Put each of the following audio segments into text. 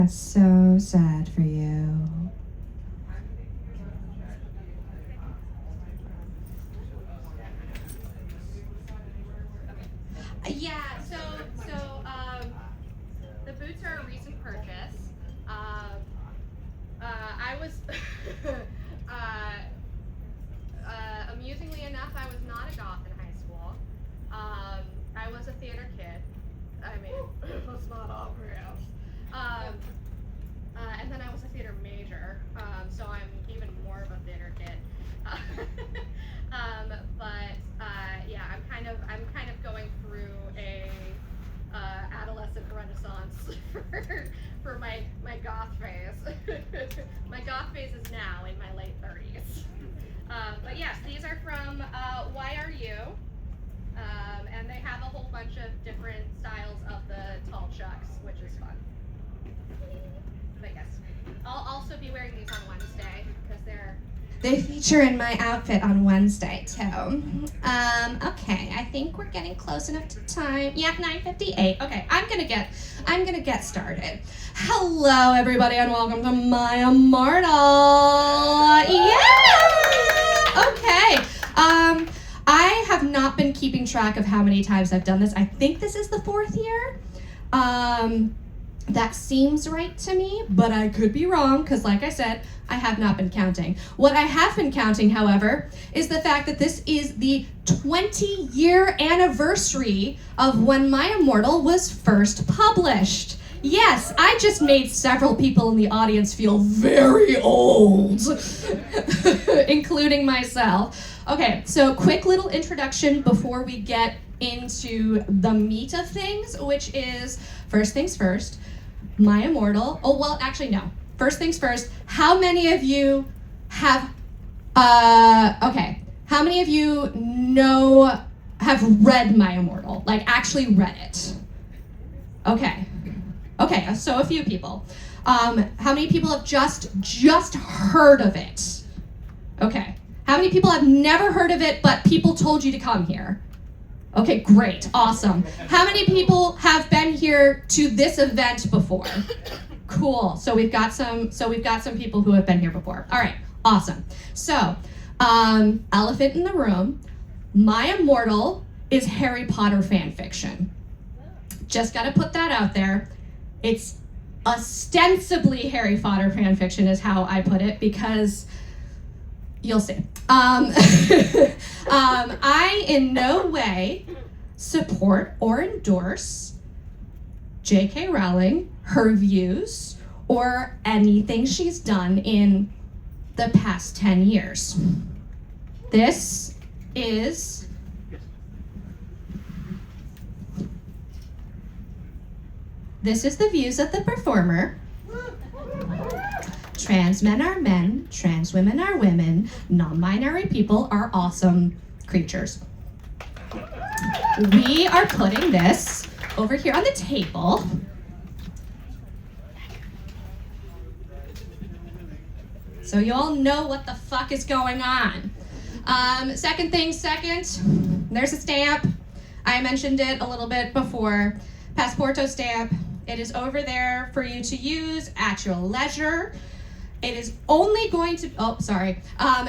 That's so sad for you. Yeah, the boots are a recent purchase. I was, amusingly enough, I was not a goth in high school. I was a theater kid. I mean, let's not all real. And then I was a theater major, so I'm even more of a theater kid. Yeah, I'm kind of going through a adolescent renaissance for my goth phase. My goth phase is now in my late 30s. But yes, these are from Why Are You? And they have a whole bunch of different styles of the tall chucks, which is fun. But yes, I'll also be wearing these on Wednesday because They feature in my outfit on Wednesday too. Okay, I think we're getting close enough to time. Yeah, 9:58. Okay, I'm gonna get started. Hello, everybody, and welcome to my Immortal. Yeah. Okay. I have not been keeping track of how many times I've done this. I think this is the 4th year. That seems right to me, but I could be wrong because, like I said, I have not been counting. What I have been counting, however, is the fact that this is the 20-year anniversary of when my Immortal was first published. Yes, I just made several people in the audience feel very old, including myself. Okay, so quick little introduction before we get into the meat of things, which is, first things first, my Immortal. Oh, well, actually, no. First things first, how many of you have, how many of you have read my Immortal? Like, actually read it? Okay, so a few people. How many people have just heard of it? Okay. How many people have never heard of it, but people told you to come here? Okay, great, awesome. How many people have been here to this event before? Cool. So we've got some people who have been here before. All right, awesome. So, elephant in the room. My Immortal is Harry Potter fan fiction. Just got to put that out there. It's ostensibly Harry Potter fan fiction, is how I put it, because you'll see. I in no way support or endorse J.K. Rowling, her views, or anything she's done in the past 10 years. This is the views of the performer. Trans men are men, trans women are women, non-binary people are awesome creatures. We are putting this over here on the table. So you all know what the fuck is going on. Second thing second, there's a stamp. I mentioned it a little bit before. Passporto stamp. It is over there for you to use at your leisure. It is only going to,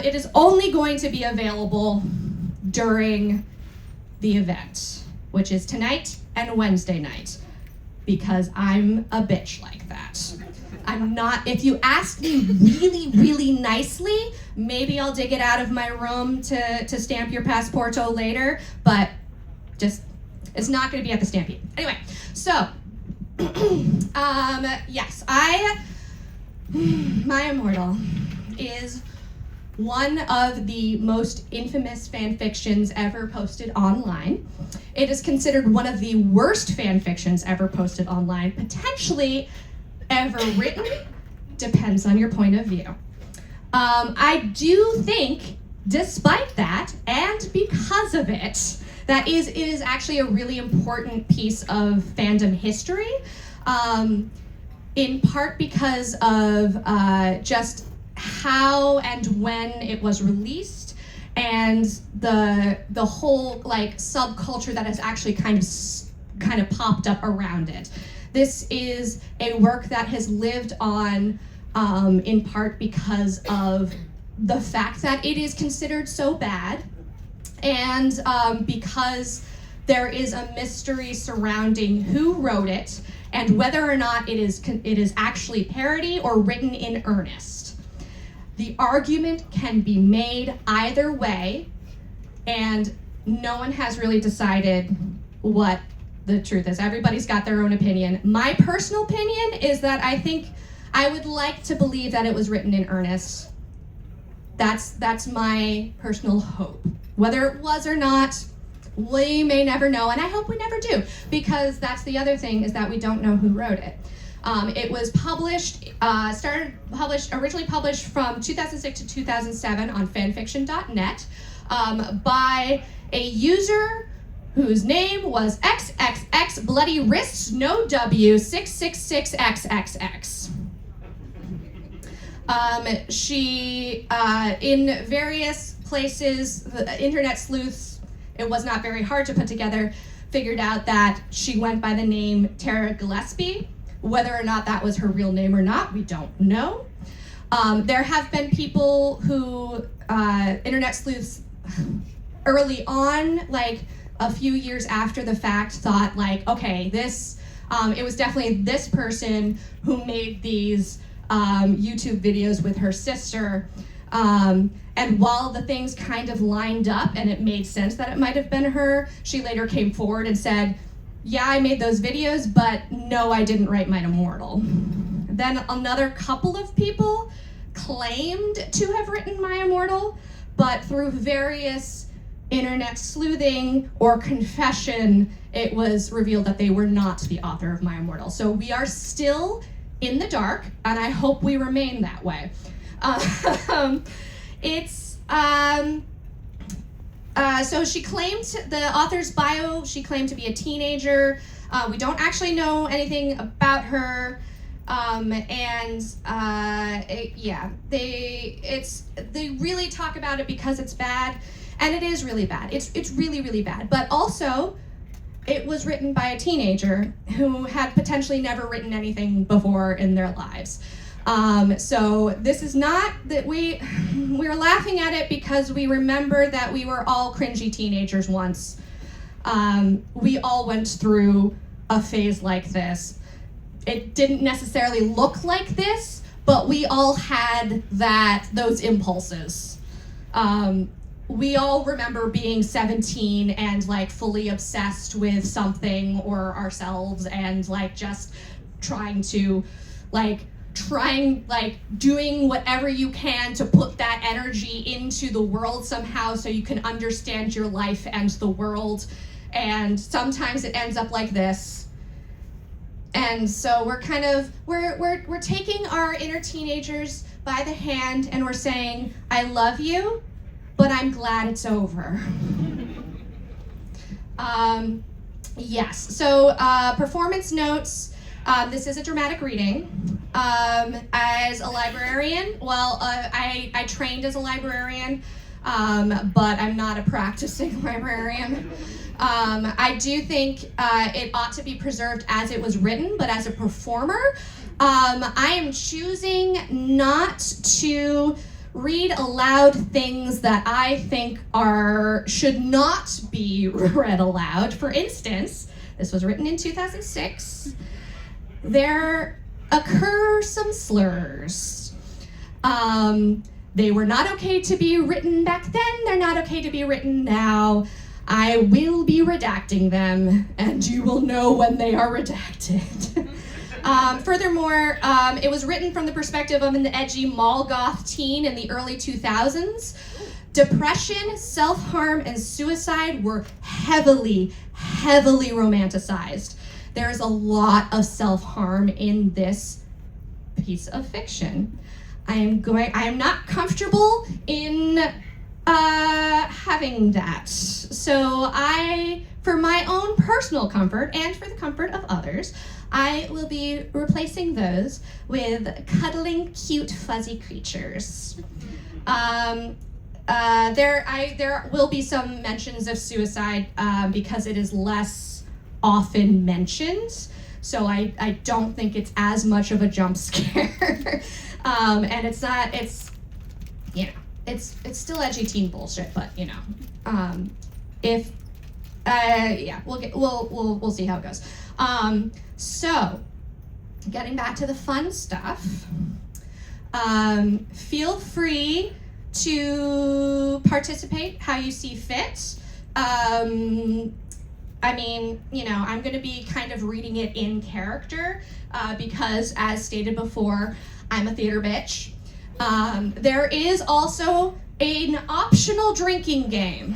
it is only going to be available during the event, which is tonight and Wednesday night, because I'm a bitch like that. I'm not, if you ask me really, really nicely, maybe I'll dig it out of my room to stamp your Passporto later, but just, it's not gonna be at the Stampede. Anyway, so, yes, my Immortal is one of the most infamous fan fictions ever posted online. It is considered one of the worst fan fictions ever posted online, potentially ever written, depends on your point of view. I do think, despite that, and because of it, it is actually a really important piece of fandom history. In part because of just how and when it was released, and the whole like subculture that has actually kind of popped up around it. This is a work that has lived on in part because of the fact that it is considered so bad, and because there is a mystery surrounding who wrote it and whether or not it is actually parody or written in earnest. The argument can be made either way, and no one has really decided what the truth is. Everybody's got their own opinion. My personal opinion is that I would like to believe that it was written in earnest. That's my personal hope. Whether it was or not, we may never know, and I hope we never do, because that's the other thing, is that we don't know who wrote it. It was originally published from 2006 to 2007 on fanfiction.net by a user whose name was XXX Bloody Wrists No W 666XXX. She, in various places, the internet sleuths, it was not very hard to put together, figured out that she went by the name Tara Gillespie. Whether or not that was her real name or not, we don't know. There have been people who, internet sleuths, early on, like a few years after the fact, thought like, okay, it was definitely this person who made these YouTube videos with her sister. And while the things kind of lined up and it made sense that it might have been her, she later came forward and said, yeah, I made those videos, but no, I didn't write Might Immortal. Then another couple of people claimed to have written My Immortal, but through various internet sleuthing or confession, it was revealed that they were not the author of My Immortal. So we are still in the dark, and I hope we remain that way. So she claimed, the author's bio, she claimed to be a teenager. We don't actually know anything about her. They really talk about it because it's bad, and it is really bad. It's really, really bad. But also, it was written by a teenager who had potentially never written anything before in their lives. So this is not that we're laughing at it because we remember that we were all cringy teenagers once. We all went through a phase like this. It didn't necessarily look like this, but we all had those impulses. We all remember being 17 and like fully obsessed with something or ourselves, and like just doing whatever you can to put that energy into the world somehow so you can understand your life and the world. And sometimes it ends up like this. And so we're taking our inner teenagers by the hand and we're saying, I love you, but I'm glad it's over. Yes, so performance notes. This is a dramatic reading. As a librarian, I trained as a librarian, but I'm not a practicing librarian. I do think it ought to be preserved as it was written, but as a performer, I am choosing not to read aloud things that I think should not be read aloud. For instance, this was written in 2006. There occur some slurs. They were not okay to be written back then. They're not okay to be written now. I will be redacting them, and you will know when they are redacted. Furthermore, it was written from the perspective of an edgy mall goth teen in the early 2000s. Depression, self-harm, and suicide were heavily, heavily romanticized. There is a lot of self-harm in this piece of fiction. I am not comfortable in having that. So for my own personal comfort and for the comfort of others, I will be replacing those with cuddling, cute, fuzzy creatures. There will be some mentions of suicide because it is less often mentioned. so I don't think it's as much of a jump scare. And it's not, it's, you know, it's still edgy teen bullshit, but you know, yeah, we'll see how it goes. So, getting back to the fun stuff, feel free to participate how you see fit. I mean, you know, I'm going to be kind of reading it in character because, as stated before, I'm a theater bitch. There is also an optional drinking game.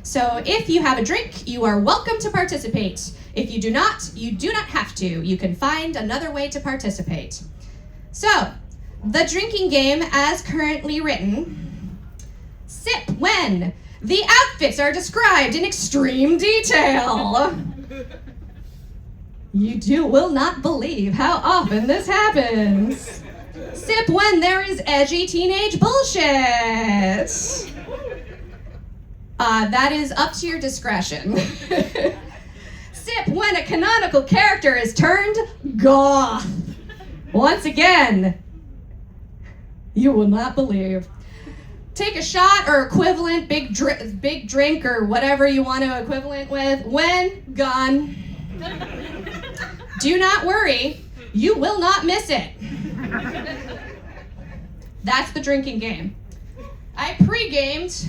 So if you have a drink, you are welcome to participate. If you do not, you do not have to. You can find another way to participate. So, the drinking game as currently written. Sip when the outfits are described in extreme detail. You will not believe how often this happens. Sip when there is edgy teenage bullshit. That is up to your discretion. Sip when a canonical character is turned goth. Once again, you will not believe. Take a shot or equivalent, big drink or whatever you want to equivalent with when gone. Do not worry, you will not miss it. That's the drinking game. I pre-gamed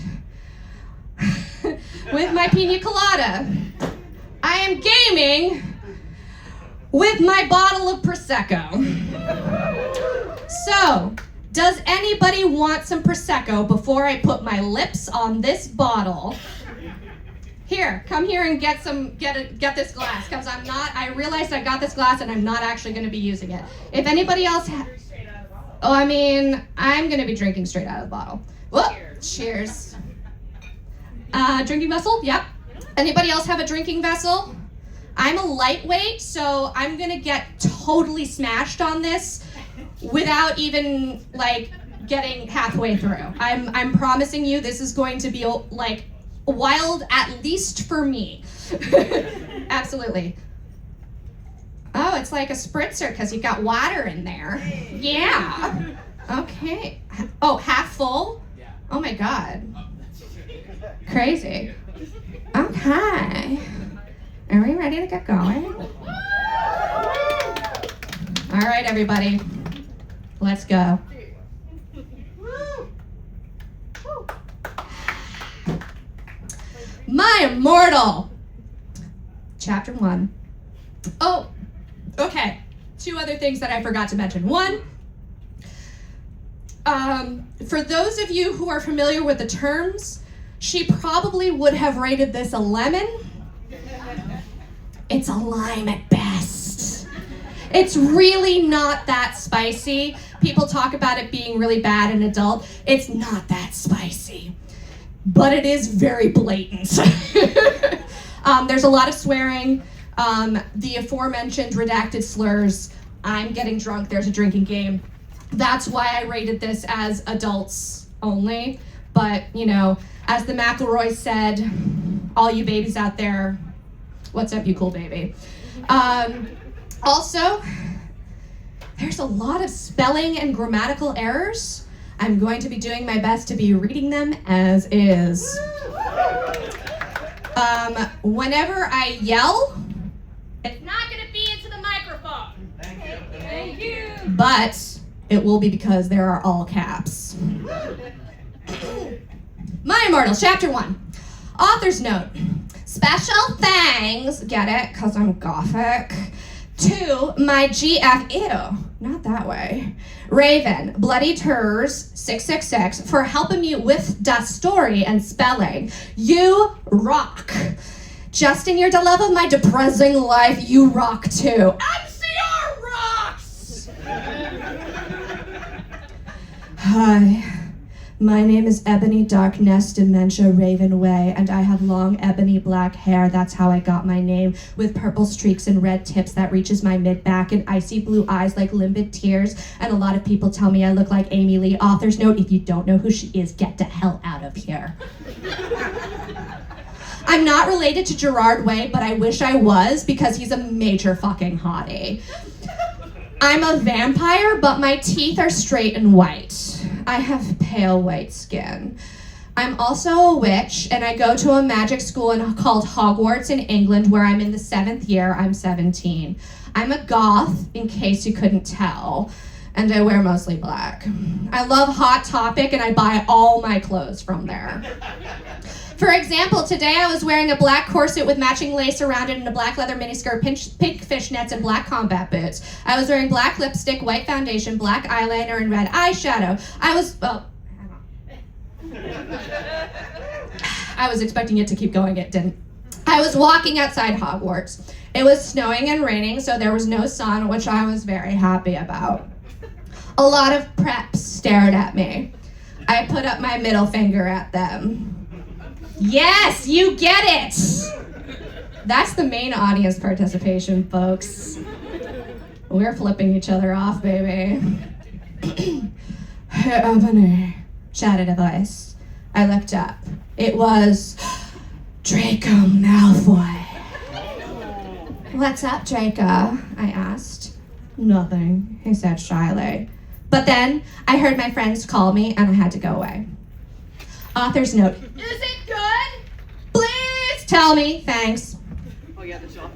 with my pina colada. I am gaming with my bottle of Prosecco. So, does anybody want some Prosecco before I put my lips on this bottle? Here, come here and get this glass, because I realized I got this glass and I'm not actually going to be using it. If anybody else I'm going to be drinking straight out of the bottle. Whoop, cheers. Drinking vessel? Yep. Anybody else have a drinking vessel? I'm a lightweight, so I'm gonna get totally smashed on this without even like getting halfway through. I'm promising you this is going to be like wild, at least for me. Absolutely. Oh, it's like a spritzer because you've got water in there. Yeah. Okay. Oh, half full? Oh my God. Crazy. Okay. Are we ready to get going? All right, everybody. Let's go. My Immortal. Chapter 1. Oh, okay. 2 other things that I forgot to mention. 1, for those of you who are familiar with the terms, she probably would have rated this a lemon. It's a lime at best. It's really not that spicy. People talk about it being really bad and adult. It's not that spicy, but it is very blatant. There's a lot of swearing, the aforementioned redacted slurs. I'm getting drunk, there's a drinking game. That's why I rated this as adults only. But, you know, as the McElroy said, all you babies out there, what's up, you cool baby? Also, there's a lot of spelling and grammatical errors. I'm going to be doing my best to be reading them as is. Whenever I yell, it's not going to be into the microphone. Thank you. Thank you. But it will be because there are all caps. My Immortal, Chapter 1. Author's note. Special thanks, get it, because I'm gothic, to my GF, ew, not that way, Raven, Bloody Turs 666, for helping me with the story and spelling. You rock. Just in your love of my depressing life, you rock too. MCR rocks! Hi. My name is Ebony Darkness Dementia Raven Way, and I have long ebony black hair. That's how I got my name, with purple streaks and red tips that reaches my mid-back, and icy blue eyes like limpid tears, and a lot of people tell me I look like Amy Lee. Author's note, if you don't know who she is, get the hell out of here. I'm not related to Gerard Way, but I wish I was because he's a major fucking hottie. I'm a vampire, but my teeth are straight and white. I have pale white skin. I'm also a witch, and I go to a magic school called Hogwarts in England, where I'm in the 7th year. I'm 17. I'm a goth, in case you couldn't tell, and I wear mostly black. I love Hot Topic, and I buy all my clothes from there. For example, today I was wearing a black corset with matching lace around it and a black leather miniskirt, pink fishnets, and black combat boots. I was wearing black lipstick, white foundation, black eyeliner, and red eyeshadow. I was expecting it to keep going, it didn't. I was walking outside Hogwarts. It was snowing and raining, so there was no sun, which I was very happy about. A lot of preps stared at me. I put up my middle finger at them. Yes, you get it! That's the main audience participation, folks. We're flipping each other off, baby. Hey, Ebony, shouted a voice. I looked up. It was Draco Malfoy. What's up, Draco? I asked. Nothing, he said shyly. But then I heard my friends call me and I had to go away. Author's note. Is it good? Please tell me, thanks. Oh yeah, the shop.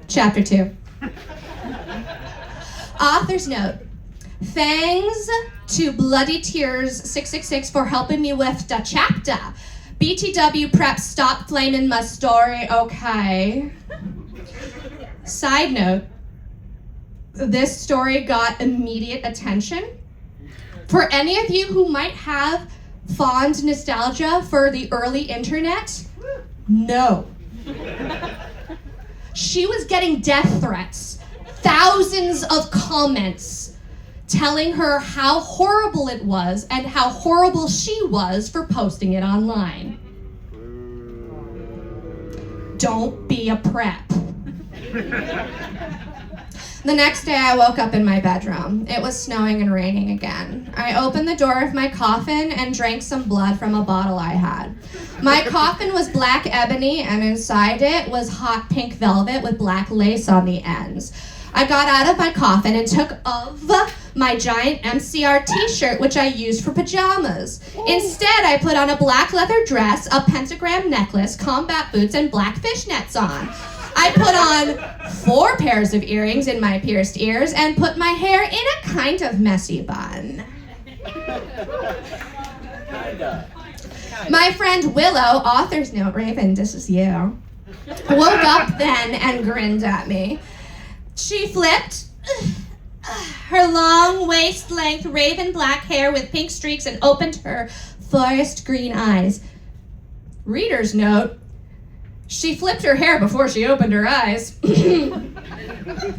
Chapter 2. Author's note. Thanks to Bloody Tears 666 for helping me with the chapter. BTW prep stop flaming my story, okay. Side note, this story got immediate attention. For any of you who might have fond nostalgia for the early internet, no. She was getting death threats, thousands of comments telling her how horrible it was and how horrible she was for posting it online. Don't be a prep. The next day I woke up in my bedroom. It was snowing and raining again. I opened the door of my coffin and drank some blood from a bottle I had. My coffin was black ebony and inside it was hot pink velvet with black lace on the ends. I got out of my coffin and took off my giant MCR t-shirt, which I used for pajamas. Instead, I put on a black leather dress, a pentagram necklace, combat boots, and black fishnets on. I put on 4 pairs of earrings in my pierced ears and put my hair in a kind of messy bun. My friend Willow, author's note, Raven, this is you, woke up then and grinned at me. She flipped her long waist-length raven black hair with pink streaks and opened her forest green eyes. Reader's note, she flipped her hair before she opened her eyes.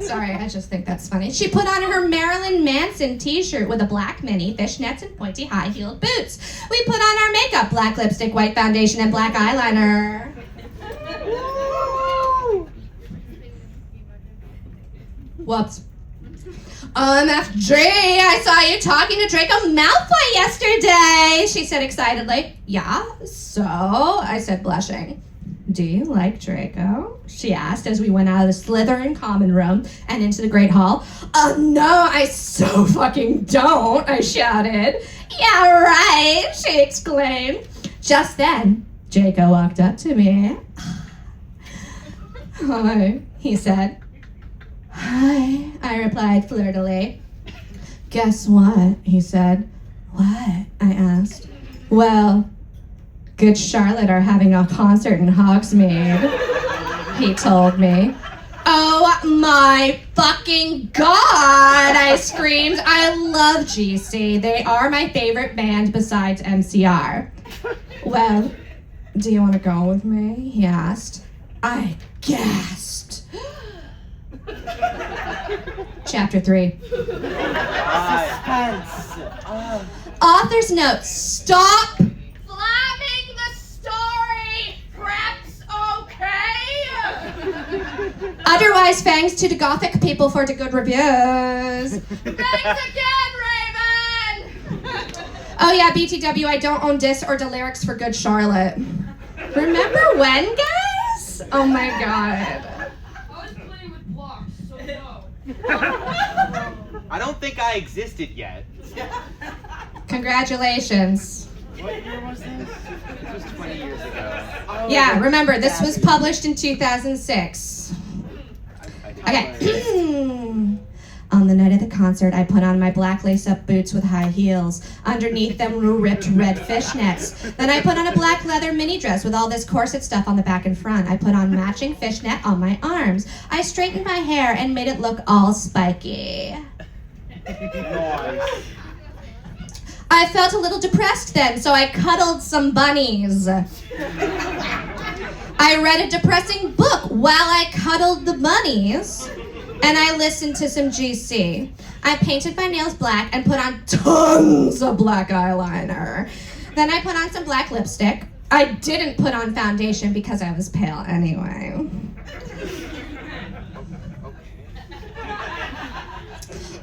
Sorry, I just think that's funny. She put on her Marilyn Manson t-shirt with a black mini, fishnets, and pointy high-heeled boots. We put on our makeup, black lipstick, white foundation, and black eyeliner. Whoops. OMFG, I saw you talking to Draco Malfoy yesterday, she said excitedly. Yeah, so? I said blushing. Do you like Draco? She asked as we went out of the Slytherin common room and into the Great Hall. No, I so fucking don't, I shouted. Yeah, right, she exclaimed. Just then, Draco walked up to me. Hi, he said. Hi, I replied flirtily. Guess what, he said. What, I asked. Well, Good Charlotte are having a concert in Hogsmeade, he told me. Oh my fucking God, I screamed. I love GC. They are my favorite band besides MCR. Well, do you want to go with me? He asked. I gasped. Chapter 3. Suspense. Author's note, stop Flamming the story! Preps okay? Otherwise, thanks to the Gothic people for the good reviews. Thanks again, Raven! Oh yeah, BTW, I don't own this or the lyrics for Good Charlotte. Remember when, guys? Oh my god. I was playing with blocks, so no. I don't think I existed yet. Congratulations. What year was this? This was 20 years ago. Oh, Yeah, remember, this was published in 2006. Okay. On the night of the concert, I put on my black lace-up boots with high heels. Underneath them were ripped red fishnets. Then I put on a black leather mini dress with all this corset stuff on the back and front. I put on matching fishnet on my arms. I straightened my hair and made it look all spiky. I felt a little depressed then, so I cuddled some bunnies. I read a depressing book while I cuddled the bunnies. And I listened to some GC. I painted my nails black and put on tons of black eyeliner. Then I put on some black lipstick. I didn't put on foundation because I was pale anyway.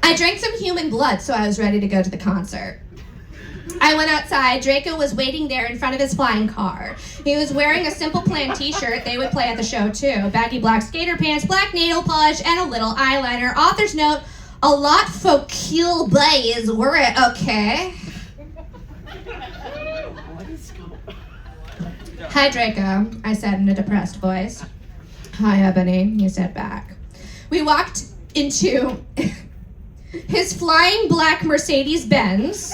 I drank some human blood, so I was ready to go to the concert. I went outside. Draco was waiting there in front of his flying car. He was wearing a Simple Plan t-shirt. They would play at the show too. Baggy black skater pants, black nail polish, and a little eyeliner. Author's note, a lot for cool boys were it, okay? Hi, Draco, I said in a depressed voice. Hi, Ebony, he said back. We walked into his flying black Mercedes-Benz.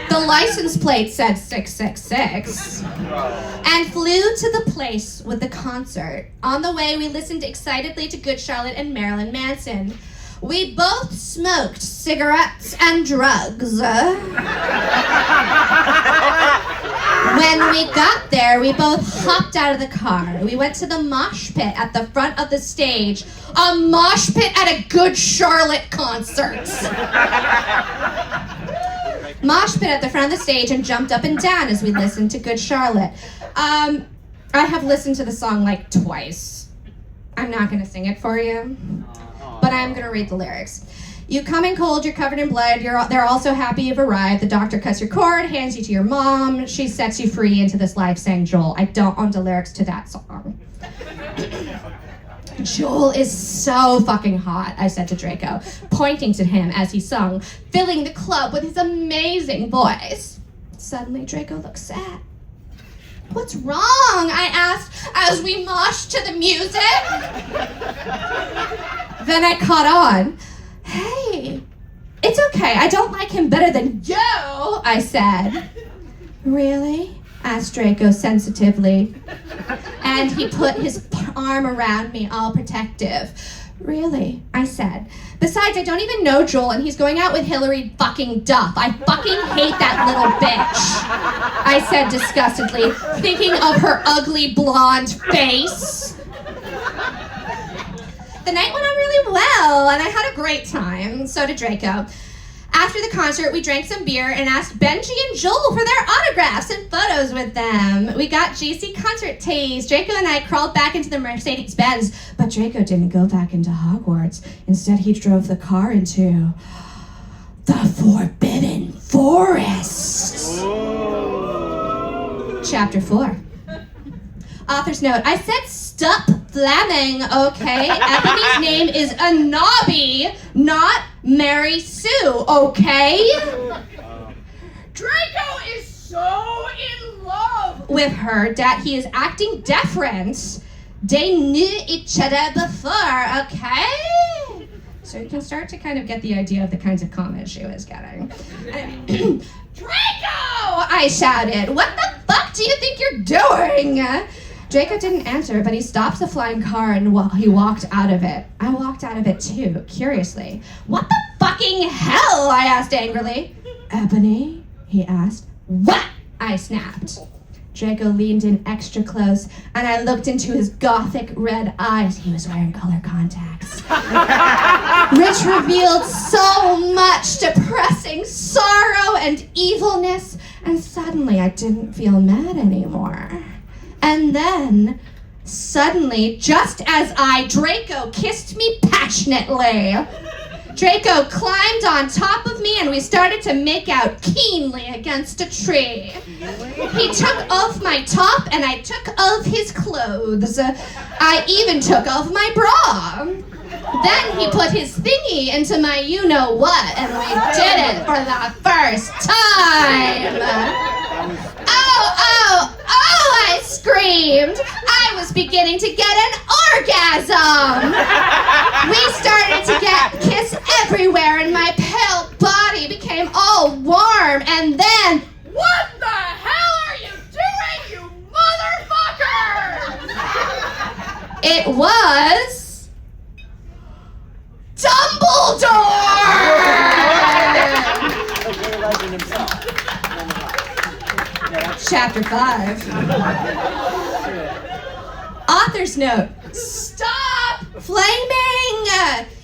The license plate said 666. And flew to the place with the concert. On the way, we listened excitedly to Good Charlotte and Marilyn Manson. We both smoked cigarettes and drugs. When we got there, we both hopped out of the car. We went to the mosh pit at the front of the stage. A mosh pit at a Good Charlotte concert. Mosh pit at the front of the stage and jumped up and down as we listened to Good Charlotte. I have listened to the song like twice. I'm not going to sing it for you, but I'm going to read the lyrics. You come in cold, you're covered in blood, they're all so happy you've arrived. The doctor cuts your cord, hands you to your mom. She sets you free into this life, sang Joel. I don't own the lyrics to that song. Joel is so fucking hot, I said to Draco, pointing to him as he sung, filling the club with his amazing voice. Suddenly, Draco looked sad. What's wrong? I asked as we moshed to the music. Then I caught on. Hey, it's okay. I don't like him better than you, I said. Really? Asked Draco sensitively. And he put his arm around me, all protective. Really? I said. Besides, I don't even know Joel, and he's going out with Hillary fucking Duff. I fucking hate that little bitch, I said disgustedly, thinking of her ugly blonde face. The night went on really well, and I had a great time. So did Draco. After the concert, we drank some beer and asked Benji and Joel for their autographs and photos with them. We got GC concert tees. Draco and I crawled back into the Mercedes-Benz, but Draco didn't go back into Hogwarts. Instead, he drove the car into the Forbidden Forest. Whoa. Chapter 4. Author's note, I said stop flamming, okay? Ebony's name is Anabi, not Mary Sue, okay? Draco is so in love with her that he is acting different. They knew each other before, okay? So you can start to kind of get the idea of the kinds of comments she was getting. Draco! I shouted. What the fuck do you think you're doing? Draco didn't answer, but he stopped the flying car and he walked out of it. I walked out of it too, curiously. What the fucking hell? I asked angrily. Ebony? He asked. What? I snapped. Draco leaned in extra close, and I looked into his gothic red eyes. He was wearing color contacts, which revealed so much depressing sorrow and evilness, and suddenly I didn't feel mad anymore. And then, suddenly, just as Draco kissed me passionately, Draco climbed on top of me and we started to make out keenly against a tree. He took off my top and I took off his clothes. I even took off my bra. Then he put his thingy into my you-know-what and we did it for the first time. Oh, I screamed. I was beginning to get an orgasm. We started to get kiss everywhere and my pale body became all warm and then, What the hell are you doing, you motherfucker? it was Dumbledore! Okay, legend himself. Chapter 5. Author's note. Stop flaming!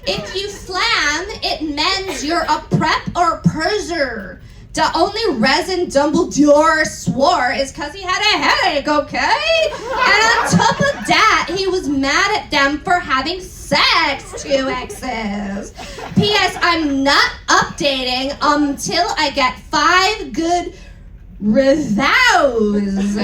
If you flam, it means you're a prep or purser. The only reason Dumbledore swore is because he had a headache, okay? And on top of that, he was mad at them for having sex, 2 X's. P.S. I'm not updating until I get 5 good reviews.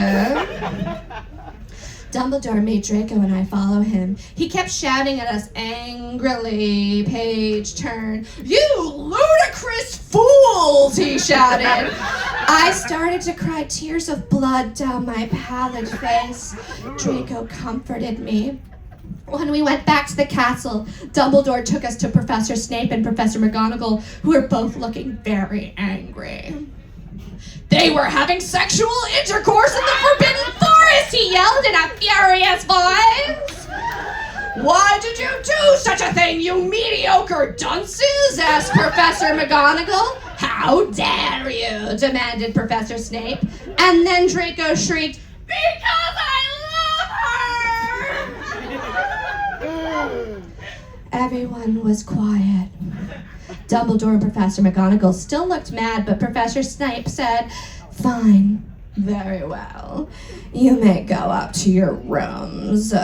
Dumbledore made Draco and I follow him. He kept shouting at us angrily. Page turn. You ludicrous fools, he shouted. I started to cry tears of blood down my pallid face. Draco comforted me. When we went back to the castle, Dumbledore took us to Professor Snape and Professor McGonagall, who were both looking very angry. They were having sexual intercourse in the Forbidden Forest, he yelled in a furious voice. Why did you do such a thing, you mediocre dunces? Asked Professor McGonagall. How dare you? Demanded Professor Snape. And then Draco shrieked, because I love her! Everyone was quiet. Dumbledore and Professor McGonagall still looked mad, but Professor Snape said, fine, very well. You may go up to your rooms.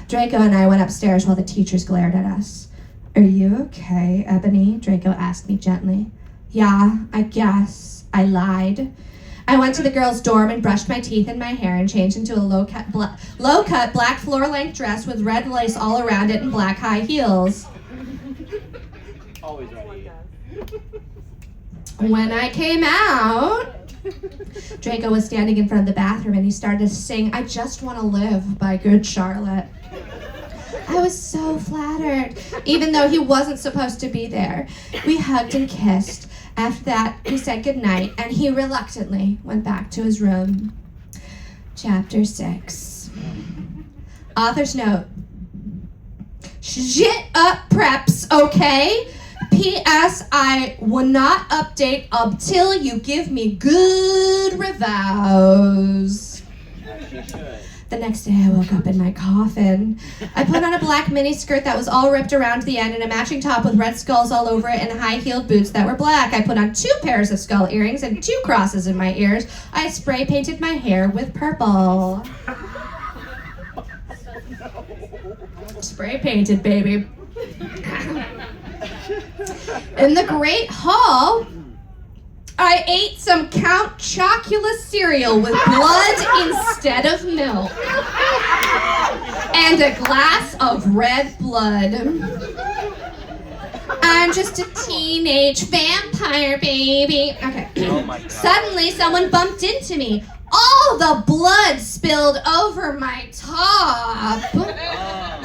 Draco and I went upstairs while the teachers glared at us. Are you okay, Ebony? Draco asked me gently. Yeah, I guess. I lied. I went to the girls' dorm and brushed my teeth and my hair and changed into a low-cut black floor-length dress with red lace all around it and black high heels. Always ready. When I came out, Draco was standing in front of the bathroom and he started to sing I Just Want to Live by Good Charlotte. I was so flattered, even though he wasn't supposed to be there. We hugged and kissed. After that, we said goodnight and he reluctantly went back to his room. Chapter 6. Author's note. Shit up, preps, okay? P.S. I will not update until you give me good reviews. She should. The next day I woke up in my coffin. I put on a black miniskirt that was all ripped around the end and a matching top with red skulls all over it and high-heeled boots that were black. I put on 2 pairs of skull earrings and 2 crosses in my ears. I spray painted my hair with purple. Spray painted, baby. In the Great Hall, I ate some Count Chocula cereal with blood instead of milk. And a glass of red blood. I'm just a teenage vampire, baby. Okay. Oh my God. Suddenly, someone bumped into me. All the blood spilled over my top.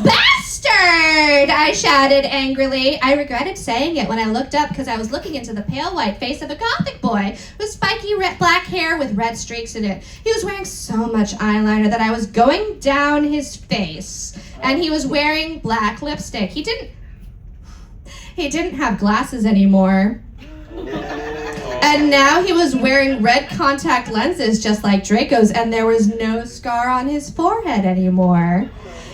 Bastard! I shouted angrily. I regretted saying it when I looked up because I was looking into the pale white face of a gothic boy with spiky black hair with red streaks in it. He was wearing so much eyeliner that I was going down his face, and he was wearing black lipstick. He didn't have glasses anymore. And now he was wearing red contact lenses just like Draco's, and there was no scar on his forehead anymore.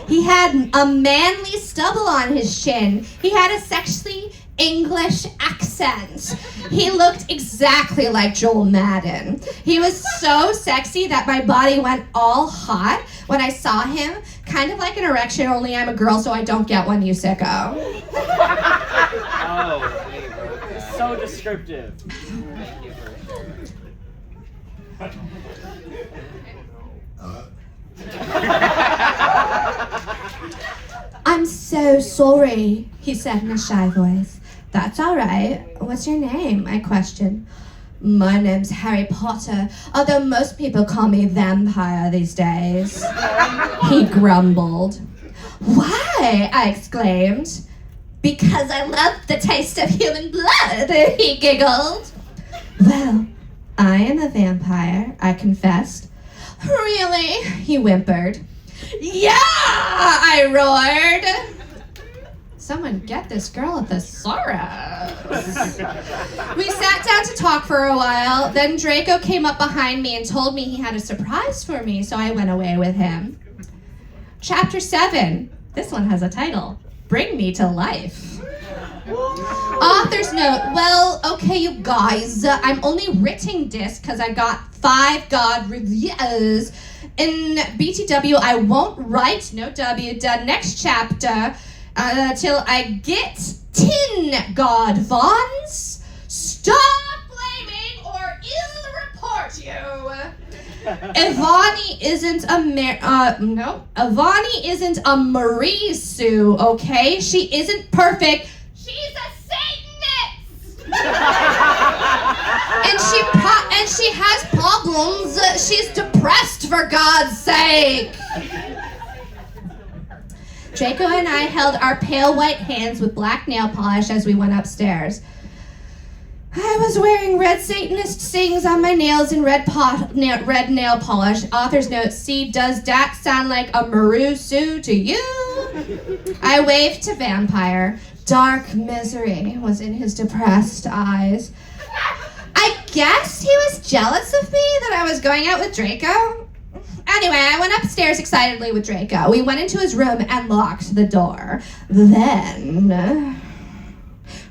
He had a manly stubble on his chin. He had a sexy English accent. He looked exactly like Joel Madden. He was so sexy that my body went all hot when I saw him. Kind of like an erection, only I'm a girl, so I don't get one, you sicko. Oh, they wrote that. So descriptive. Thank you for I'm so sorry, he said in a shy voice. That's all right. What's your name? I questioned. My name's Harry Potter, although most people call me Vampire these days. He grumbled. Why? I exclaimed. Because I love the taste of human blood, he giggled. Well, I am a vampire, I confessed. Really? He whimpered. Yeah! I roared. Someone get this girl a thesaurus. We sat down to talk for a while. Then Draco came up behind me and told me he had a surprise for me, so I went away with him. Chapter 7. This one has a title. Bring Me to Life. Author's note. Well, okay, you guys. I'm only writing this because I got 5 God reviews. In BTW, I won't write, no W, the next chapter till I get 10 God Vons. Stop blaming or I'll report you. Ivani isn't Ivani isn't a Marie Sue, okay? She isn't perfect. She's a Satanist. and she has problems. She's depressed, for God's sake. Draco and I held our pale white hands with black nail polish as we went upstairs. I was wearing red Satanist sings on my nails and red nail polish. Author's note, see, does that sound like a Maru Sue to you? I waved to Vampire. Dark misery was in his depressed eyes. I guess he was jealous of me that I was going out with Draco. Anyway, I went upstairs excitedly with Draco. We went into his room and locked the door. Then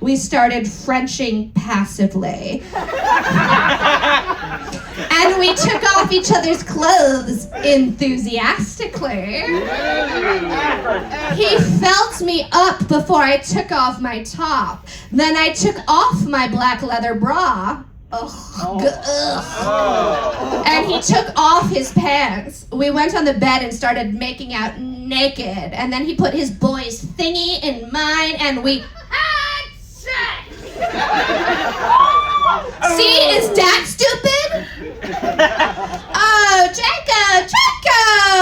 we started Frenching passively. And we took off each other's clothes enthusiastically. He felt me up before I took off my top. Then I took off my black leather bra. Ugh. And he took off his pants. We went on the bed and started making out naked. And then he put his boy's thingy in mine and we had sex. See, is that stupid? Oh, Joco!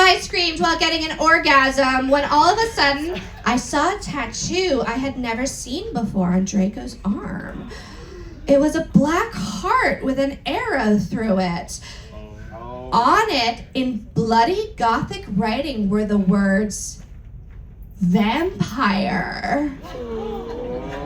I screamed while getting an orgasm when all of a sudden I saw a tattoo I had never seen before on Draco's arm. It was a black heart with an arrow through it. On it, in bloody Gothic writing, were the words, vampire.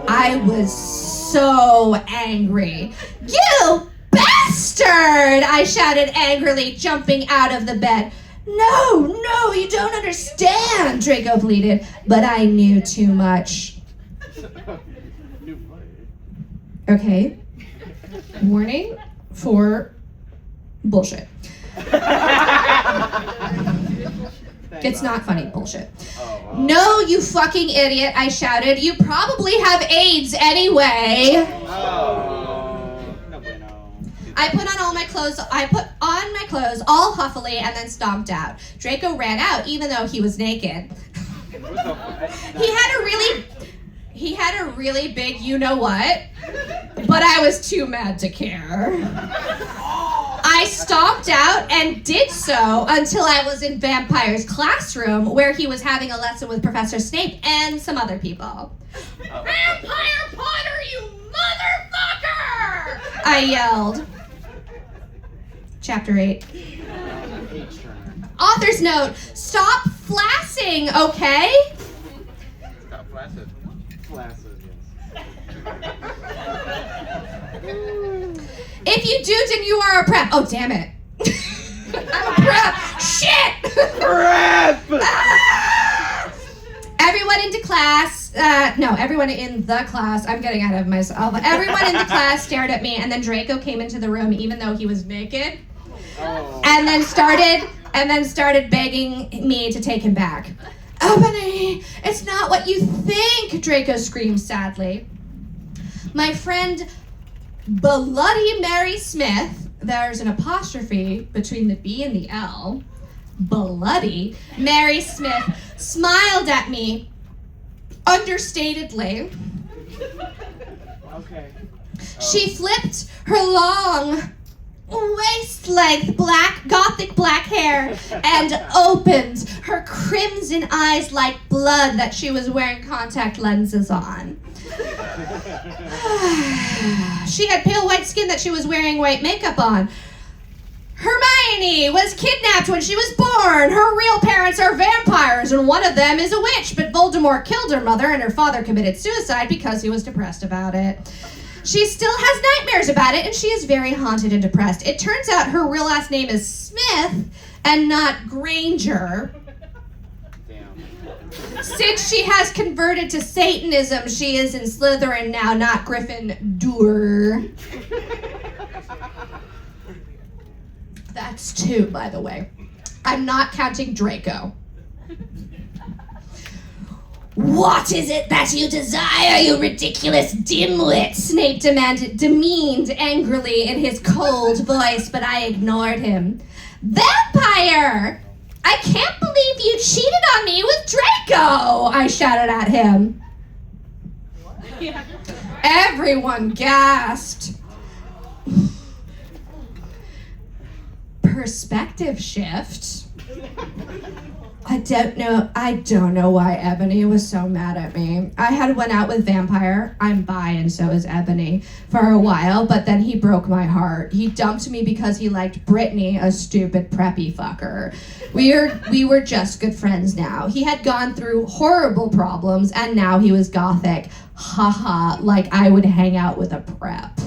I was so angry. You bastard! I shouted angrily, jumping out of the bed. No, you don't understand, Draco pleaded, but I knew too much. Okay. Warning for bullshit. It's not funny, bullshit. No, you fucking idiot, I shouted. You probably have AIDS anyway. I put on my clothes all huffily and then stomped out. Draco ran out even though he was naked. He had a really big you-know-what, but I was too mad to care. I stomped out and did so until I was in Vampire's classroom where he was having a lesson with Professor Snape and some other people. Vampire Potter, you motherfucker! I yelled. Chapter 8. Author's note, stop flaccing, okay? Stop flaccid. Flaccid, yes. If you do, then you are a prep. Oh, damn it. I'm a prep. Shit! Prep! Everyone into class, everyone in the class, I'm getting ahead of myself. Everyone in the class stared at me, and then Draco came into the room even though he was naked. And then started begging me to take him back. Ebony, it's not what you think, Draco screamed sadly. My friend Bloody Mary Smith, there's an apostrophe between the B and the L, Bloody Mary Smith, smiled at me understatedly. Okay. She flipped her long, waist-length gothic black hair and opened her crimson eyes like blood that she was wearing contact lenses on. She had pale white skin that she was wearing white makeup on. Hermione was kidnapped when she was born. Her real parents are vampires, and one of them is a witch, but Voldemort killed her mother, and her father committed suicide because he was depressed about it. She still has nightmares about it, and she is very haunted and depressed. It turns out her real last name is Smith and not Granger. Damn. Since she has converted to Satanism, she is in Slytherin now, not Gryffindor. That's 2, by the way. I'm not counting Draco. What is it that you desire, you ridiculous dimwit? Snape demeaned angrily in his cold voice, but I ignored him. Vampire! I can't believe you cheated on me with Draco! I shouted at him. Everyone gasped. Perspective shift. I don't know why Ebony was so mad at me. I had went out with Vampire. I'm bi and so is Ebony for a while, but then he broke my heart. He dumped me because he liked Brittany, a stupid preppy fucker. We were just good friends now. He had gone through horrible problems and now he was gothic. Haha, like I would hang out with a prep.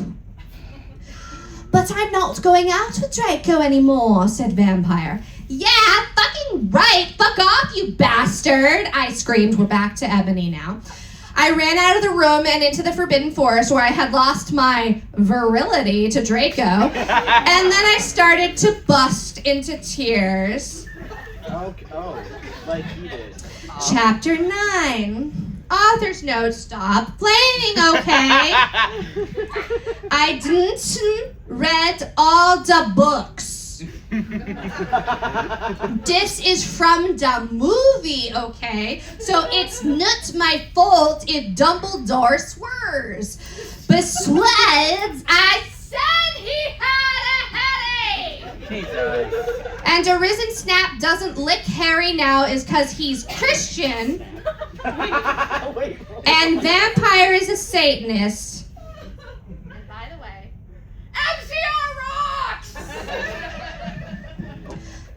But I'm not going out with Draco anymore, said Vampire. Yeah, fucking right. Fuck off, you bastard. I screamed. We're back to Ebony now. I ran out of the room and into the Forbidden Forest where I had lost my virility to Draco. And then I started to bust into tears. Okay. Oh, like he did. Chapter 9. Author's note, stop playing, okay? I didn't read all the books. This is from the movie, okay? So it's not my fault if Dumbledore swears. Besides, I said he had a headache! He does. And a risen Snap doesn't lick Harry now is because he's Christian. Wait. And Vampire is a Satanist. And by the way, MCR rocks!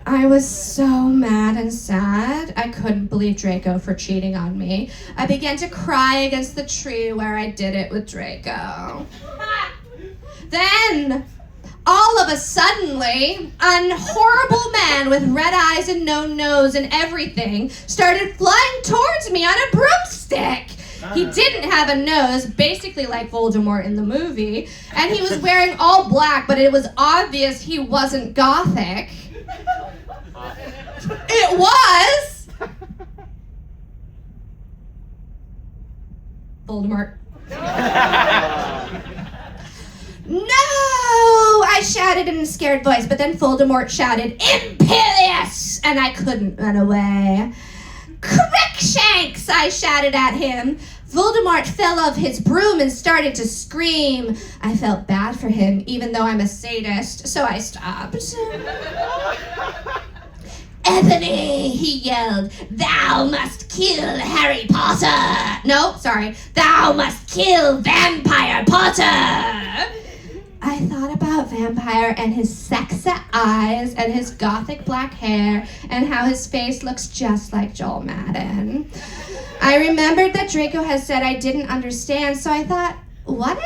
I was so mad and sad. I couldn't believe Draco for cheating on me. I began to cry against the tree where I did it with Draco. Then, all of a suddenly, a horrible man with red eyes and no nose and everything started flying towards me on a broomstick. He didn't have a nose, basically like Voldemort in the movie, and he was wearing all black, but it was obvious he wasn't gothic. It was Voldemort. No! I shouted in a scared voice, but then Voldemort shouted, Imperious! And I couldn't run away. Crookshanks! I shouted at him. Voldemort fell off his broom and started to scream. I felt bad for him, even though I'm a sadist, so I stopped. Ebony, he yelled, thou must kill Harry Potter. No, sorry, thou must kill Vampire Potter. I thought about Vampire and his sexy eyes and his gothic black hair and how his face looks just like Joel Madden. I remembered that Draco had said I didn't understand, so I thought, what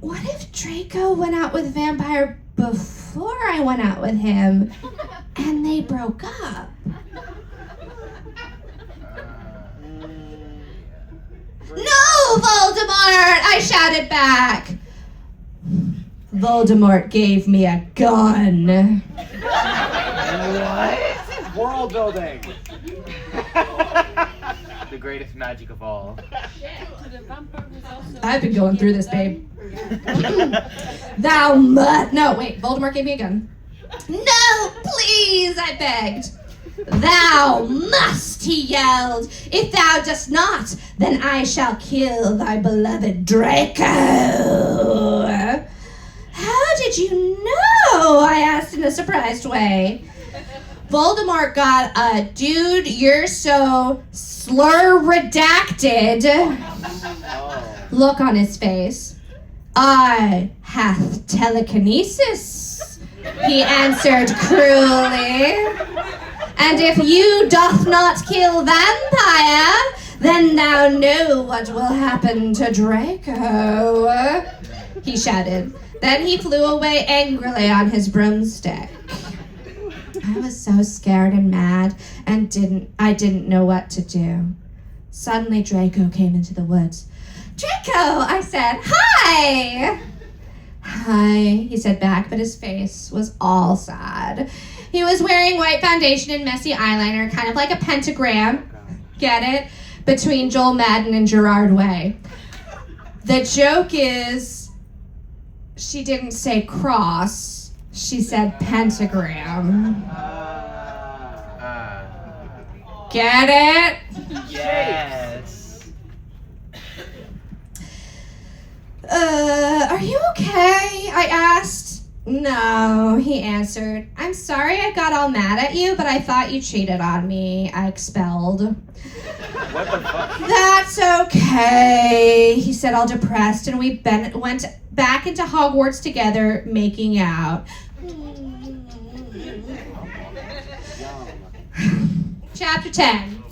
if Draco went out with Vampire before I went out with him and they broke up? No, Voldemort! I shouted back. Voldemort gave me a gun. What? World building. The the greatest magic of all. I've been going through this, babe. No, wait, Voldemort gave me a gun. No, please, I begged. Thou must, he yelled. If thou dost not, then I shall kill thy beloved Draco. How did you know? I asked in a surprised way. Voldemort got a dude, you're so slur redacted look on his face. I hath telekinesis, he answered cruelly. And if you doth not kill vampire, then thou know what will happen to Draco, he shouted. Then he flew away angrily on his broomstick. I was so scared and mad and I didn't know what to do. Suddenly Draco came into the woods. Draco, I said, hi! Hi, he said back, but his face was all sad. He was wearing white foundation and messy eyeliner, kind of like a pentagram, get it? Between Joel Madden and Gerard Way. The joke is, she didn't say cross, she said pentagram. Get it? Yes. Are you okay? I asked. No, he answered. I'm sorry I got all mad at you, but I thought you cheated on me. I expelled. What the fuck? That's okay, he said, all depressed, and we went back into Hogwarts together, making out. Chapter 10.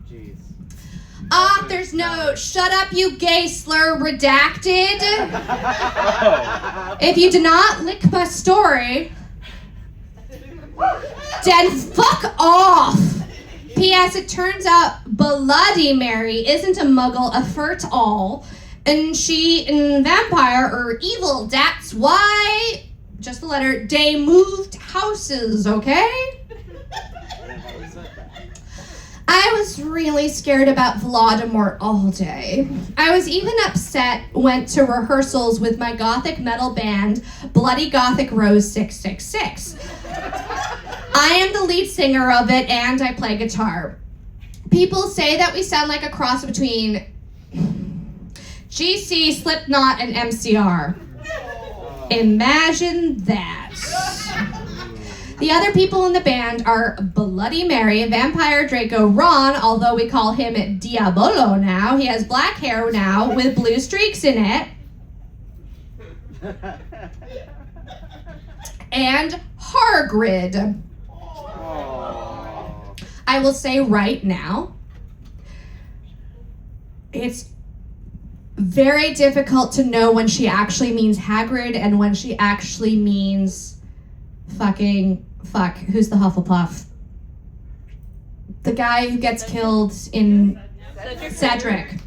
Jeez. Author's note. Shut up, you gay slur redacted. If you do not lick my story, then fuck off. P.S. It turns out Bloody Mary isn't a muggle afert all, and she and vampire are evil. That's why, just the letter, they moved houses, okay? I was really scared about Voldemort all day. I was even upset, went to rehearsals with my gothic metal band, Bloody Gothic Rose 666. I am the lead singer of it and I play guitar. People say that we sound like a cross between GC, Slipknot, and MCR. Imagine that. The other people in the band are Bloody Mary, Vampire Draco, Ron, although we call him Diabolo now. He has black hair now with blue streaks in it. And Hargrid. I will say right now, it's very difficult to know when she actually means Hagrid and when she actually means who's the Hufflepuff? The guy who gets killed in Cedric.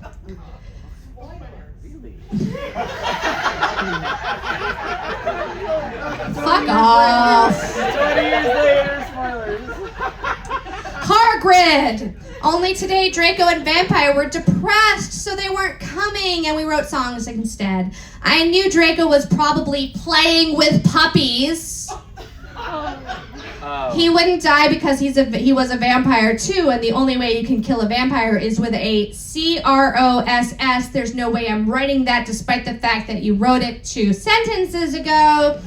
Fuck off. 20 years later, spoilers. Hargrid! Only today, Draco and Vampire were depressed, so they weren't coming, and we wrote songs instead. I knew Draco was probably playing with puppies. He wouldn't die because he was a vampire too, and the only way you can kill a vampire is with a CROSS. There's no way I'm writing that despite the fact that you wrote it 2 sentences ago.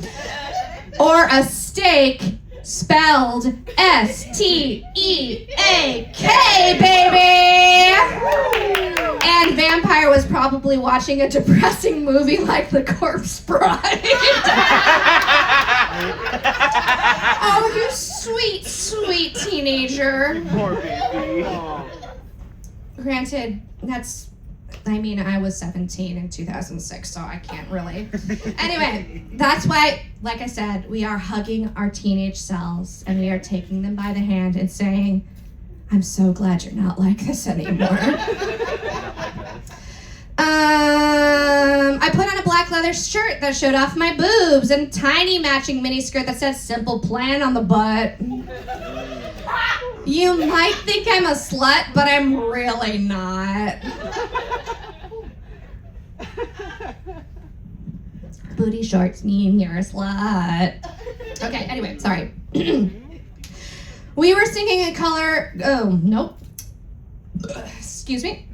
Or a steak spelled STEAK, baby! And Vampire was probably watching a depressing movie like The Corpse Bride. Oh, you sweet, sweet teenager. Poor baby. Granted, I was 17 in 2006, so I can't really. Anyway, that's why, like I said, we are hugging our teenage selves and we are taking them by the hand and saying, I'm so glad you're not like this anymore. I put on a black leather shirt that showed off my boobs and tiny matching mini skirt that said simple plan on the butt. You might think I'm a slut, but I'm really not. Booty shorts mean you're a slut. Okay, anyway, sorry. We were singing a color. Oh, nope. Excuse me.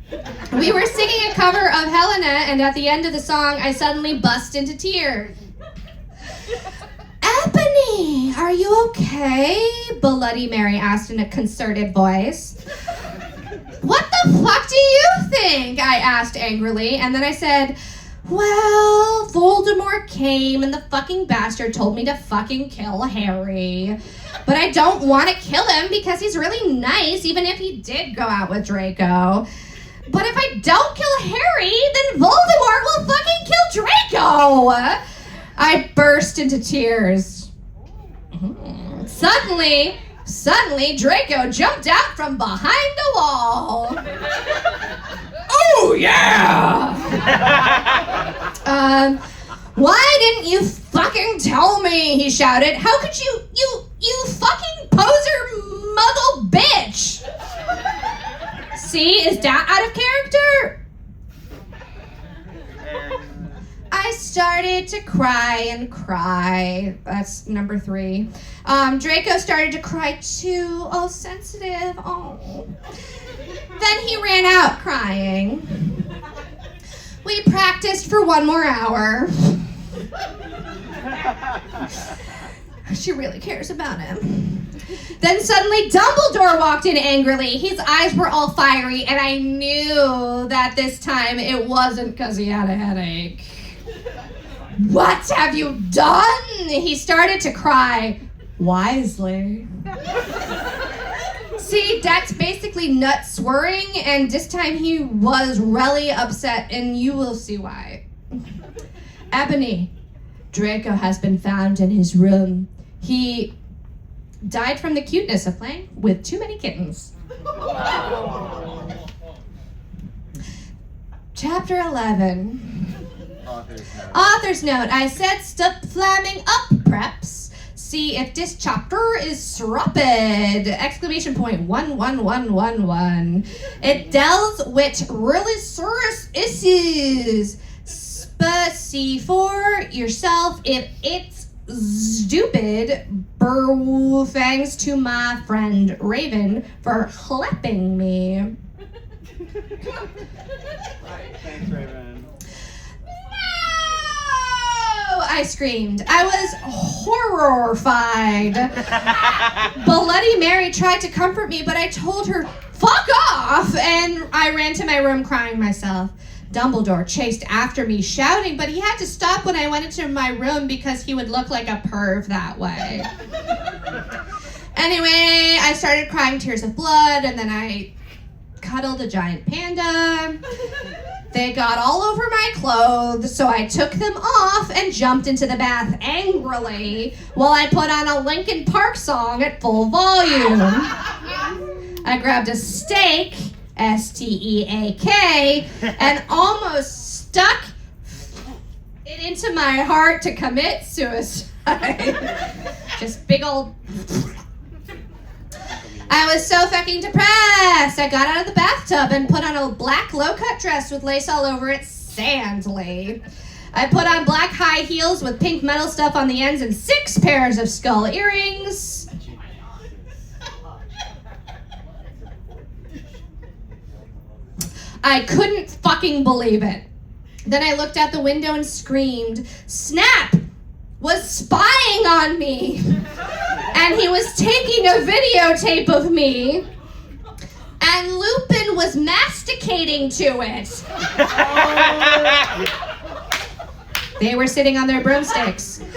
We were singing a cover of Helena, and at the end of the song, I suddenly bust into tears. Ebony, are you okay? Bloody Mary asked in a concerted voice. What the fuck do you think? I asked angrily, and then I said, well, Voldemort came and the fucking bastard told me to fucking kill Harry. But I don't want to kill him because he's really nice, even if he did go out with Draco. But if I don't kill Harry, then Voldemort will fucking kill Draco! I burst into tears. Suddenly, Draco jumped out from behind the wall. Oh, yeah! Why didn't you fucking tell me? He shouted. How could you fucking poser muggle bitch? See, is that out of character? I started to cry and cry. That's number 3. Draco started to cry too, all sensitive. Oh. Then he ran out crying. We practiced for 1 more hour. She really cares about him. Then suddenly Dumbledore walked in angrily. His eyes were all fiery, and I knew that this time it wasn't because he had a headache. What have you done? He started to cry wisely. See, that's basically nut swearing, and this time he was really upset, and you will see why. Ebony, Draco has been found in his room. He died from the cuteness of playing with too many kittens. Chapter 11. Author's note. I said stop flamming up, preps. See if this chapter is rapid! Exclamation point 11111. It deals with really serious issues. See for yourself if it's stupid. Thanks to my friend Raven for clapping me. Thanks, Raven. I screamed. I was horrified. Bloody Mary tried to comfort me, but I told her, fuck off, and I ran to my room crying myself. Dumbledore chased after me, shouting, but he had to stop when I went into my room because he would look like a perv that way. Anyway, I started crying tears of blood, and then I cuddled a giant panda. They got all over my clothes, so I took them off and jumped into the bath angrily while I put on a Linkin Park song at full volume. I grabbed a steak, S-T-E-A-K, and almost stuck it into my heart to commit suicide. Just big old... I was so fucking depressed. I got out of the bathtub and put on a black low-cut dress with lace all over it, sandly. I put on black high heels with pink metal stuff on the ends and 6 pairs of skull earrings. I couldn't fucking believe it. Then I looked out the window and screamed. Snap was spying on me. And he was taking a videotape of me. And Lupin was masticating to it. They were sitting on their broomsticks. Ew, you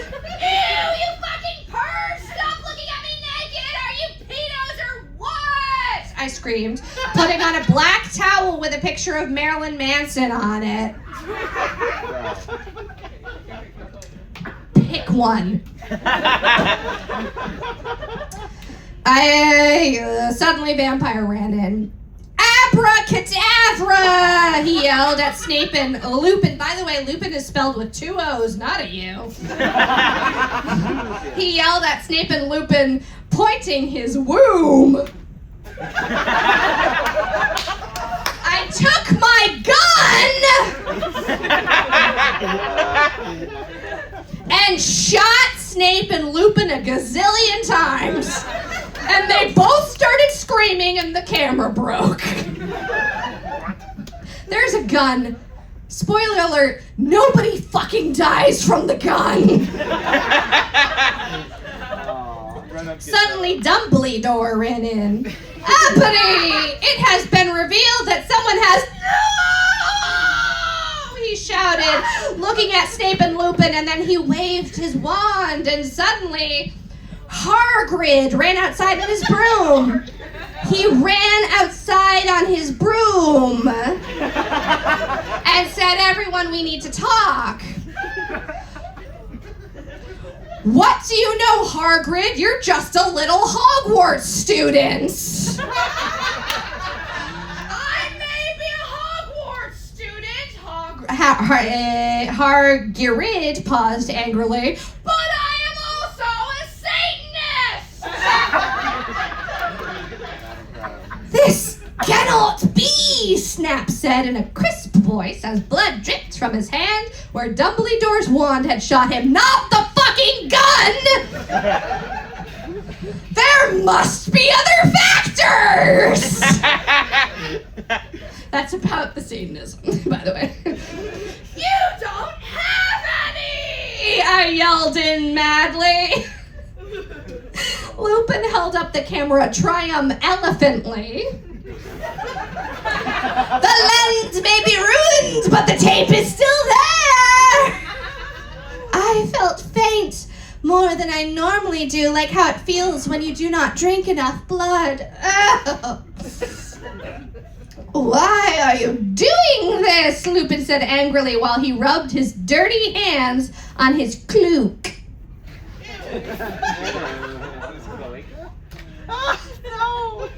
fucking perv! Stop looking at me naked! Are you pedos or what? I screamed, putting on a black towel with a picture of Marilyn Manson on it. Pick one. Suddenly Vampire ran in. Abracadabra! He yelled at Snape and Lupin. By the way, Lupin is spelled with 2 O's, not a U. He yelled at Snape and Lupin, pointing his womb. I took my gun and shot Snape and Lupin a gazillion times. And they both started screaming and the camera broke. There's a gun. Spoiler alert, nobody fucking dies from the gun. Suddenly Dumbledore ran in. Ebony! It has been revealed that someone has... No! He shouted, looking at Snape and Lupin, and then he waved his wand, and suddenly Hagrid ran outside with his broom. He ran outside on his broom and said, "Everyone, we need to talk." "What do you know, Hagrid? You're just a little Hogwarts student." I may be a Hogwarts student, Hagrid paused angrily. but I am also a Satanist! "This cannot be," Snap said in a crisp voice as blood dripped from his hand where Dumbledore's wand had shot him. "Not the fucking gun! There must be other factors!" That's about the Satanism, by the way. You don't have any! I yelled in madly. Lupin held up the camera triumphantly. "The lens may be ruined, but the tape is still there!" I felt faint, more than I normally do, like how it feels when you do not drink enough blood. Oh. "Why are you doing this?" Lupin said angrily while he rubbed his dirty hands on his cloak. No!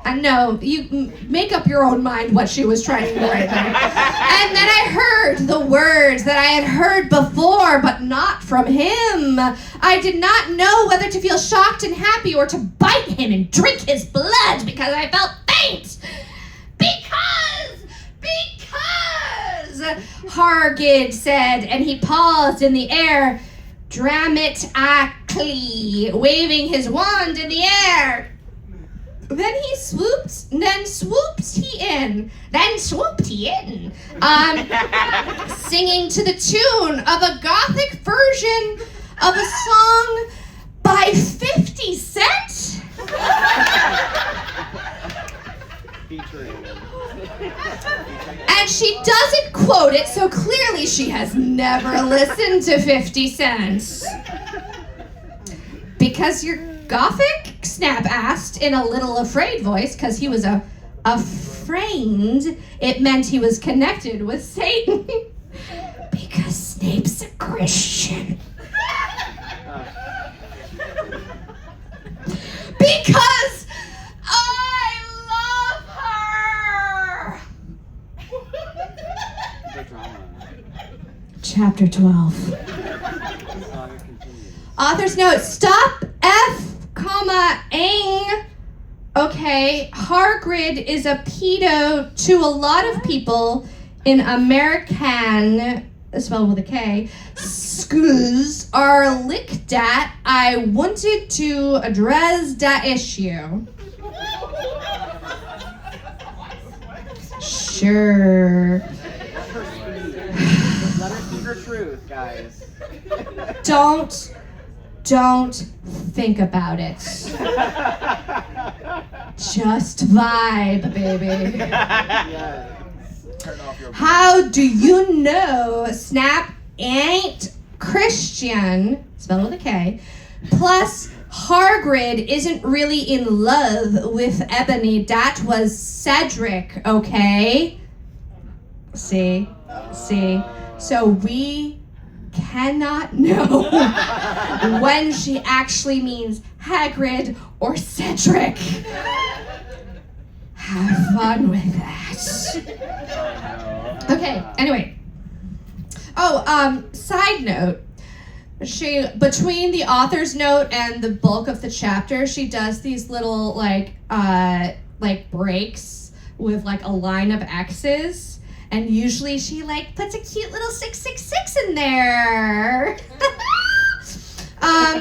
I know, you make up your own mind what she was trying to write there. And then I heard the words that I had heard before, but not from him. I did not know whether to feel shocked and happy or to bite him and drink his blood because I felt faint. Because, Hagrid said, and he paused in the air, dramatically, waving his wand in the air. Then swooped he in, singing to the tune of a gothic version of a song by 50 Cent. And she doesn't quote it, so clearly she has never listened to 50 Cent. "Because you're Gothic?" Snap asked in a little afraid voice, because he was afraid it meant he was connected with Satan. "Because Snape's a Christian." "Because I love her." The drama. Chapter 12. Author's note, stop F, ing. Okay, Hagrid is a pedo to a lot of people in American, spelled with a K, schools are licked at. I wanted to address that issue. Sure. Let her speak her truth, guys. Don't think about it. Just vibe, baby. Yes. Turn off your How do you know Snap ain't Christian, spelled with a K, plus Hagrid isn't really in love with Ebony? That was Cedric, okay? See? So we cannot know when she actually means Hagrid or Cedric. Have fun with that. Okay, anyway. Side note. She, between the author's note and the bulk of the chapter, she does these little like breaks with like a line of X's, and usually she like puts a cute little 666 in there. I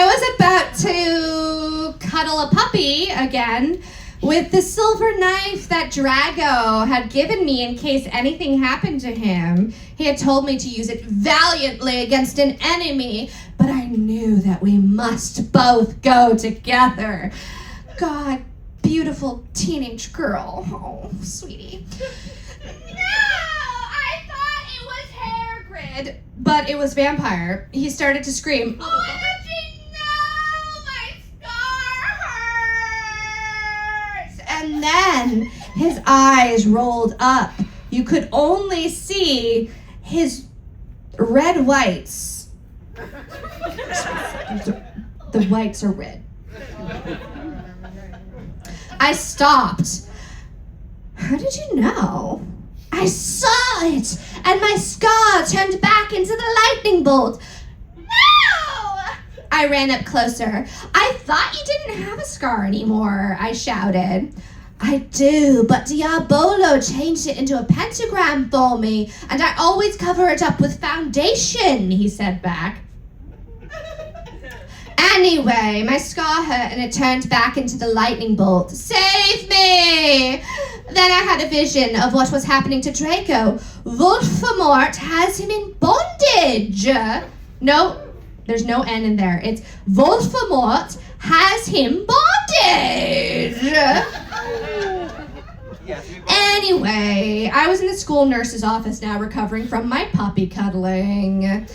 was about to cuddle a puppy again with the silver knife that Drago had given me in case anything happened to him. He had told me to use it valiantly against an enemy, but I knew that we must both go together. God, beautiful teenage girl. Oh, sweetie. No! I thought it was Hagrid, but it was Vampire. He started to scream, "Oh, Angie, no! My scar hurts!" And then his eyes rolled up. You could only see his red whites. The whites are red. I stopped. How did you know? I saw it, and my scar turned back into the lightning bolt. No! I ran up closer. I thought you didn't have a scar anymore, I shouted. I do, but Diabolo changed it into a pentagram for me, and I always cover it up with foundation, he said back. Anyway, my scar hurt and it turned back into the lightning bolt. Save me! Then I had a vision of what was happening to Draco. Voldemort has him in bondage. No, there's no N in there. It's Voldemort has him bondage. Anyway, I was in the school nurse's office now recovering from my puppy cuddling.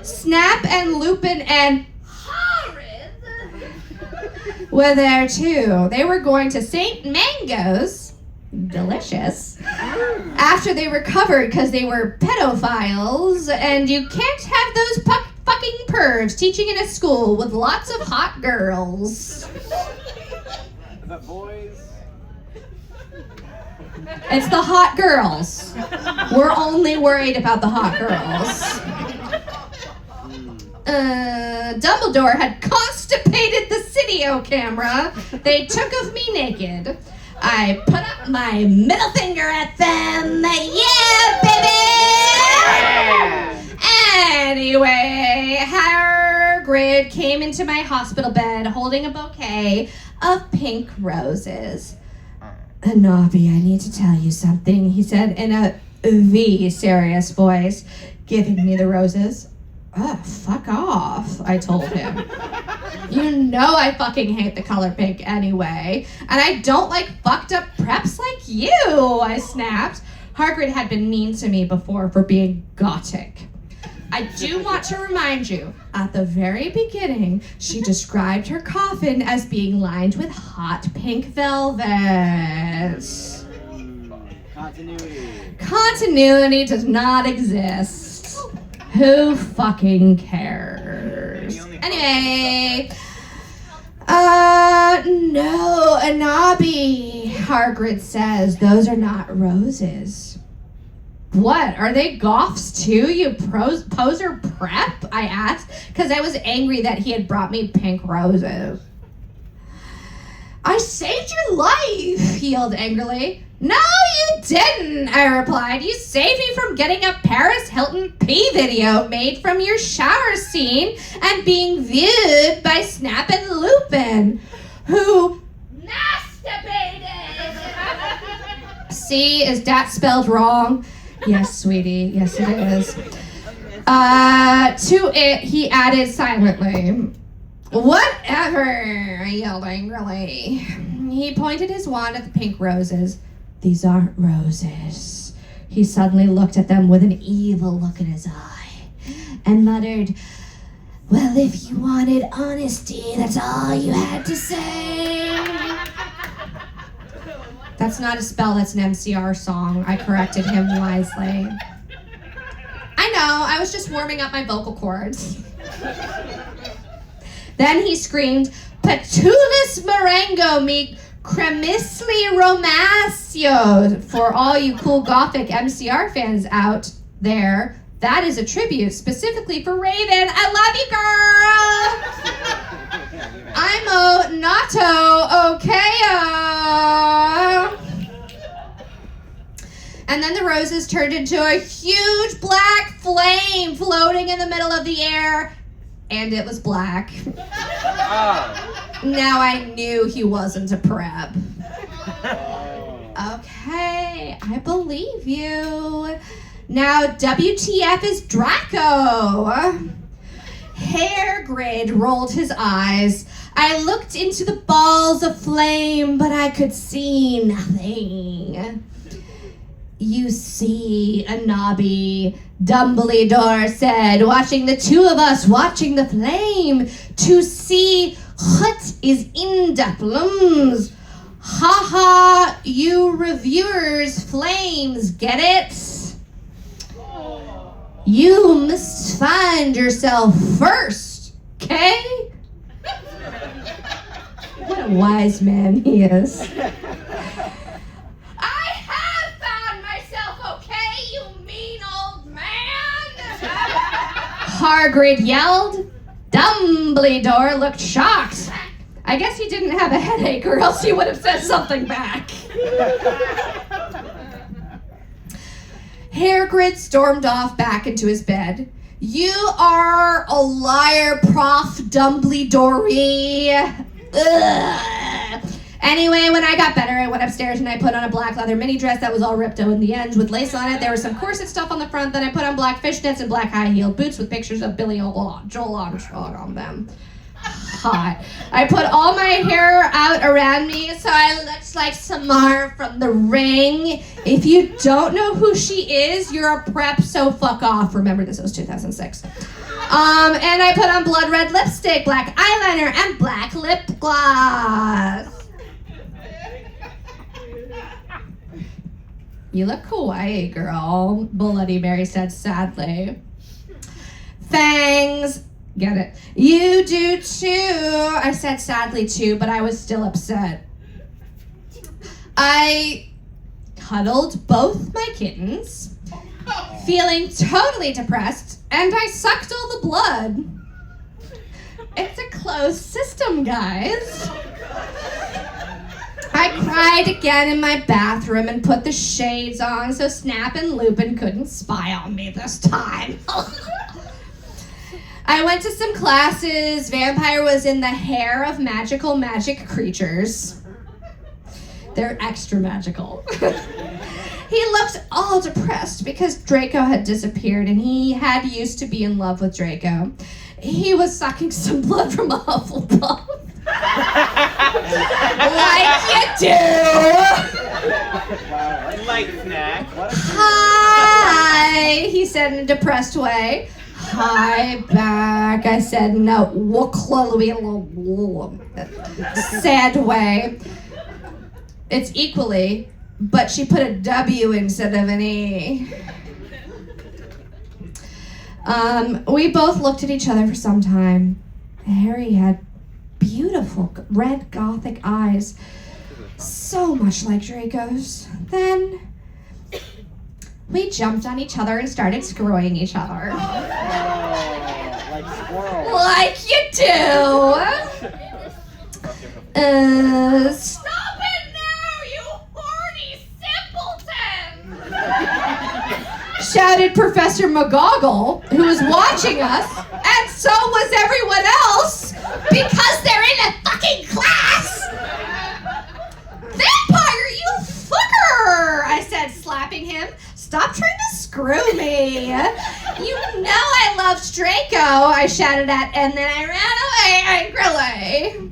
Snap and Lupin and were there too. They were going to St. Mango's, delicious, after they recovered because they were pedophiles, and you can't have those fucking pervs teaching in a school with lots of hot girls. The boys. It's the hot girls. We're only worried about the hot girls. Dumbledore had constipated the Cydio camera they took of me naked. I put up my middle finger at them. Yeah, baby! Anyway, Hagrid came into my hospital bed holding a bouquet of pink roses. Nobby, I need to tell you something, he said in a serious voice, giving me the roses. Oh, fuck off, I told him. You know I fucking hate the color pink anyway, and I don't like fucked up preps like you, I snapped. Hagrid had been mean to me before for being gothic. I do want to remind you, at the very beginning, she described her coffin as being lined with hot pink velvet. Continuity. Continuity does not exist. Who fucking cares? Anyway, no, Anabi, Hagrid says, those are not roses. What, are they goths too, you poser prep? I asked, because I was angry that he had brought me pink roses. I saved your life, he yelled angrily. No, you didn't, I replied. You saved me from getting a Paris Hilton pee video made from your shower scene and being viewed by Snap and Lupin, who masturbated. See, is that spelled wrong? Yes, sweetie, yes it is. To it, he added silently, whatever, I yelled angrily. He pointed his wand at the pink roses. These aren't roses. He suddenly looked at them with an evil look in his eye and muttered, well, if you wanted honesty, that's all you had to say. That's not a spell, that's an MCR song. I corrected him wisely. I know, I was just warming up my vocal cords. Then he screamed, Patulus Marengo me Cremisly Romasio. For all you cool Gothic MCR fans out there, that is a tribute specifically for Raven. I love you, girl. I'm Nato. Okay. And then the roses turned into a huge black flame floating in the middle of the air, and it was black. Now I knew he wasn't a prep. Okay, I believe you. Now WTF is Draco. Hairgrid rolled his eyes. I looked into the balls of flame, but I could see nothing. You see, Anabi, Dumbledore said, watching the two of us, watching the flame, to see what is in the plums. Ha ha, you reviewers, flames, get it? You must find yourself first, okay? What a wise man he is. Hagrid yelled. Dumbledore looked shocked. I guess he didn't have a headache, or else he would have said something back. Hagrid stormed off back into his bed. You are a liar, Prof. Dumbledore. Ugh. Anyway, when I got better, I went upstairs and I put on a black leather mini dress that was all ripped in the ends with lace on it. There was some corset stuff on the front. Then I put on black fishnets and black high-heeled boots with pictures of Billy Joel Armstrong on them. Hot. I put all my hair out around me so I looked like Samara from The Ring. If you don't know who she is, you're a prep, so fuck off. Remember, this was 2006. And I put on blood red lipstick, black eyeliner, and black lip gloss. You look kawaii, girl, Bloody Mary said sadly. Fangs. Get it. You do too. I said sadly too, but I was still upset. I cuddled both my kittens, feeling totally depressed, and I sucked all the blood. It's a closed system, guys. I cried again in my bathroom and put the shades on so Snap and Lupin couldn't spy on me this time. I went to some classes. Vampire was in the hair of magical magic creatures. They're extra magical. He looked all depressed because Draco had disappeared and he had used to be in love with Draco. He was sucking some blood from a Hufflepuff. Like you do. Like snack. Hi, he said in a depressed way. Hi back, I said in a sad way. It's equally, but she put a W instead of an E. We both looked at each other for some time. Harry had beautiful red Gothic eyes, so much like Draco's. Then we jumped on each other and started screwing each other. Like squirrels. Like you do. Stop it now, you horny simpleton! Shouted Professor McGoggle, who was watching us, and so was everyone else, because they're in a fucking class! Vampire, you fucker! I said, slapping him. Stop trying to screw me. You know I loved Draco, I shouted at, and then I ran away angrily.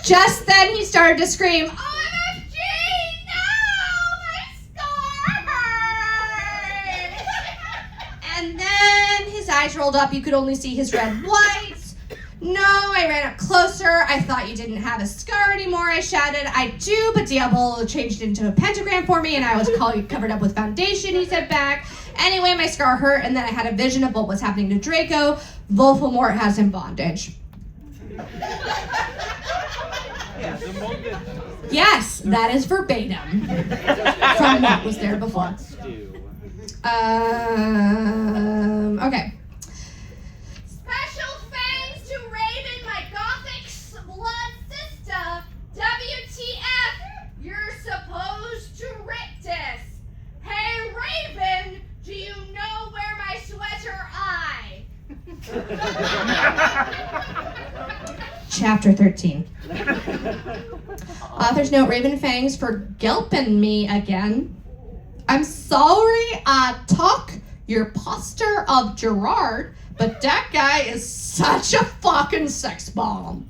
Just then he started to scream, OMG, no, my scar hurts! And then his eyes rolled up, you could only see his red whites. No, I ran up closer. I thought you didn't have a scar anymore, I shouted. I do, but Diablo changed it into a pentagram for me and I was covered up with foundation, he said back. Anyway, my scar hurt and then I had a vision of what was happening to Draco. Voldemort has him bondage. Yeah, the Yes, that is verbatim from what was there before. Stew. Okay. Special thanks to Raven, my gothic blood sister. WTF? You're supposed to rip this. Hey, Raven, do you know where my sweater I? Chapter 13. Author's note, Raven Fangs for gulping me again. I'm sorry I talk your poster of Gerard, but that guy is such a fucking sex bomb.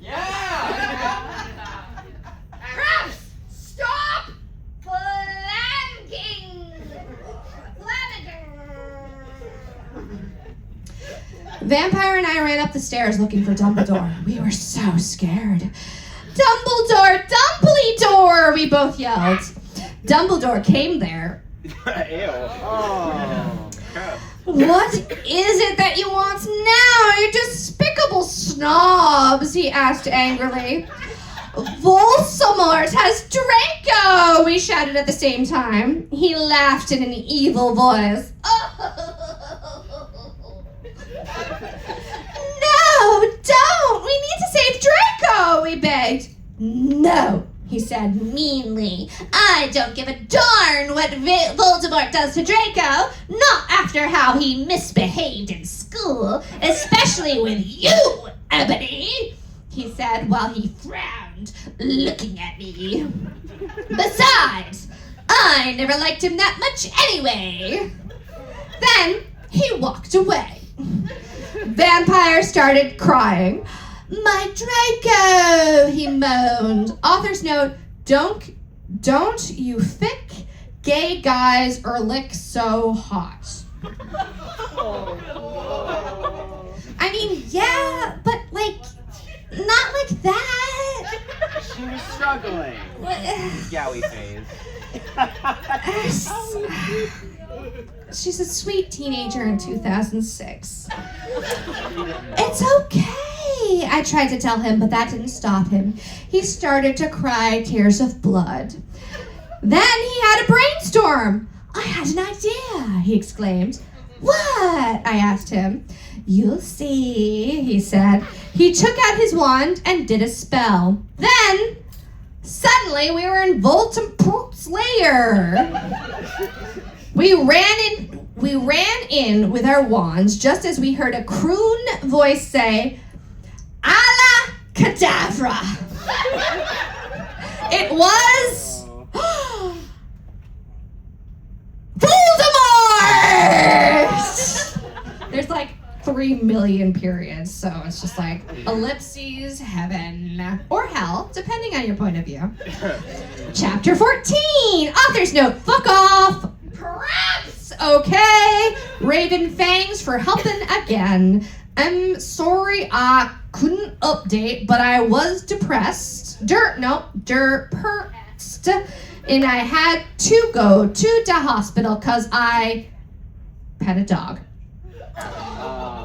Krabs, stop flagging. Vampire and I ran up the stairs looking for Dumbledore. We were so scared. Dumbledore! Dumbledore! We both yelled. Dumbledore came there. Ew. Oh. Crap. What is it that you want now, you despicable snobs? He asked angrily. Voldemort has Draco! We shouted at the same time. He laughed in an evil voice. No, don't! We need to save Draco! We begged. No, he said meanly. I don't give a darn what Voldemort does to Draco. Not after how he misbehaved in school, especially with you, Ebony, he said while he frowned, looking at me. Besides, I never liked him that much anyway. Then he walked away. Vampire started crying. My Draco, he moaned. Author's note, don't you thick gay guys or lick so hot. I mean, yeah, but like, not like that. She was struggling. Yowie phase. She's a sweet teenager in 2006. It's okay, I tried to tell him, but that didn't stop him. He started to cry tears of blood. Then he had a brainstorm. I had an idea, he exclaimed. What? I asked him. You'll see, he said. He took out his wand and did a spell. Then, suddenly, we were in Voldemort's lair. We ran in with our wands just as we heard a croon voice say, "Ala Cadavra." It was Voldemort! There's like 3 million periods, so it's just like ellipses, heaven, or hell, depending on your point of view. Chapter 14, author's note, fuck off. Perhaps, okay. Raven Fangs for helping again. I'm sorry I couldn't update, but I was depressed. Depressed. And I had to go to the hospital because I pet a dog.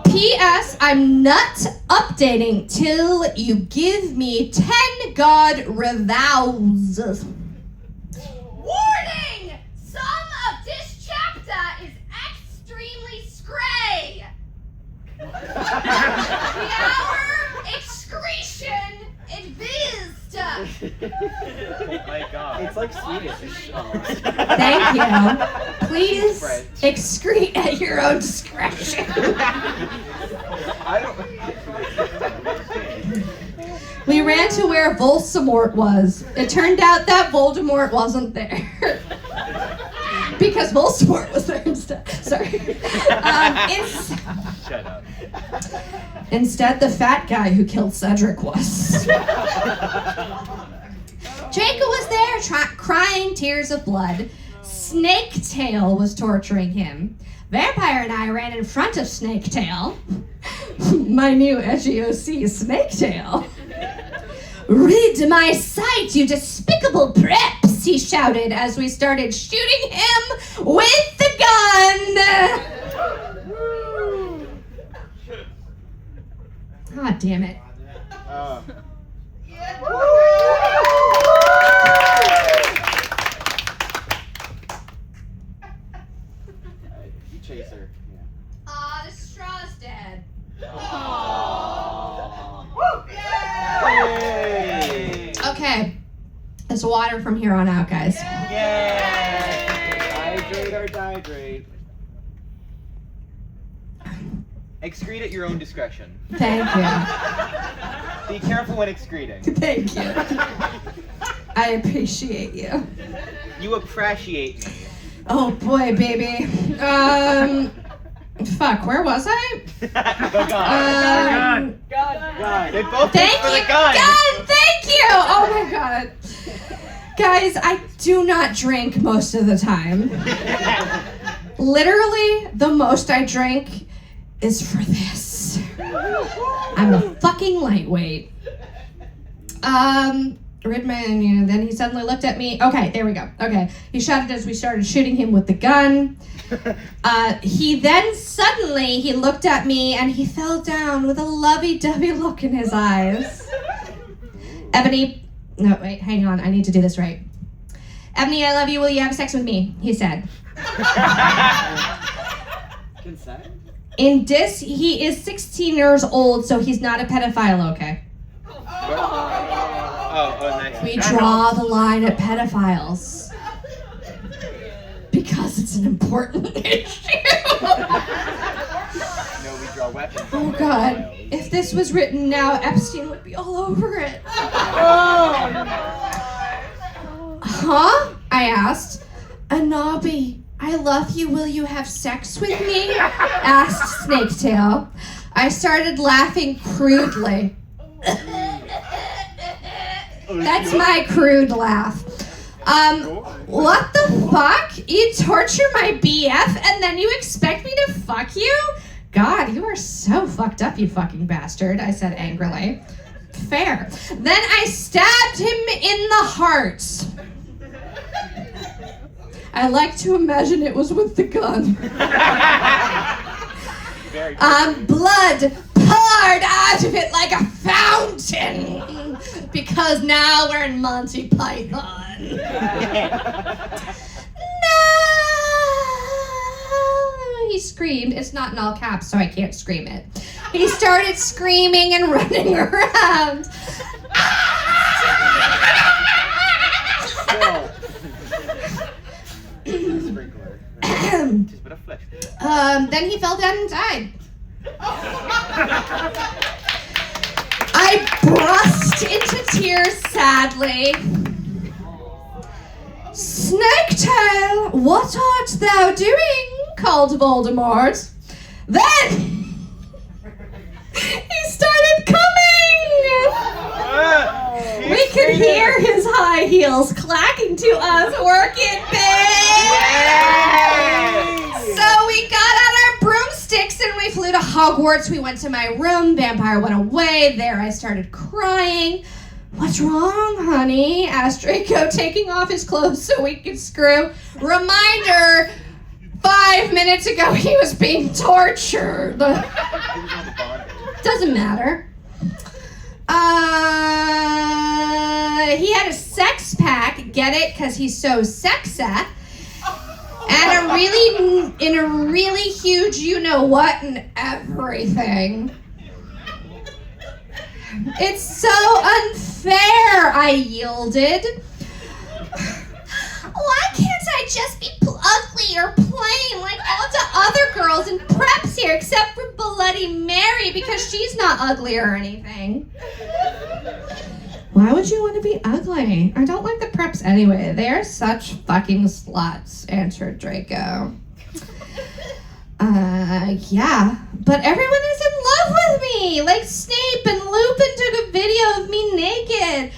P.S. I'm not updating till you give me 10 god revows. Warning! Some of this chapter is extremely scray. Our excretion advised. My God. It's like Swedish. Thank you. Please French. excrete at your own discretion. I don't. We ran to where Voldemort was. It turned out that Voldemort wasn't there. Because Voldemort was there instead. Sorry. Shut up. Instead, the fat guy who killed Cedric was. Draco was there, crying tears of blood. Snaketail was torturing him. Vampire and I ran in front of Snaketail. My new SGOC, Snaketail. Rid my sight, you despicable preps, he shouted as we started shooting him with the gun. Ah, damn it. It's water from here on out, guys. Yay! Hydrate or dihydrate. Excrete at your own discretion. Thank you. Be careful when excreting. Thank you. I appreciate you. You appreciate me. Oh boy, baby. Fuck, where was I? The gun. God. They both Thank for you, the gun. Thank you. Oh my god. Guys, I do not drink most of the time. Literally, the most I drink is for this. I'm a fucking lightweight. Ridman, then he suddenly looked at me. Okay, there we go. Okay. He shouted as we started shooting him with the gun. He then suddenly, he looked at me and he fell down with a lovey-dovey look in his eyes. Ebony, no, wait, hang on. I need to do this right. Ebony, I love you. Will you have sex with me? He said. Consent? In this, he is 16 years old, so he's not a pedophile, okay? Oh, nice. We draw the line at pedophiles. Because it's an important issue. No, we draw weapons. Oh god, if this was written now, Epstein would be all over it. Huh? I asked. Anabi, I love you. Will you have sex with me? Asked Snaketail. I started laughing crudely. That's my crude laugh. What the fuck? You torture my BF and then you expect me to fuck you? God, you are so fucked up, you fucking bastard, I said angrily. Fair. Then I stabbed him in the heart. I like to imagine it was with the gun. Blood poured out of it like a fountain. Because now we're in Monty Python. No! He screamed. It's not in all caps, so I can't scream it. He started screaming and running around. Sprinkler. Just put a flesh. Then he fell down and died. I burst into tears sadly. Snaketail, what art thou doing? Called Voldemort. Then he started coming. We could hear his high heels clacking to us. Work it, bitch! So we got out our broomsticks and we flew to Hogwarts. We went to my room. Vampire went away. There I started crying. What's wrong, honey? Asked Draco, taking off his clothes so we could screw. Reminder, 5 minutes ago he was being tortured. Doesn't matter. He had a sex pack, get it? Because he's so sexa. And a really huge you-know-what and everything. It's so unfair, I yielded. Why can't I just be ugly or plain like all the other girls in preps here, except for Bloody Mary, because she's not ugly or anything? Why would you want to be ugly? I don't like the preps anyway. They are such fucking sluts, answered Draco. Yeah, but everyone is in love with me. Like Snape and Lupin took a video of me naked.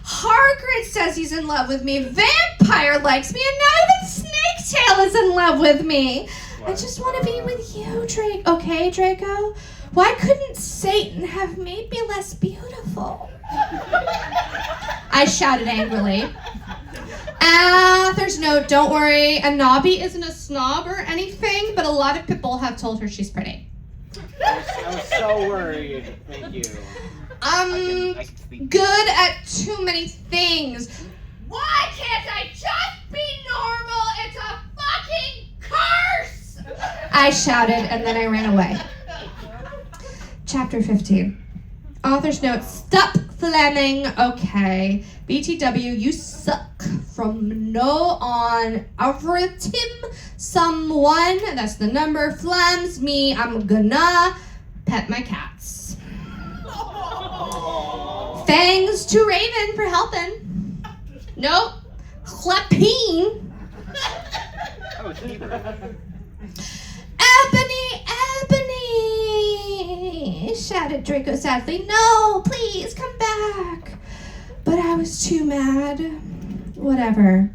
Hagrid says he's in love with me. Vampire likes me, and now even Snaketail is in love with me. I just want to be with you, Draco. Okay, Draco? Why couldn't Satan have made me less beautiful? I shouted angrily. Author's note, don't worry, Anabi isn't a snob or anything, but a lot of people have told her she's pretty. I was so worried. Thank you. I can sleep. Good at too many things. Why can't I just be normal? It's a fucking curse! I shouted and then I ran away. Chapter 15. Author's note, stop Fleming, okay. BTW, you suck. From now on, Tim, someone, that's the number, Flems, me, I'm gonna pet my cats. Thanks to Raven for helping. Nope. Clapping. Oh, it's Hebrew. Ebony, shouted Draco sadly. No, please come back. But I was too mad. Whatever.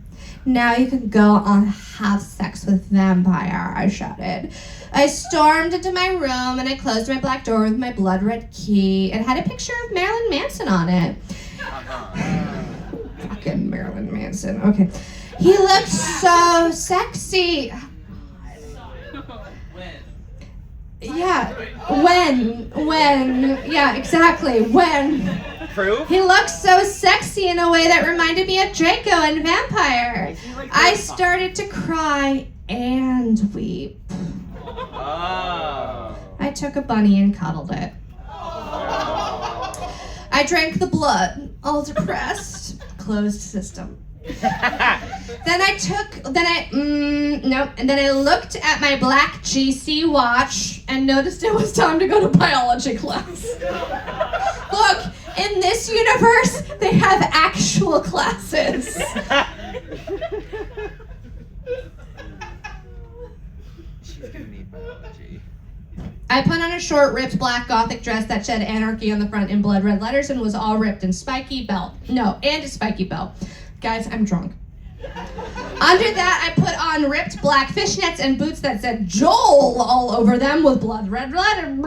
Now you can go on have sex with vampire, I shouted. I stormed into my room and I closed my black door with my blood red key. It had a picture of Marilyn Manson on it. Fucking Marilyn Manson. Okay. He looked so sexy. Yeah, when, yeah, exactly, when. Proof? He looked so sexy in a way that reminded me of Draco and Vampire. I started to cry and weep. Oh. I took a bunny and cuddled it. Oh. I drank the blood, all depressed, closed system. Then I looked at my black GC watch and noticed it was time to go to biology class. Look, in this universe, they have actual classes. She's gonna need biology. I put on a short, ripped black gothic dress that said anarchy on the front in blood red letters and was all ripped and spiky belt. No, and a spiky belt. Guys, I'm drunk. Under that, I put on ripped black fishnets and boots that said Joel all over them with blood red letters.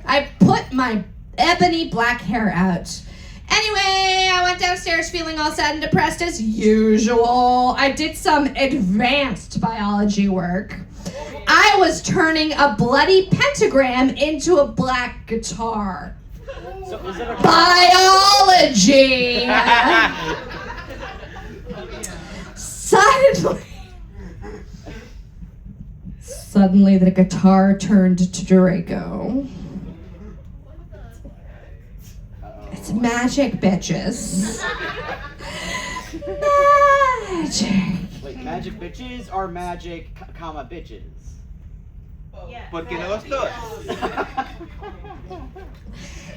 I put my ebony black hair out. Anyway, I went downstairs feeling all sad and depressed as usual. I did some advanced biology work. I was turning a bloody pentagram into a black guitar. So is it a Biology! Suddenly the guitar turned to Draco. It's magic, bitches. Magic. Wait, magic bitches or magic, comma, bitches? ¿Por qué no los dos?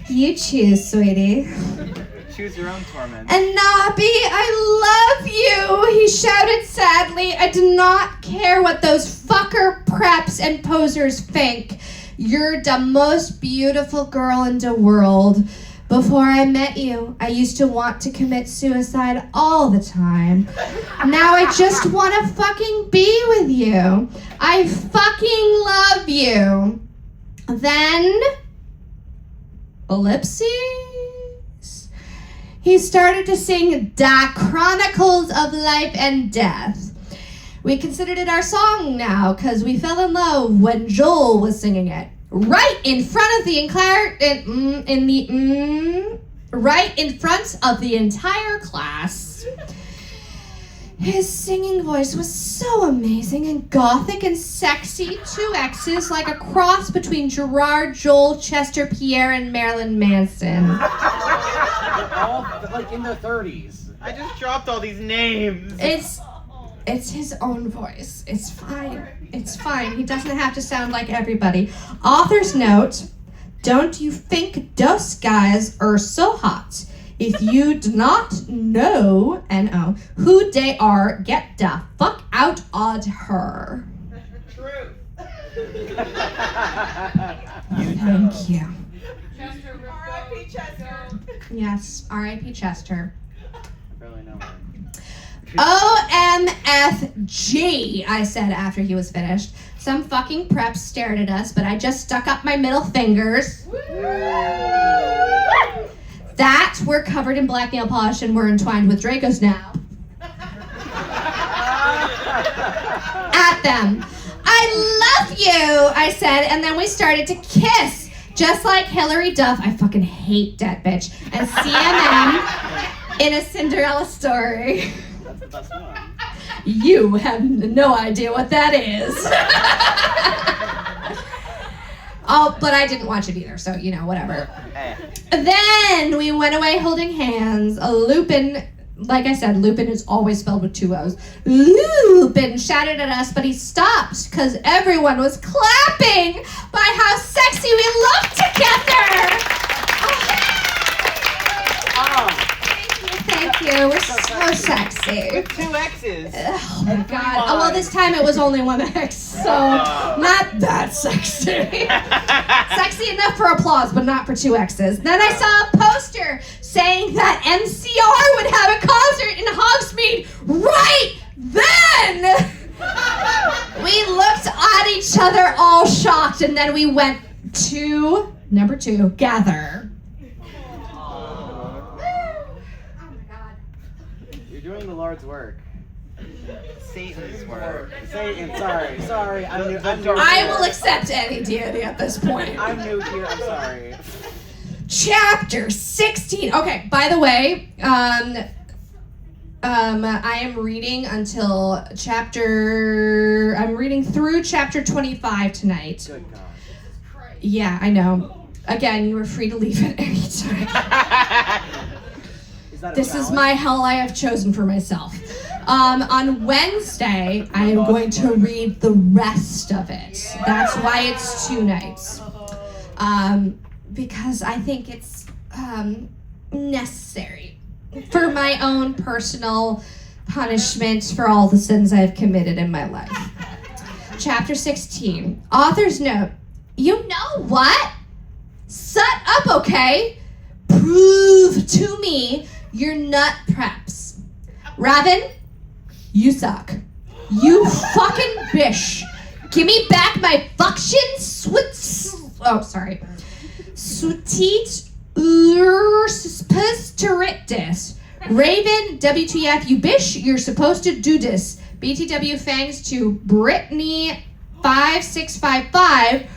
You choose, sweetie. Choose your own torment. And Nobby, I love you, he shouted sadly. I do not care what those fucker preps and posers think. You're the most beautiful girl in the world. Before I met you, I used to want to commit suicide all the time. Now I just want to fucking be with you. I fucking love you. Then, ellipses? He started to sing Da Chronicles of Life and Death. We considered it our song now because we fell in love when Joel was singing it. Right in front of the entire class. His singing voice was so amazing and gothic and sexy. 2 X's, like a cross between Gerard, Joel, Chester, Pierre, and Marilyn Manson. They're all like in their 30s. I just dropped all these names. It's his own voice. It's fine. It's fine. He doesn't have to sound like everybody. Author's note, don't you think those guys are so hot? If you do not know, N-O, who they are, get the fuck out of her. Truth. Thank you. Chester, R.I.P. Chester. Yes, R.I.P. Chester. I barely know her. OMFG, I said after he was finished. Some fucking preps stared at us, but I just stuck up my middle fingers. That were covered in black nail polish and were entwined with Draco's now. At them. I love you, I said, and then we started to kiss. Just like Hilary Duff, I fucking hate that bitch, and CMM in A Cinderella Story. That's the best one. You have no idea what that is. Oh, but I didn't watch it either, so, you know, whatever. Hey. Then we went away holding hands. Lupin, like I said, Lupin is always spelled with 2 O's. Lupin shouted at us, but he stopped because everyone was clapping by how sexy we looked together. Oh, Thank you. We're so sexy. with 2 X's. Oh my god. Oh, well, this time it was only 1 X, so not that sexy. Sexy enough for applause, but not for 2 X's. Then I saw a poster saying that MCR would have a concert in Hogsmeade right then. We looked at each other all shocked, and then we went to number 2, Gather. You're doing the Lord's work. Satan's work. Satan, sorry. I'm new. I will accept any deity at this point. I'm new here. I'm sorry. Chapter 16. Okay, by the way, I am reading I'm reading through chapter 25 tonight. Good God. Yeah, I know. Again, you are free to leave at any time. This is my hell I have chosen for myself. On Wednesday, I am going to read the rest of it. That's why it's 2 nights. Because I think it's necessary for my own personal punishment for all the sins I've committed in my life. Chapter 16. Author's note. You know what? Shut up, okay? Prove to me your nut preps. Raven, you suck. You fucking bish. Give me back my function Sweet Urspusteritis. Raven, WTF, you bish, you're supposed to do this. BTW thanks to Brittany 5655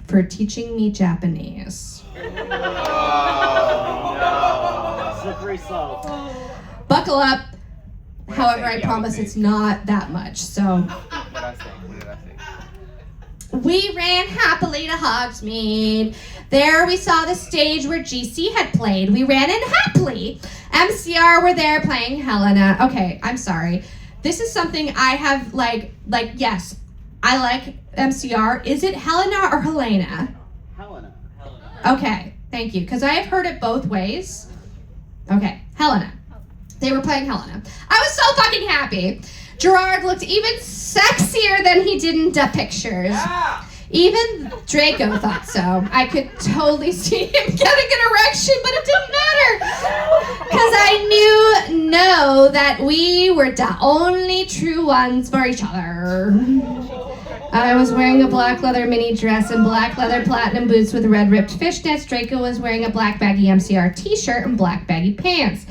for teaching me Japanese. Slippery slope. Buckle up. What did However, I say? I Yeah, promise we it's not that much, so... What did I say? We ran happily to Hogsmeade. There we saw the stage where GC had played. We ran in happily. MCR were there playing Helena. Okay, I'm sorry. This is something I have, yes, I like MCR. Is it Helena or Helena? Helena. Okay, thank you, because I have heard it both ways. Okay, Helena. They were playing Helena. I was so fucking happy. Gerard looked even sexier than he did in the pictures. Yeah. Even Draco thought so. I could totally see him getting an erection, but it didn't matter. Because I know that we were the only true ones for each other. I was wearing a black leather mini dress and black leather platinum boots with red ripped fishnets. Draco was wearing a black baggy MCR t-shirt and black baggy pants.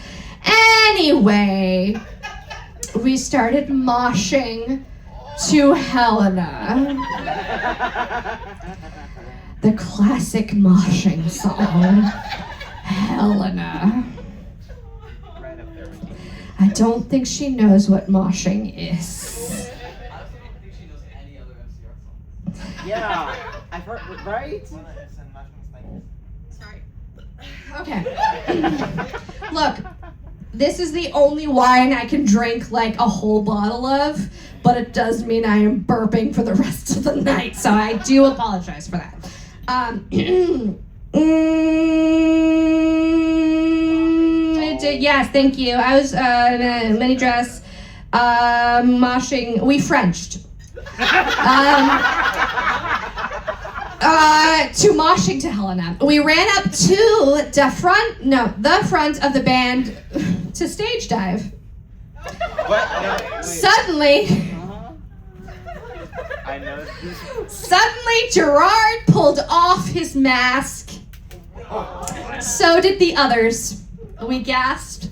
Anyway, we started moshing to Helena. The classic moshing song, Helena. Right up there with you. I don't think she knows what moshing is. I don't think she knows any other MCR song. Yeah. I've heard, right? Sorry. Okay. Look, this is the only wine I can drink like a whole bottle of, but it does mean I am burping for the rest of the night, so I do apologize for that. Yes, thank you. I was in a mini dress, moshing. We Frenched. To moshing to Helena. We ran up to the front of the band to stage dive. What? No, wait. Suddenly, I know. Gerard pulled off his mask. So did the others. We gasped.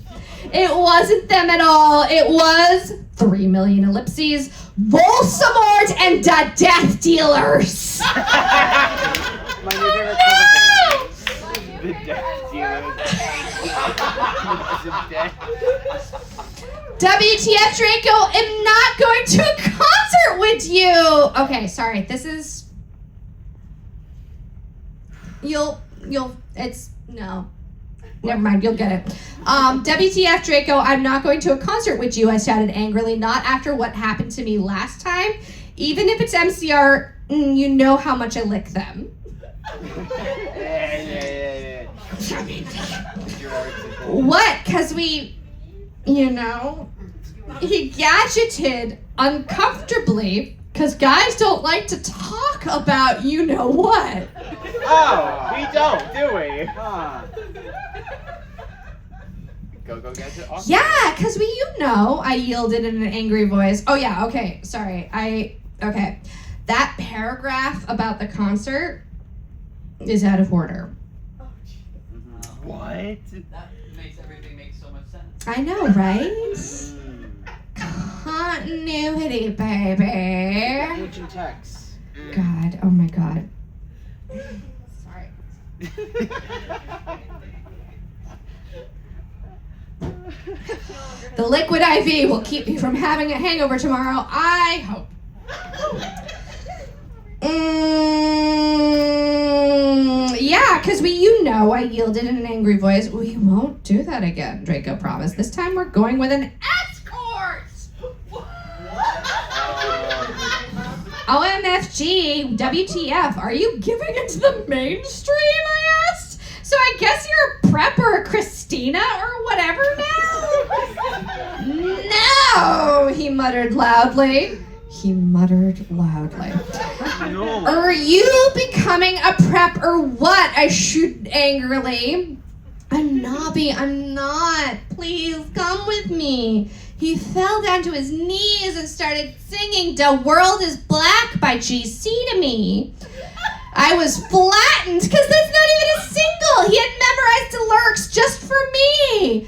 It wasn't them at all. It was 3 million ellipses, Voldemort and the Death Dealers. My new favorite cover band. The death dealer. WTF Draco, am not going to a concert with you. Okay, sorry. This is no. Never mind, you'll get it. WTF, Draco, I'm not going to a concert with you, I shouted angrily, not after what happened to me last time. Even if it's MCR, you know how much I lick them. What? Because we, he gadgeted uncomfortably because guys don't like to talk about what. Oh, we don't, do we? Huh. Go gadget. Awesome. Yeah, because I yielded in an angry voice. Oh yeah, okay, sorry. Okay. That paragraph about the concert is out of order. What? That makes everything make so much sense. I know, right? Continuity, baby. Ancient texts. God, oh my God. Sorry. The liquid IV will keep me from having a hangover tomorrow, I hope. Yeah, because I yielded in an angry voice. We won't do that again, Draco promised. This time we're going with an escort! OMFG, WTF, are you giving it to the mainstream, I asked? So I guess you're a prep or a Christina or whatever now? No, he muttered loudly. No. Are you becoming a prep or what? I shoot angrily. I'm not. Please come with me. He fell down to his knees and started singing "The World is Black" by GC to me. I was flattened because that's not even a single. He had memorized the lyrics just for me.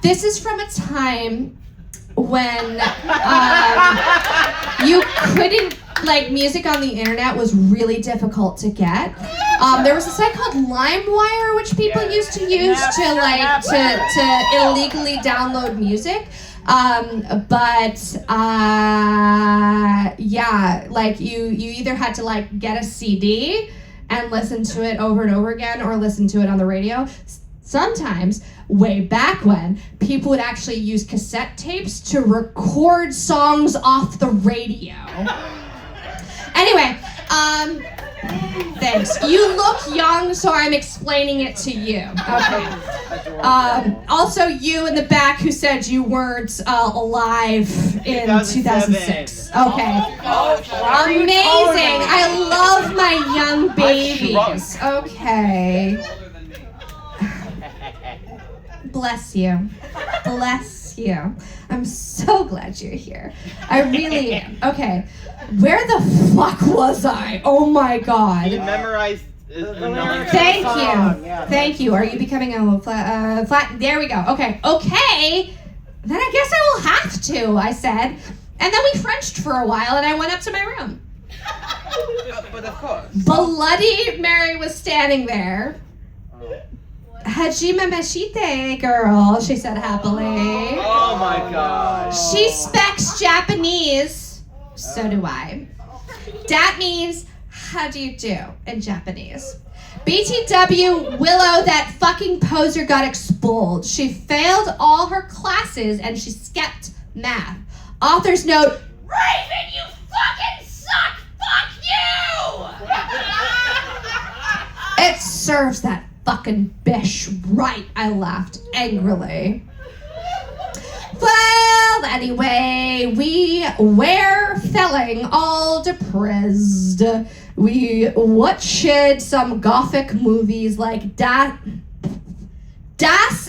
This is from a time when you couldn't, music on the internet was really difficult to get. There was a site called LimeWire, which people used to use to illegally download music. You either had to get a CD and listen to it over and over again, or listen to it on the radio. Sometimes, way back when, people would actually use cassette tapes to record songs off the radio. Anyway, thanks. You look young, so I'm explaining it to you. Okay. Also, you in the back who said you weren't alive in 2006. Okay. Amazing. I love my young babies. Okay. Bless you. I'm so glad you're here. I really am. Okay. Where the fuck was I? Oh my God. You memorized Thank you. Thank you. Are you becoming a flat? There we go. Okay. Then I guess I will have to, I said. And then we Frenched for a while and I went up to my room. But of course. Bloody Mary was standing there. Hajime Meshite, girl, she said happily. Oh my God. She speaks Japanese. So do I. That means, how do you do in Japanese? BTW, Willow, that fucking poser got expelled. She failed all her classes and she skipped math. Author's note, Raven, you fucking suck! Fuck you! it serves that fucking bish right, I laughed angrily. Well, anyway, we were feeling all depressed. We watched some gothic movies like Das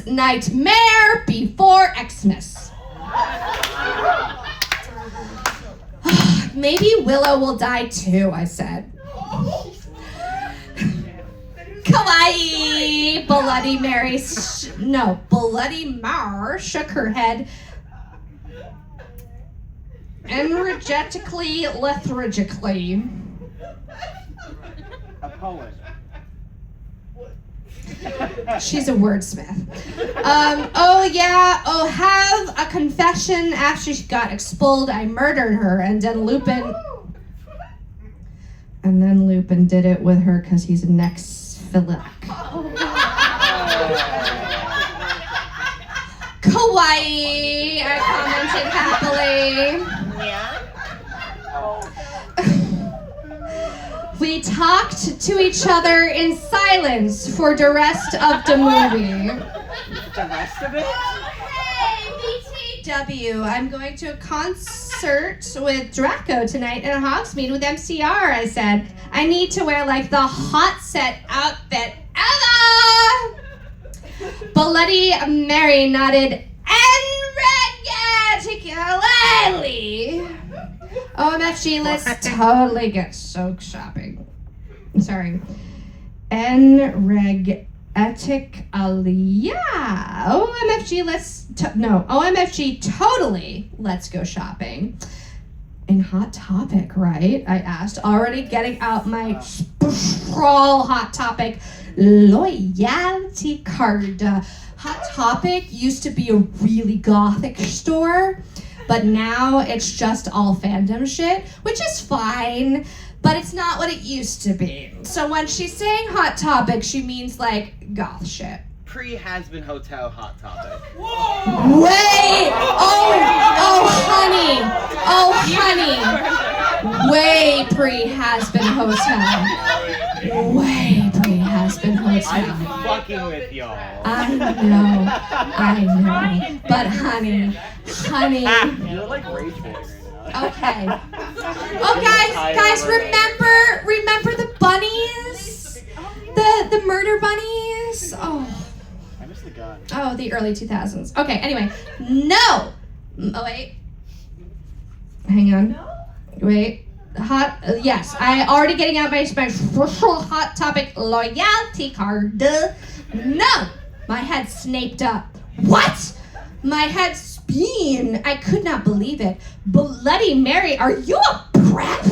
Nightmare Before Xmas. Maybe Willow will die too, I said. Kawaii! Bloody Mary Bloody Mar shook her head energetically, lethargically. A poet. She's a wordsmith. Have a confession. After she got expelled, I murdered her, and then Lupin... And then Lupin did it with her because he's next-philic. Kawaii, I commented happily. We talked to each other in silence for the rest of the movie. The rest of it? Hey, BTW, I'm going to a concert with Joco tonight in Hogsmeade with MCR, I said. I need to wear like the hot set outfit ever! Bloody Mary nodded energetically. OMFG, let's totally get soak shopping. Sorry. Enreg Etic yeah. OMFG totally let's go shopping. In Hot Topic, right? I asked, already getting out my sprawl Hot Topic loyalty card. Hot Topic used to be a really gothic store, but now it's just all fandom shit, which is fine. But it's not what it used to be. So when she's saying Hot Topic, she means like goth shit. Pre-has-been hotel Hot Topic. Wait! Oh, honey! Way pre-has-been hotel. Way pre-has-been hotel. I'm fucking with y'all. I know. But honey. You're like rage baiting right now. Okay. Oh, guys, remember the bunnies? The murder bunnies? Oh. I missed the gun. Oh, the early 2000s. Okay, anyway. No! Oh, wait. Hang on. Wait. Yes, I already getting out my special Hot Topic loyalty card. No! My head snaped up. What? My head speen. I could not believe it. Bloody Mary, are you a prep?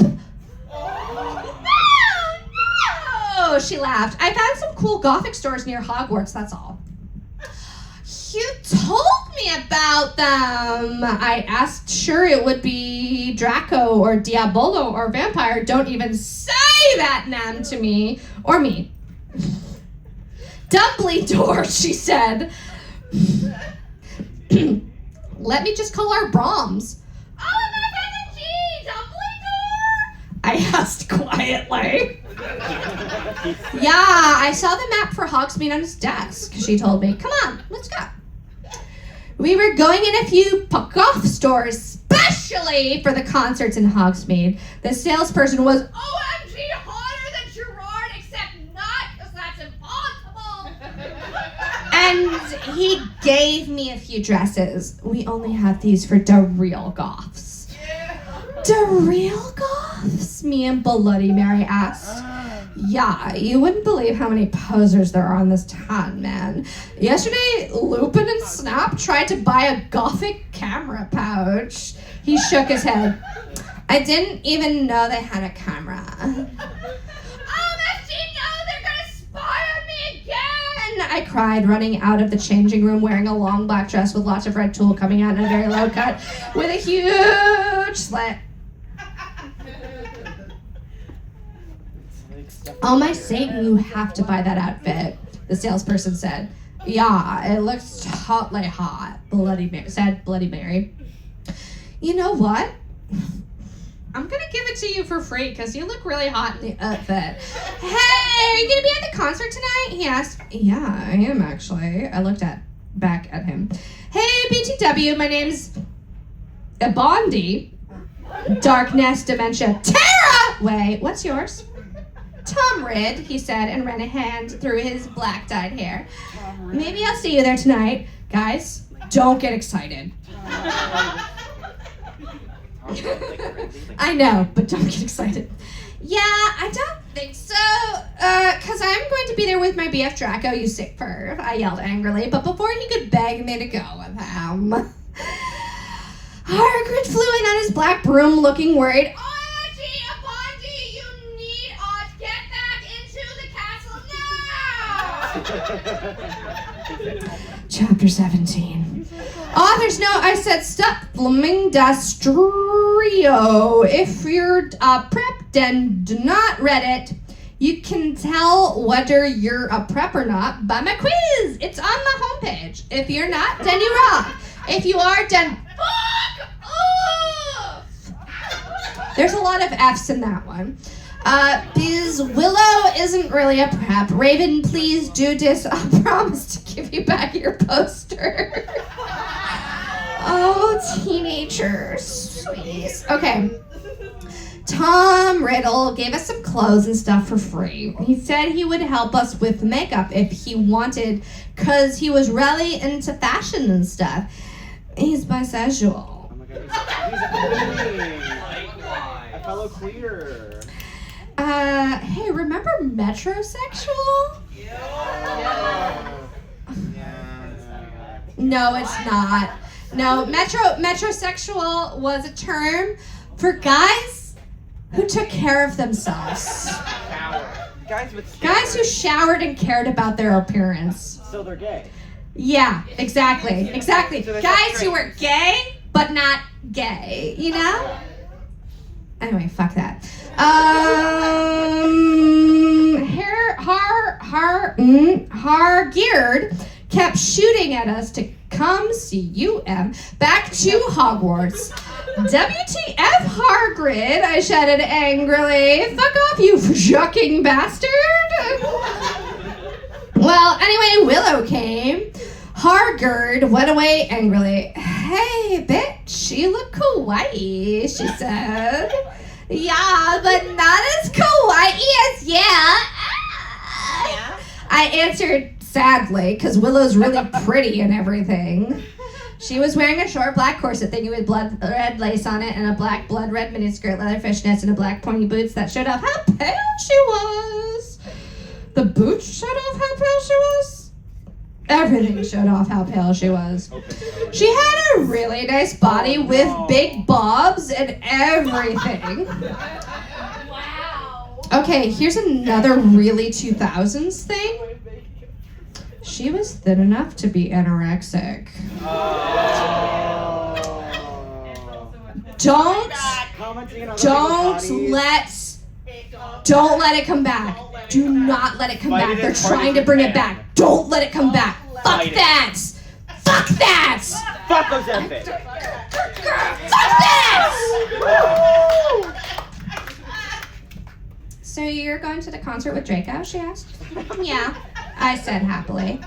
No! She laughed. I found some cool gothic stores near Hogwarts, that's all. You told me about them. I asked, sure it would be Draco or Diabolo or Vampire. Don't even say that name to me. Or me. Dumbledore, she said. Let me just call her Brahms. OMFG, Dumbledore! I asked quietly. Yeah, I saw the map for Hogsmeade on his desk. She told me, come on, let's go. We were going in a few puck-off stores, especially for the concerts in Hogsmeade. The salesperson was OMG hotter than Gerard, except not, because that's impossible! and he gave me a few dresses. We only have these for the real goths. The real goths? Me and Bloody Mary asked. Yeah, you wouldn't believe how many posers there are in this town, man. Yesterday, Lupin and Snap tried to buy a gothic camera pouch. He shook his head. I didn't even know they had a camera. OMFG, no, they're gonna spy on me again! I cried, running out of the changing room wearing a long black dress with lots of red tulle coming out in a very low cut with a huge slit. Oh my Satan, you have to buy that outfit, the salesperson said. Yeah, it looks hotly hot, said Bloody Mary. You know what? I'm gonna give it to you for free because you look really hot in the outfit. Hey, are you gonna be at the concert tonight? He asked. Yeah, I am actually. I looked back at him. Hey, BTW, my name's Ebony. Darkness, Dementia. Tara! Wait, what's yours? Tom Ridd, he said, and ran a hand through his black dyed hair. Maybe I'll see you there tonight. Guys, don't get excited. I know, but don't get excited. Yeah, I don't think so. Because I'm going to be there with my BF Draco, you sick perv, I yelled angrily, but before he could beg me to go with him. Hagrid flew in on his black broom looking worried. Chapter 17. Author's note, I said stop blooming das trio. If you're prepped then do not read it. You can tell whether you're a prep or not by my quiz. It's on my homepage. If you're not, then you rock. If you are, then fuck off. There's a lot of F's in that one. Because Willow isn't really a prep. Raven, please do this. I'll promise to give you back your poster. Oh, teenagers. Please. Okay. Tom Riddle gave us some clothes and stuff for free. He said he would help us with makeup if he wanted, because he was really into fashion and stuff. He's bisexual. Oh my god, he's a fellow queer. Hey, remember metrosexual? Yeah. No, it's not. No, metrosexual was a term for guys who took care of themselves. Guys who showered and cared about their appearance. So they're gay. Yeah, exactly. So Guys who were gay, but not gay, you know? Anyway, fuck that. Hargeard kept shooting at us to come C-U-M back to Hogwarts. WTF, Hargrid, I shouted angrily. Fuck off, you fucking bastard. Well, anyway, Willow came. Hargard went away angrily. Hey, bitch, you look kawaii, she said. Yeah, but not as kawaii as yeah. I answered sadly, because Willow's really pretty and everything. She was wearing a short black corset thingy with blood red lace on it and a black blood red miniskirt, leather fishnets, and a black pointy boots that showed off how pale she was. The boots showed off how pale she was? Everything showed off how pale she was. She had a really nice body with big bobs and everything. Wow. Okay, here's another really 2000s thing. She was thin enough to be anorexic. Don't let it come back. Do not let it come back. They're trying to bring it back. Don't let it come back. Fuck that. Fuck that. Fuck those outfits. Fuck that. So you're going to the concert with Draco, she asked? Yeah, I said happily.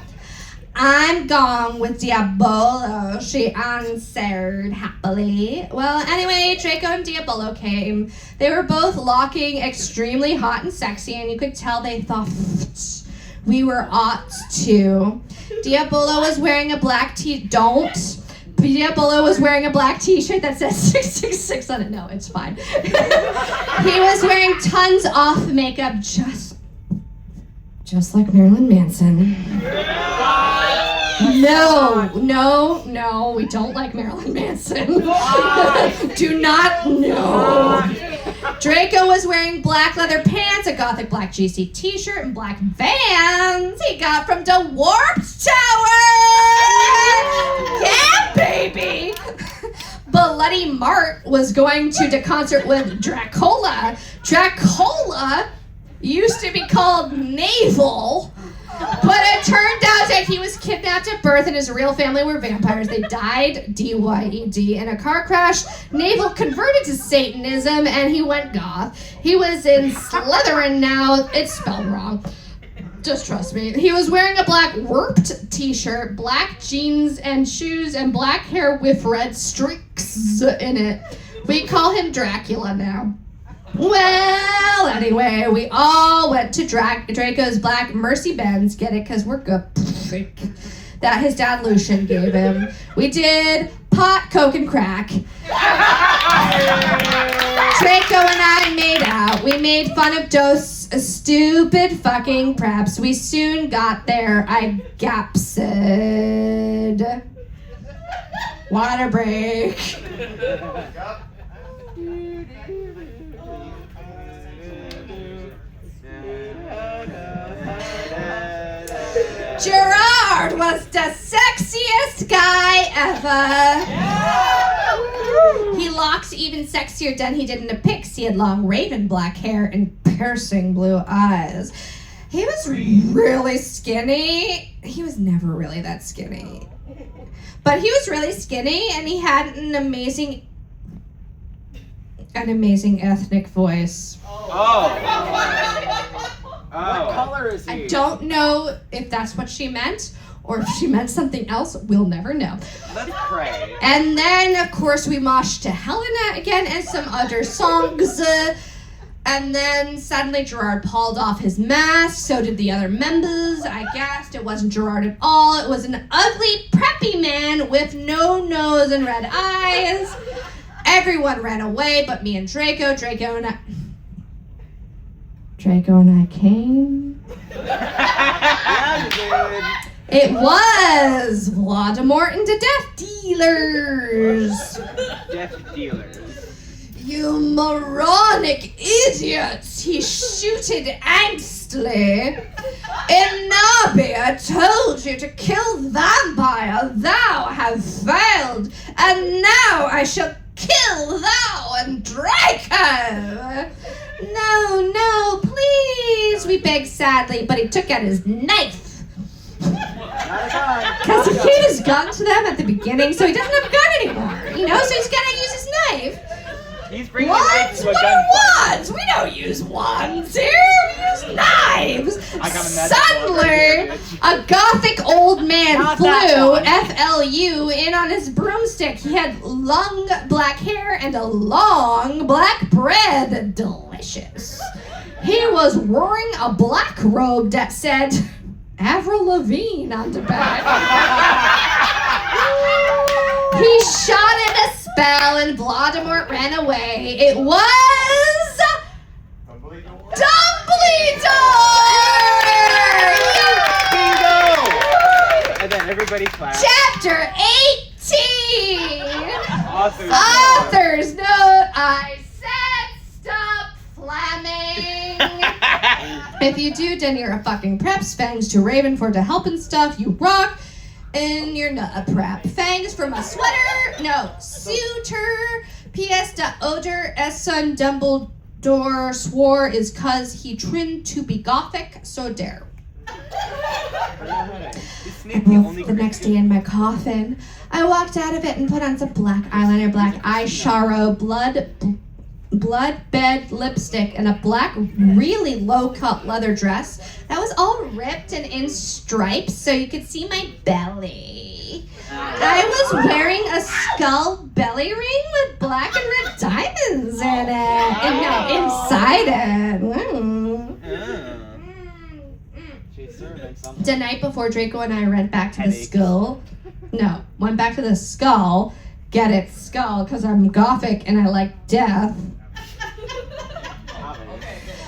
I'm going with Diabolo, she answered happily. Well, anyway, Draco and Diabolo came. They were both locking extremely hot and sexy, and you could tell they thought we were ought to. Diabolo was wearing a black Diabolo was wearing a black t-shirt that says 666 on it. No, it's fine. He was wearing tons off makeup, just like Marilyn Manson. No, we don't like Marilyn Manson. Do not, no. Draco was wearing black leather pants, a gothic black GC t-shirt, and black Vans he got from the Warped Tower! Yeah, baby! Bloody Mart was going to the concert with Dracola. Dracola used to be called Navel, but it turned out that he was kidnapped at birth and his real family were vampires. They died, D-Y-E-D, in a car crash. Navel converted to Satanism and he went goth. He was in Slytherin now. It's spelled wrong. Just trust me. He was wearing a black Warped t-shirt, black jeans and shoes, and black hair with red streaks in it. We call him Dracula now. Well, anyway, we all went to Draco's black Mercy Benz, get it, because we're good, that his dad Lucian gave him. We did pot, coke, and crack. Draco and I made out. We made fun of those stupid fucking preps. We soon got there. I gapsed. Water break. Gerard was the sexiest guy ever. He looked even sexier than he did in the pics. He had long raven black hair and piercing blue eyes. He was really skinny. He was never really that skinny. But he was really skinny, and he had an amazing ethnic voice. What color is he? I don't know if that's what she meant, or if she meant something else. We'll never know. Let's pray. And then, of course, we moshed to Helena again and some other songs. And then suddenly Gerard pulled off his mask. So did the other members. I guessed it wasn't Gerard at all. It was an ugly, preppy man with no nose and red eyes. Everyone ran away but me and Draco. Draco and I came. Yeah, you did. It was Voldemort and the Death Dealers. Death dealers. You moronic idiots, he shooted angstily. Inabia told you to kill vampire, thou have failed, and now I shall kill thou and Draco. No, please, we begged sadly, but he took out his knife. Because he gave his gun to them at the beginning, so he doesn't have a gun anymore, so he's gotta use his knife. He's bringing a knife Wands? to a What gunfight. are wands? We don't use wands here. We use knives. I got a magic Suddenly, wand. a gothic old man Not that flew, one. FLU, in on his broomstick. He had long black hair and a long black bread. Delicious. He was wearing a black robe that said Avril Lavigne on the back. He shot in a spell and Voldemort ran away. It was Dumbledore! Bingo! And then everybody claps. Chapter 18! Author's Author's note, I said stop flamming. If you do, then you're a fucking preps. Thanks to Ravenford to help and stuff. You rock. And you're not a prep. Thanks for my sweater. No, suitor. P.S. The odor as son Dumbledore swore is cause he trimmed to be gothic, so dare. The next day in my coffin, I walked out of it and put on some black eyeliner, black eyeshadow, blood bed lipstick, and a black, really low-cut leather dress that was all ripped and in stripes so you could see my belly. I was wearing a skull belly ring with black and red diamonds in it. And no, inside it. She's serving something. The night before Draco and I went back to the skull. No, went back to the skull. Get it, skull, because I'm gothic and I like death.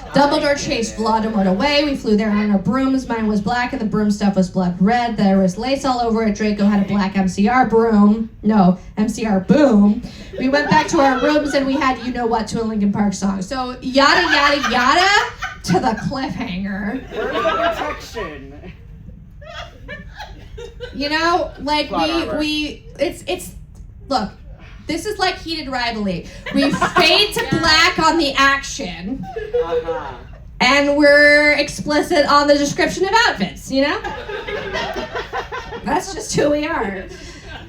Dumbledore chased Voldemort away. We flew there on our brooms. Mine was black and the broom stuff was blood red. There was lace all over it. Draco had a black MCR broom. No, MCR boom. We went back to our rooms and we had You Know What to a Linkin Park song. So yada yada yada to the cliffhanger. Where's the protection? It's look, this is like heated rivalry. We fade to black on the action. And we're explicit on the description of outfits, That's just who we are.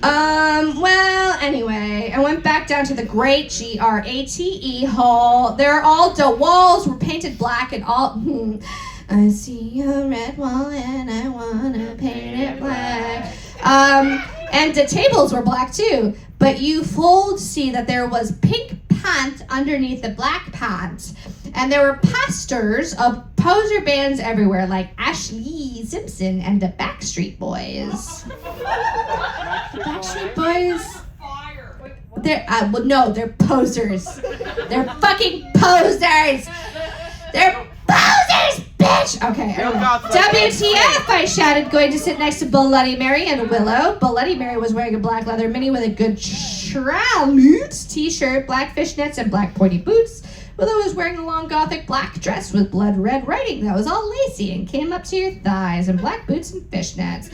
Well, anyway, I went back down to the great GRATE hall. The walls were painted black and all... I see a red wall and I wanna paint it black. And the tables were black too, but you see that there was pink pants underneath the black pants. And there were posters of poser bands everywhere, like Ashley Simpson and the Backstreet Boys. Backstreet Boys? They're posers. They're fucking posers. They're posers, bitch. Okay. WTF? I shouted, going to sit next to Bloody Mary and Willow. Bloody Mary was wearing a black leather mini with a good Tralute t-shirt, black fishnets, and black pointy boots. Willow was wearing a long gothic black dress with blood red writing that was all lacy and came up to your thighs, and black boots and fishnets.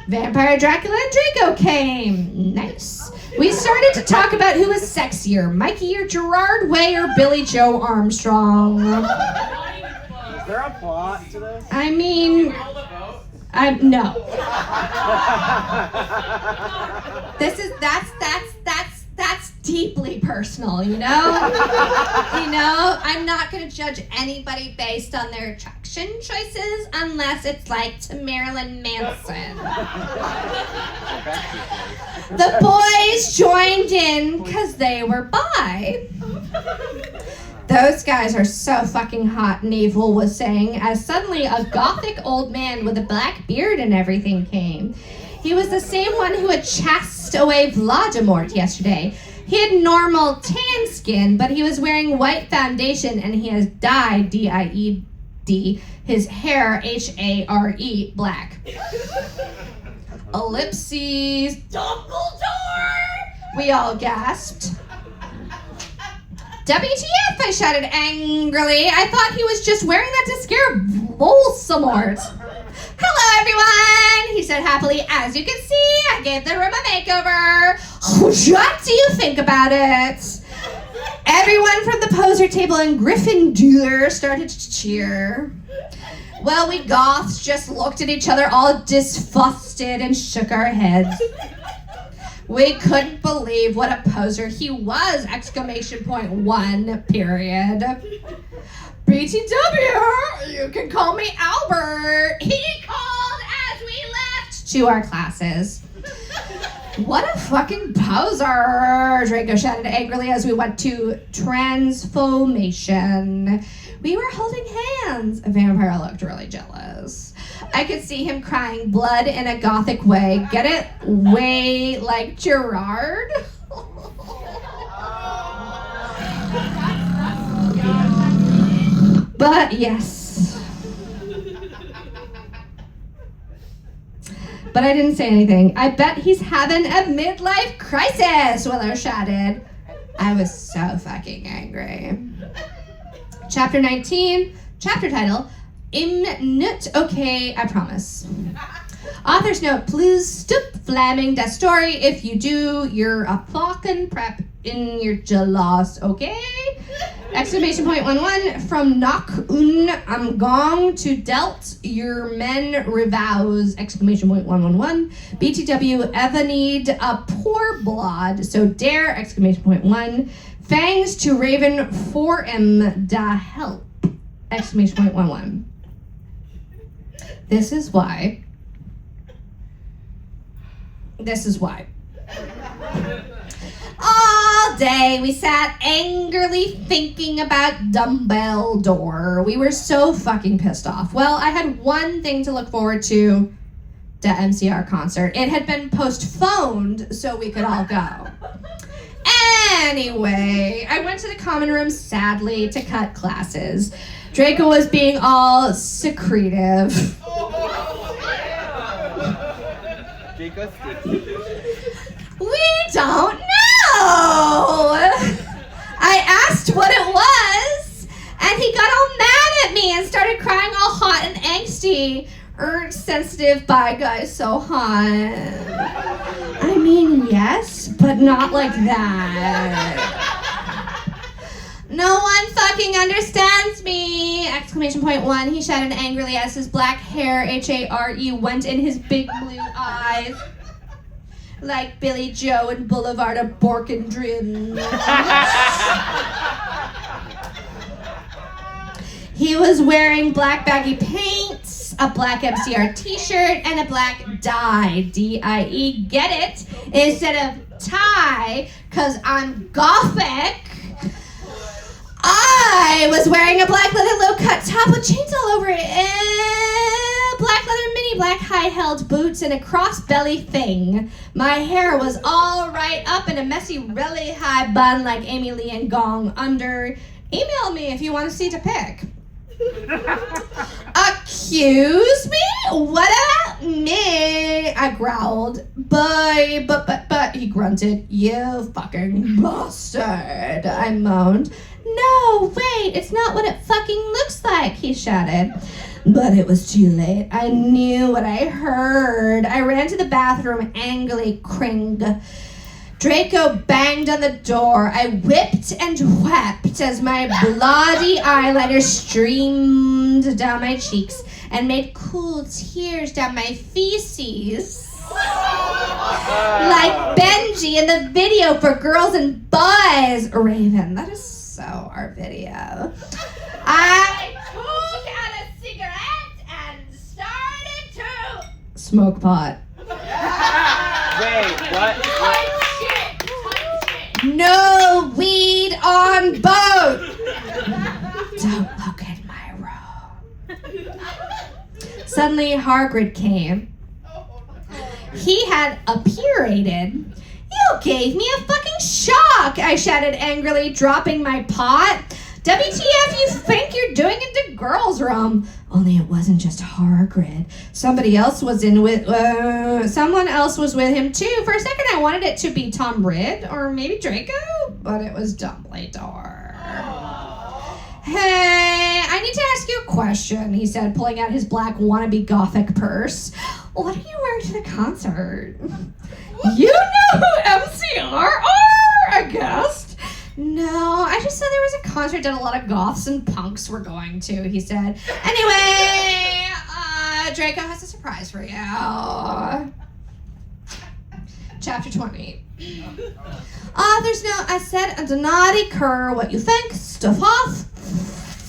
Vampire Dracula and Draco came. Nice. We started to talk about who was sexier, Mikey or Gerard Way or Billy Joe Armstrong. Is there a plot to this? I mean, no. That's deeply personal, you know? I'm not gonna judge anybody based on their attraction choices unless it's like to Marilyn Manson. The boys joined in because they were bi. Those guys are so fucking hot, Navel was saying, as suddenly a gothic old man with a black beard and everything came. He was the same one who had chased away Voldemort yesterday. He had normal tan skin, but he was wearing white foundation and he has dyed, D-I-E-D, his hair, H-A-R-E, black. Ellipses. Dumbledore! We all gasped. WTF, I shouted angrily. I thought he was just wearing that to scare Voldemort. Hello, everyone, he said happily. As you can see, I gave the room a makeover. What do you think about it? Everyone from the poser table in Gryffindor started to cheer. Well, we goths just looked at each other all disgusted and shook our heads. We couldn't believe what a poser he was! !1, period. BTW, you can call me Albert. He called as we left to our classes. What a fucking poser, Draco shouted angrily as we went to transformation. We were holding hands. Vampire looked really jealous. I could see him crying blood in a gothic way. Get it? Way like Gerard? But yes. But I didn't say anything. I bet he's having a midlife crisis, Willow shouted. I was so fucking angry. Chapter 19, chapter title, Immortal. Okay, I promise. Author's note, please stop flamming that story. If you do, you're a fucking prep in your jalas, okay? Exclamation point 11 from knock un am gong to delt your men revows, exclamation point 111. BTW Ebony a poor blood, so dare, exclamation point 1. Fangs to Raven for da help, exclamation point 11. This is why. All day we sat angrily thinking about Dumbledore. We were so fucking pissed off. Well, I had one thing to look forward to, the MCR concert. It had been postponed so we could all go. Anyway, I went to the common room sadly to cut classes. Draco was being all secretive. Draco's We don't know. I asked what it was, and he got all mad at me and started crying all hot and angsty. Sensitive bi guys so hot. I mean, yes, but not like that. No one fucking understands me! Exclamation point 1. He shouted angrily as his black hair, H-A-R-E, went in his big blue eyes. Like Billy Joe and Boulevard of Borkendrin. He was wearing black baggy pants, a black MCR t-shirt, and a black dye, D-I-E, get it, instead of tie, cause I'm gothic. I was wearing a black leather low-cut top with chains all over it, black leather mini black high-held boots, and a cross-belly thing. My hair was all right up in a messy, really high bun like Amy Lee and Gong under. Email me if you want to see the pic. Accuse me? What about me? I growled. But, he grunted. You fucking bastard, I moaned. No, wait, it's not what it fucking looks like, he shouted. But it was too late. I knew what I heard. I ran to the bathroom, angrily cringed. Draco banged on the door. I whipped and wept as my bloody eyeliner streamed down my cheeks and made cool tears down my feces. Like Benji in the video for Girls and Boys. Raven, that is so our video. I Took out a cigarette and started to. smoke pot. Wait, what? No weed on boat. Don't look at my room. Suddenly, Hagrid came. He had appurated. You gave me a fucking shock, I shouted angrily, dropping my pot. WTF you think you're doing into girls' room? Only it wasn't just Hagrid. Someone else was with him too. For a second I wanted it to be Tom Ridd or maybe Draco, but it was Dumbledore. Hey, I need to ask you a question, he said, pulling out his black wannabe gothic purse. What are you wearing to the concert? You know who MCR are, I guessed. No, I just said there was a concert that a lot of goths and punks were going to, he said. Anyway, Draco has a surprise for you. Chapter 20. I said, do not occur what you think. Stuff off.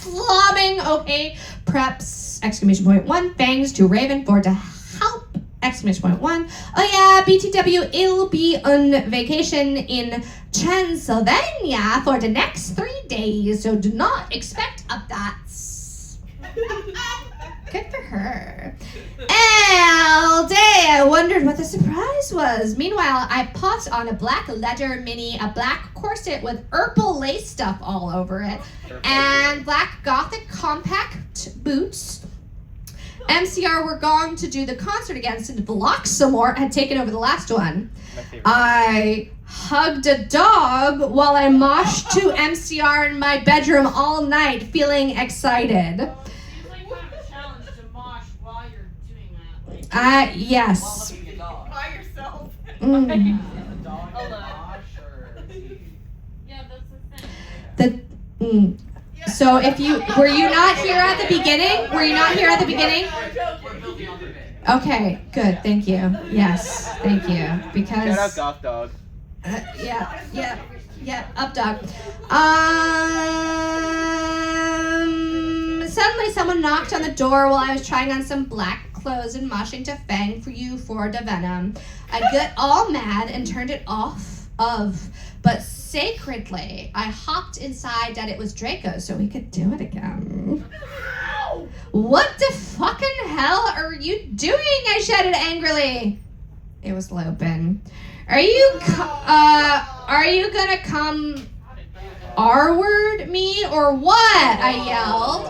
Flobbing, okay. Preps, exclamation point 1. Bangs to Raven for to help, exclamation point 1. Oh yeah, BTW, it'll be on vacation in Transylvania for the next 3 days, so do not expect updates. Good for her. All day I wondered what the surprise was. Meanwhile, I popped on a black leather mini, a black corset with purple lace stuff all over it, and black gothic compact boots. MCR were going to do the concert again since Vloxamore had taken over the last one. I hugged a dog while I moshed to MCR in my bedroom all night, feeling excited. Seems like kind of a challenge to mosh while you're doing that. Like, Yes. While hugging a dog. by yourself. A dog and a mosh, or is he... Yeah, that's the thing. So if you, were you not here at the beginning? Were you not here at the beginning? We're building on the bit. Okay, good, thank you. Yes, thank you. Because... Shout out Goth Dog. Yeah, up dog. Suddenly someone knocked on the door while I was trying on some black clothes and moshing to Fang for you for the venom. I got all mad and turned it off but sacredly, I hopped inside that it was Draco so we could do it again. What the fucking hell are you doing? I shouted angrily. It was Lopin. Are you gonna come R-word me or what? I yelled.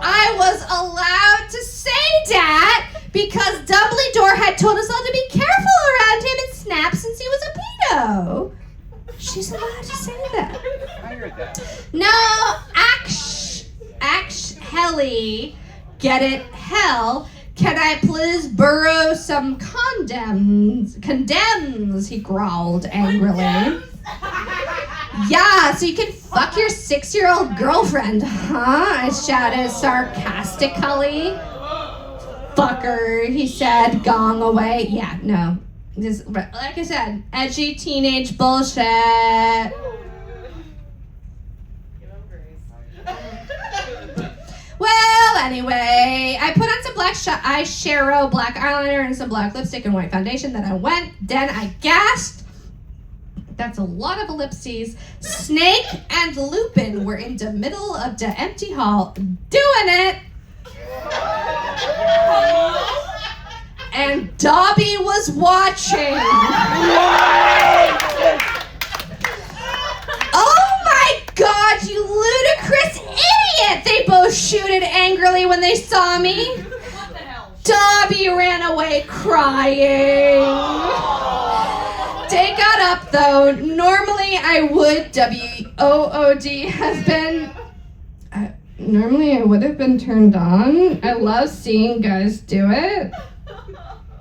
I was allowed to say that because Dumbledore had told us all to be careful around him and Snap since he was a pedo. She's allowed to say that. I heard that. No, Helly, get it, hell. Can I please borrow some condoms, he growled angrily. Yeah, so you can fuck your 6-year-old girlfriend, huh? I shouted sarcastically. Fucker, he said, gong away. Yeah, no. This, like I said, edgy teenage bullshit. Well, anyway, I put on some black eyeshadow, black eyeliner, and some black lipstick and white foundation. Then I gasped. That's a lot of ellipses. Snake and Lupin were in the middle of the empty hall doing it. And Dobby was watching. Oh my God, you ludicrous idiot! They both shooted angrily when they saw me. What the hell? Dobby ran away crying. They got up though. Normally I would, WOOD, have been... normally I would have been turned on. I love seeing guys do it.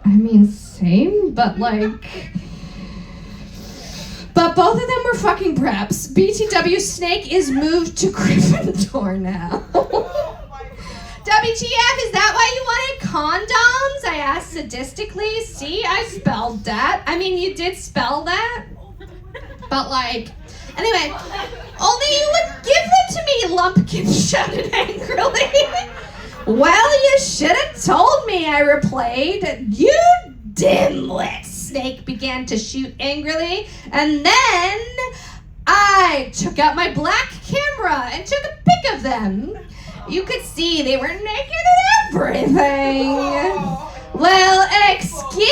I mean, same, but like... But both of them were fucking preps. BTW Snake is moved to Gryffindor now. WTF, is that why you wanted condoms? I asked sadistically. See, I spelled that. I mean, you did spell that. But like, anyway, only you would give them to me, Lumpkin shouted angrily. Well, you should have told me, I replied. You dimwit. Snake began to shoot angrily, and then I took out my black camera and took a pic of them. You could see they were naked and everything. Well, excuse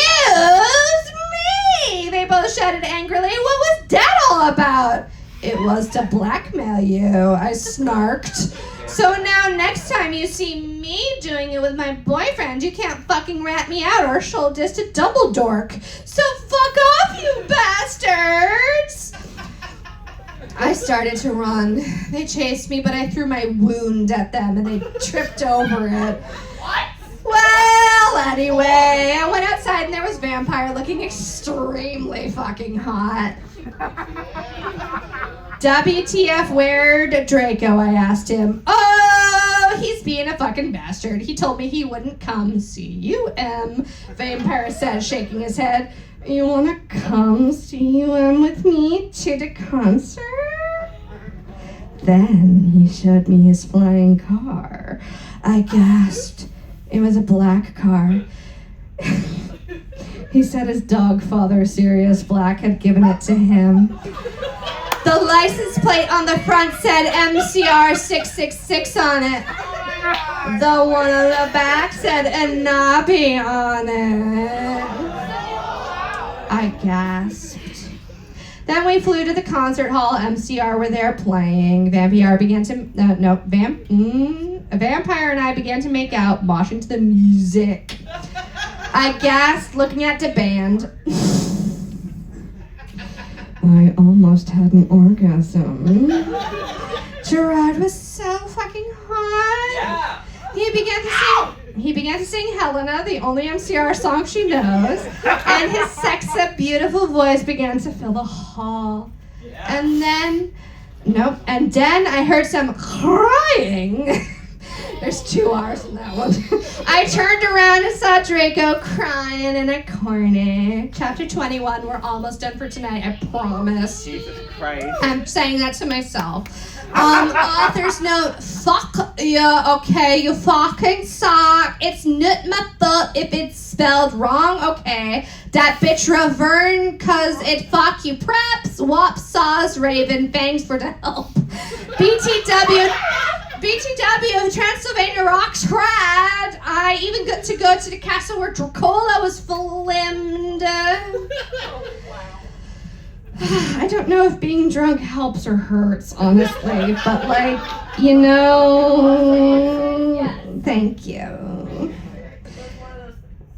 me, they both shouted angrily. What was that all about? It was to blackmail you, I snarked. So now next time you see me doing it with my boyfriend, you can't fucking rat me out or she'll just a double dork. So fuck off, you bastards! I started to run. They chased me, but I threw my wound at them and they tripped over it. What? Well, anyway, I went outside and there was Vampire looking extremely fucking hot. WTF, where'd Draco? I asked him. Oh, he's being a fucking bastard. He told me he wouldn't come. C-U-M, Vampire said, shaking his head. You wanna come C-U-M with me to the concert? Then he showed me his flying car. I gasped. It was a black car. He said his dog father, Sirius Black, had given it to him. The license plate on the front said MCR 666 on it. The one on the back said Anabi on it. I gasped. Then we flew to the concert hall. MCR were there playing. Vampire and I began to make out, moshing to the music. I gasped, looking at the band. I almost had an orgasm. Gerard was so fucking hot. Yeah. He began to sing Helena, the only MCR song she knows, and his sexy, beautiful voice began to fill the hall. Yeah. And then I heard some crying. There's 2 R's in that one. I turned around and saw Draco crying in a corner. Chapter 21, we're almost done for tonight, I promise. Jesus Christ. I'm saying that to myself. Author's note, fuck yeah, okay, you fucking suck. It's not my fault if it's spelled wrong, okay. That bitch Ravern, cause it fuck you preps, wop saws, raven, thanks for the help. BTW, Transylvania rocks crad. I even got to go to the castle where Dracola was filmed. I don't know if being drunk helps or hurts, honestly, but like, you know, thank you.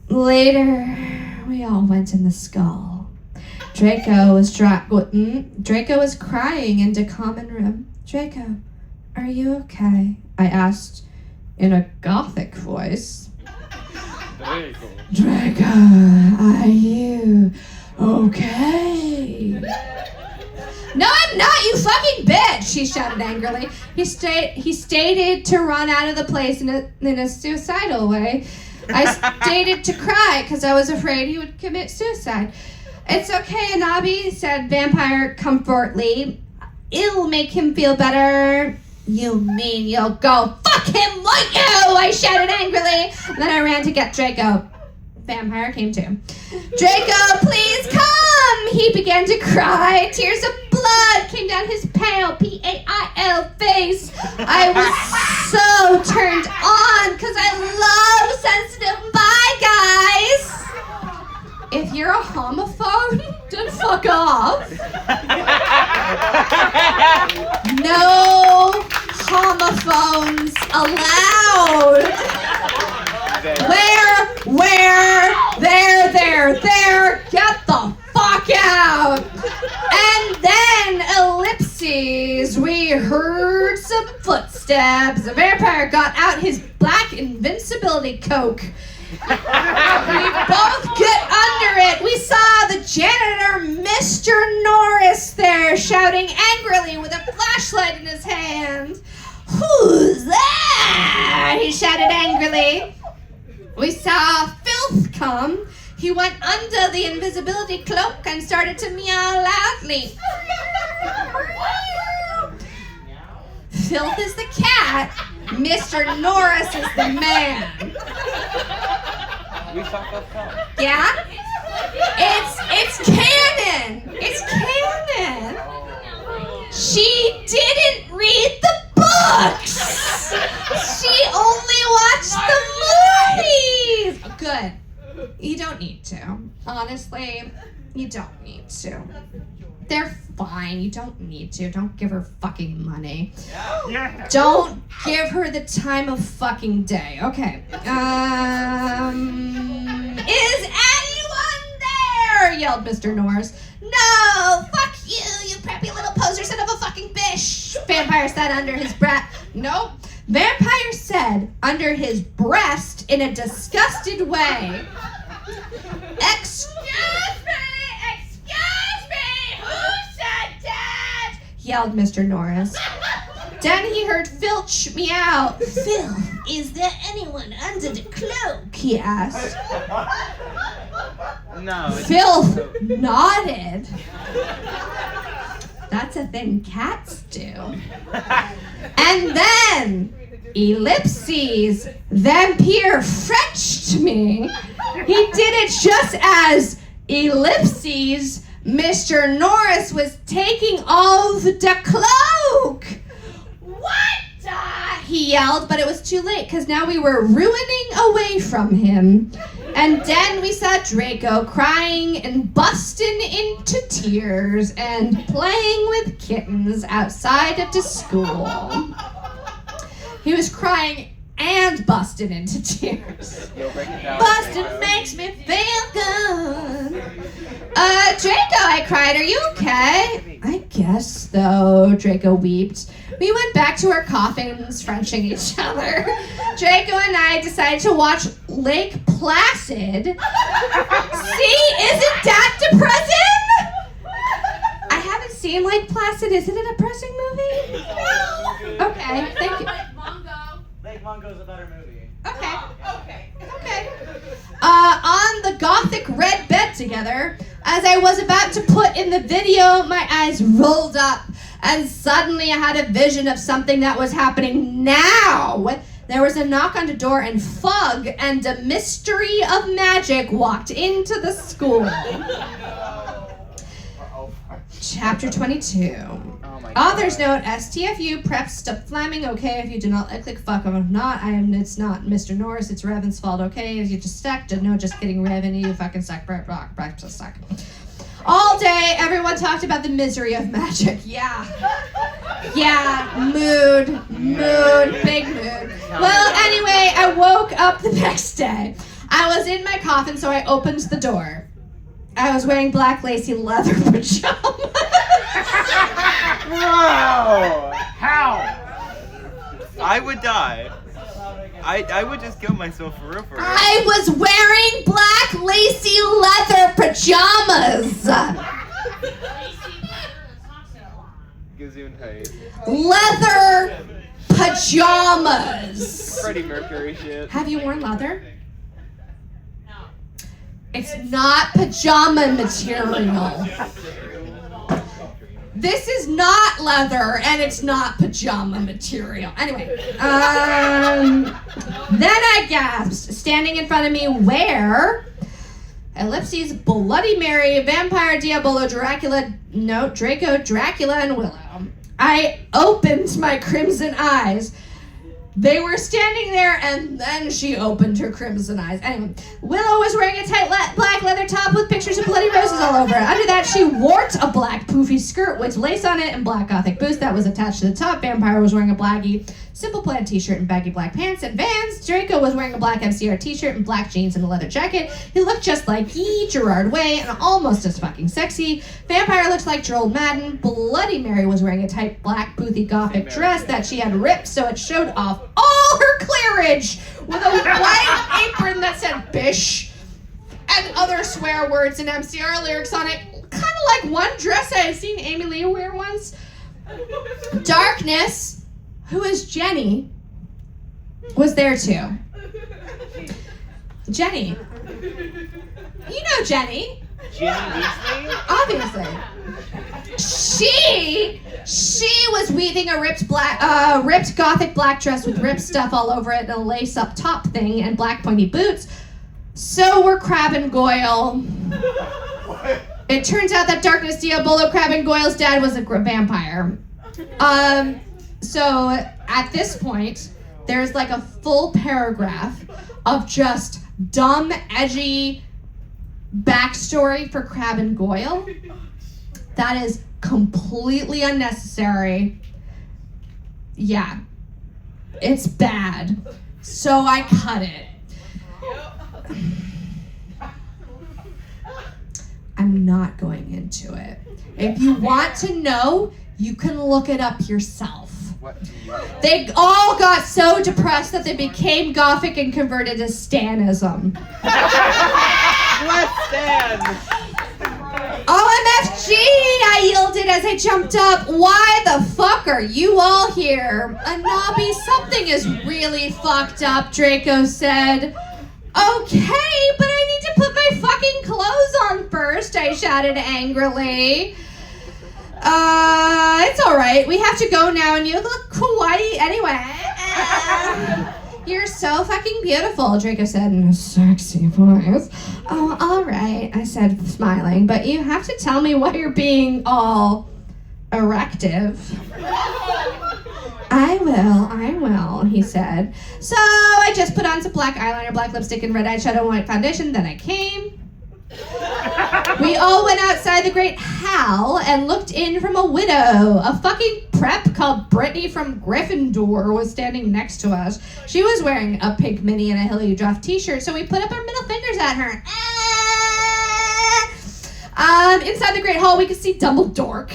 Later, we all went in the skull. Draco was crying in the common room. Draco, are you okay? I asked in a gothic voice. Very cool. Draco, are you okay? No, I'm not, you fucking bitch, she shouted angrily. He stated to run out of the place in a suicidal way. I stated to cry because I was afraid he would commit suicide. It's okay, Anabi, said Vampire comfortably. It'll make him feel better. You mean you'll go fuck him, won't you? I shouted angrily. Then I ran to get Draco. Vampire came too. Draco, please come! He began to cry. Tears of blood came down his pale, P-A-I-L face. I was so turned on because I love sensitive bye guys. If you're a homophobe, then fuck off. No homophones allowed. There, get the fuck out. And then ellipses, we heard some footsteps. footsteps. The vampire got out his black invincibility coke. We both get under it. We saw the janitor, Mr. Norris, there shouting angrily with a flashlight in his hand. Who's there? He shouted angrily. We saw Filth come. He went under the invisibility cloak and started to meow loudly. Filth is the cat. Mr. Norris is the man. We saw Filth come. Yeah? It's canon. It's canon. She didn't read the books. She only watched the movies. Good. You don't need to. Honestly, you don't need to. They're fine. You don't need to. Don't give her fucking money. Yeah. Don't give her the time of fucking day. Okay. Is anyone there? Yelled Mr. Norris. No! Fuck you, you preppy little poser son of a fucking bitch! Vampire said under his breath. Nope. Vampire said under his breast in a disgusted way. Excuse me! Excuse me! Who said that? Yelled Mr. Norris. Then he heard Filch meow. Phil, is there anyone under the cloak? He asked. No. Filth nodded. That's a thing cats do. And then Ellipses, vampire Frenched me. He did it just as Ellipses, Mr. Norris was taking off the cloak. What? He yelled, but it was too late because now we were ruining away from him. And then we saw Draco crying and busting into tears and playing with kittens outside of the school. He was crying and busting into tears. Busting makes me feel good. Draco, I cried, are you okay? I guess, though, Draco wept. We went back to our coffins, Frenching each other. Draco and I decided to watch Lake Placid. See, isn't that depressing? I haven't seen Lake Placid. Isn't it a depressing movie? Okay, thank you. Lake Mungo's a better movie. Okay. Okay. Okay. On the gothic red bed together, as I was about to put in the video, my eyes rolled up, and suddenly I had a vision of something that was happening now. There was a knock on the door, and Fug and the Mystery of Magic walked into the school. Chapter 22. Author's note, STFU, prep stop flamming, okay, if you do not click fuck, if not, it's not Mr. Norris, it's Revan's fault, okay, if you just suck, no, just kidding, Revan, you fucking suck, just suck. All day, everyone talked about the misery of magic, yeah, mood, big mood. Well, anyway, I woke up the next day. I was in my coffin, so I opened the door. I was wearing black lacy leather pajamas. Wow! How? I would die. I would just kill myself for real. I was wearing black lacy leather pajamas. Gesundheit. Leather pajamas. Freddie Mercury shit. Have you worn leather? No. It's not pajama material. This is not leather, and it's not pajama material. Anyway, then I gasped, standing in front of me, where? Ellipses, Bloody Mary, Vampire, Diabolo, Dracula, Draco, Dracula, and Willow. I opened my crimson eyes. They were standing there, and then she opened her crimson eyes. Anyway, Willow was wearing a tight black leather top with pictures of bloody roses all over it. Under that, she wore a black poofy skirt with lace on it and black gothic boots that was attached to the top. Vampire was wearing a blackie simple plaid t-shirt and baggy black pants and Vans. Draco was wearing a black MCR t-shirt and black jeans and a leather jacket. He looked just like Gerard Way and almost as fucking sexy. Vampire looked like Gerald Madden. Bloody Mary was wearing a tight black poofy gothic dress that she had ripped so it showed off all her clearage with a white apron that said bish and other swear words and MCR lyrics on it. Kind of like one dress I had seen Amy Lee wear once. Darkness, who is Jenny, was there too. Jenny. You know Jenny. Jenny Weasley? Obviously. She was weaving a ripped gothic black dress with ripped stuff all over it and a lace-up top thing and black pointy boots. So were Crab and Goyle. It turns out that Darkness Diabolo, Crab and Goyle's dad was a vampire. So at this point, there's like a full paragraph of just dumb, edgy backstory for Crab and Goyle. That is completely unnecessary. Yeah, it's bad. So I cut it. I'm not going into it. If you want to know, you can look it up yourself. They all got so depressed that they became gothic and converted to Stanism. What Stan? OMFG, I yielded as I jumped up. Why the fuck are you all here? Anabi, something is really fucked up, Draco said. Okay, but I need to put my fucking clothes on first, I shouted angrily. It's alright. We have to go now and you look kawaii anyway. You're so fucking beautiful, Draco said in a sexy voice. Oh, alright, I said, smiling, but you have to tell me why you're being all erective. I will, he said. So I just put on some black eyeliner, black lipstick, and red eyeshadow and white foundation, then I came. We all went outside the great hall and looked in from a window. A fucking prep called Brittany from Gryffindor was standing next to us. She was wearing a pink mini and a Hilly Duff t-shirt, so we put up our middle fingers at her. Inside the great hall, we could see Dumbledore.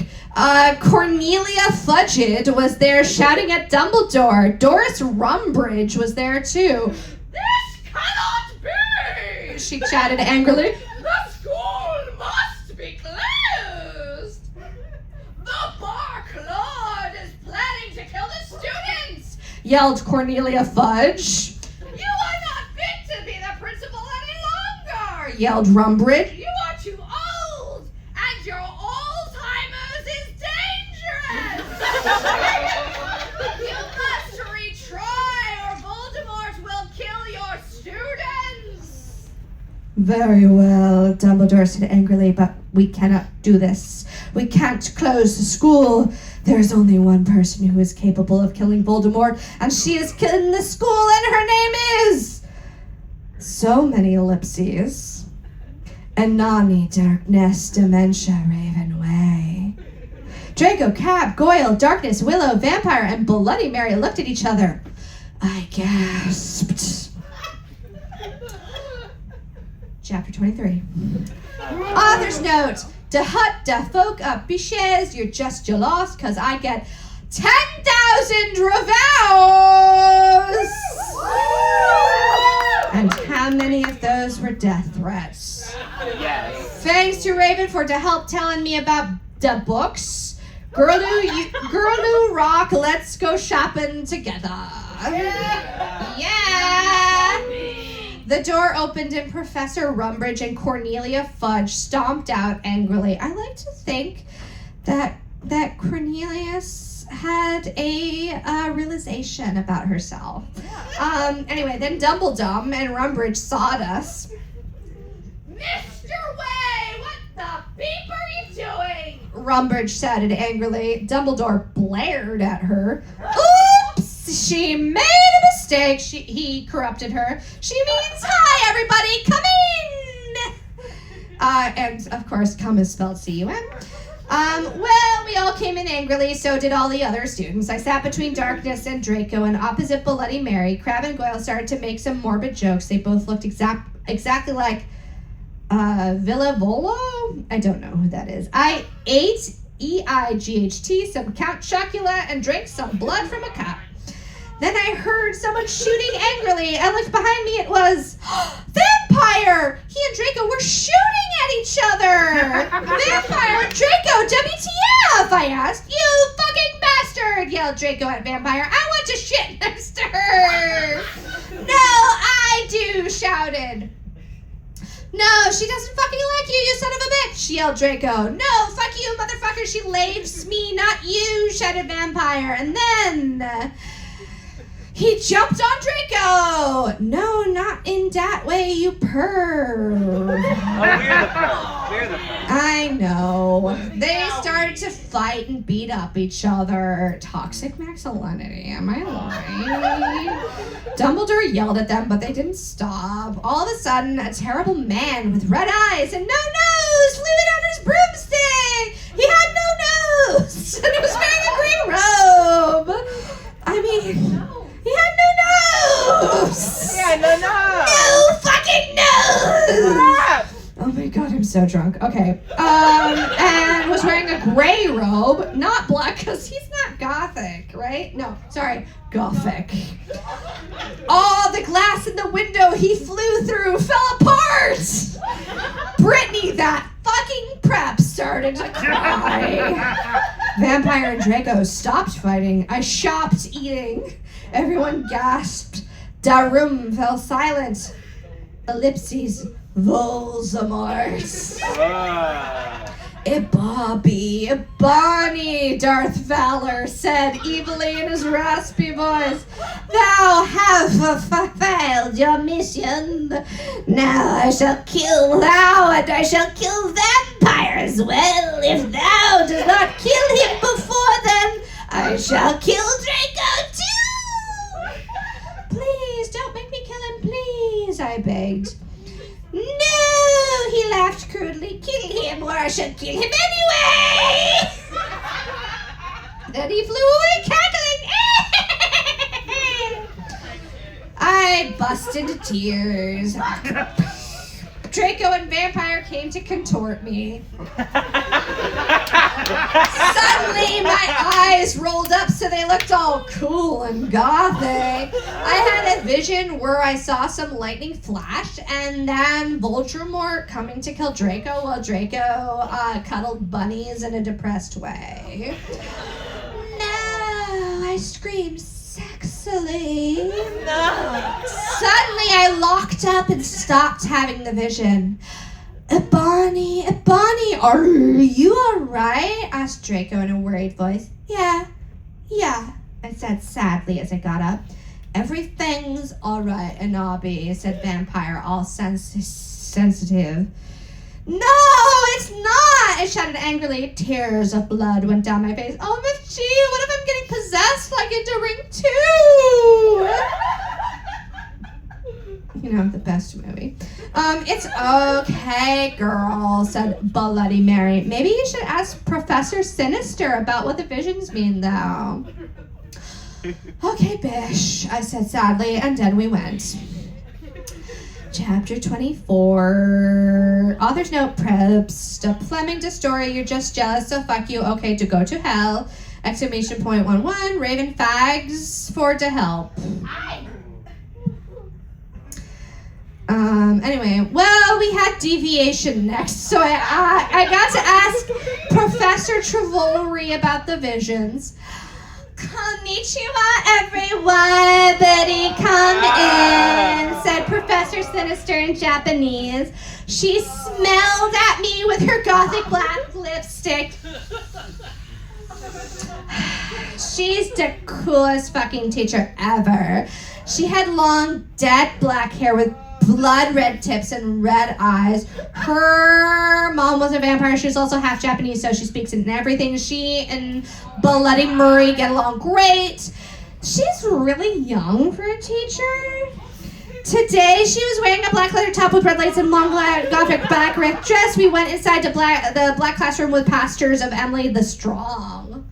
Cornelia Fudged was there shouting at Dumbledore. Doris Rumbridge was there too. This cannot be! She chatted angrily. The school must be closed! The Bark Lord is planning to kill the students! Yelled Cornelia Fudge. You are not fit to be the principal any longer! Yelled Rumbridge. You are too old! And your Alzheimer's is dangerous! You must retry or Voldemort will kill your students! Very well, Dumbledore said angrily, but we cannot do this. We can't close the school. There is only one person who is capable of killing Voldemort, and she is killing the school, and her name is... So many ellipses. Anani, Darkness, Dementia, Raven Way. Draco, Crab, Goyle, Darkness, Willow, Vampire, and Bloody Mary looked at each other. I gasped. Chapter 23. Author's note. De hut, de folk, biches, you're just lost, cause I get 10,000 revows! And how many of those were death threats? Yes. Thanks to Raven for to help telling me about the books. Girloo rock, let's go shopping together. Yeah. The door opened and Professor Rumbridge and Cornelia Fudge stomped out angrily. I like to think that Cornelius had a realization about herself. Anyway, then Dumbledore and Rumbridge sawed us. Mr. Way, what the beep are you doing? Rumbridge shouted angrily. Dumbledore blared at her. Oops! She made a mistake. He corrupted her. She means, hi, everybody, come in. And, of course, come is spelled C-U-M. Well, we all came in angrily, so did all the other students. I sat between Darkness and Draco, and opposite Bloody Mary. Crab and Goyle started to make some morbid jokes. They both looked exactly like Villa Volo? I don't know who that is. I ate EIGHT, some Count Chocula, and drank some blood from a cup. Then I heard someone shooting angrily. I looked behind me. It was Vampire! He and Draco were shooting at each other! Vampire! Draco, WTF? I asked. You fucking bastard! Yelled Draco at Vampire. I want to shit next to her! No, I do! Shouted. No, she doesn't fucking like you, you son of a bitch, yelled Draco. No, fuck you, motherfucker, she laves me, not you, shouted Vampire. And then he jumped on Draco. No, not in that way, you perv. Oh, we're the perv. We're the perv. I know. They started to fight and beat up each other. Toxic masculinity, am I lying? Dumbledore yelled at them, but they didn't stop. All of a sudden, a terrible man with red eyes and no nose flew in on his broomstick. He had no nose, and he was wearing a green robe. I mean, he had no nose. Yeah, no. No fucking nose. Oh my god, I'm so drunk. Okay. And was wearing a gray robe, not black, because he's not gothic, right? No, sorry, gothic. Oh, the glass in the window he flew through fell apart! Brittany, that fucking prep, started to cry. Vampire and Draco stopped fighting. I stopped eating. Everyone gasped. The room fell silent. Ellipses. Voldemort. Ebony, Darth Valor said evilly in his raspy voice. Thou have failed your mission. Now I shall kill thou, and I shall kill Vampire as well. If thou does not kill him before then, I shall kill Draco too. Please, don't make me kill him, please, I begged. No, he laughed crudely. Kill him or I should kill him anyway! Then he flew away cackling. I burst into tears. Draco and Vampire came to contort me. Suddenly, my eyes rolled up so they looked all cool and gothic. I had a vision where I saw some lightning flash and then Voldemort coming to kill Draco while Draco cuddled bunnies in a depressed way. No, I screamed sexily. No. Suddenly, I locked up and stopped having the vision. Ebony, are you alright? Asked Draco in a worried voice. Yeah, I said sadly as I got up. Everything's alright, Anabi, said Vampire, all sensitive. No, it's not! I shouted angrily. Tears of blood went down my face. OMFG, what if I'm getting possessed like into Ring 2? You know, the best movie. It's okay, girl, said Bloody Mary. Maybe you should ask Professor Sinister about what the visions mean, though. Okay, bish, I said sadly, and then we went. Chapter 24. Author's note, preps. Fleming to story, you're just jealous, so fuck you. Okay, to go to hell. Exclamation point 11. Raven fags for to help. Anyway, well, we had deviation next, so I got to ask Professor Trevollery about the visions. Konnichiwa, everybody, come in, said Professor Sinister in Japanese. She smelled at me with her gothic black lipstick. She's the coolest fucking teacher ever. She had long, dead black hair with blood red tips and red eyes. Her mom was a vampire. She was also half Japanese, so she speaks in everything. She and Bloody Murray get along great. She's really young for a teacher. Today, she was wearing a black leather top with red lights and long gothic black ribbed dress. We went inside the black classroom with posters of Emily the Strong.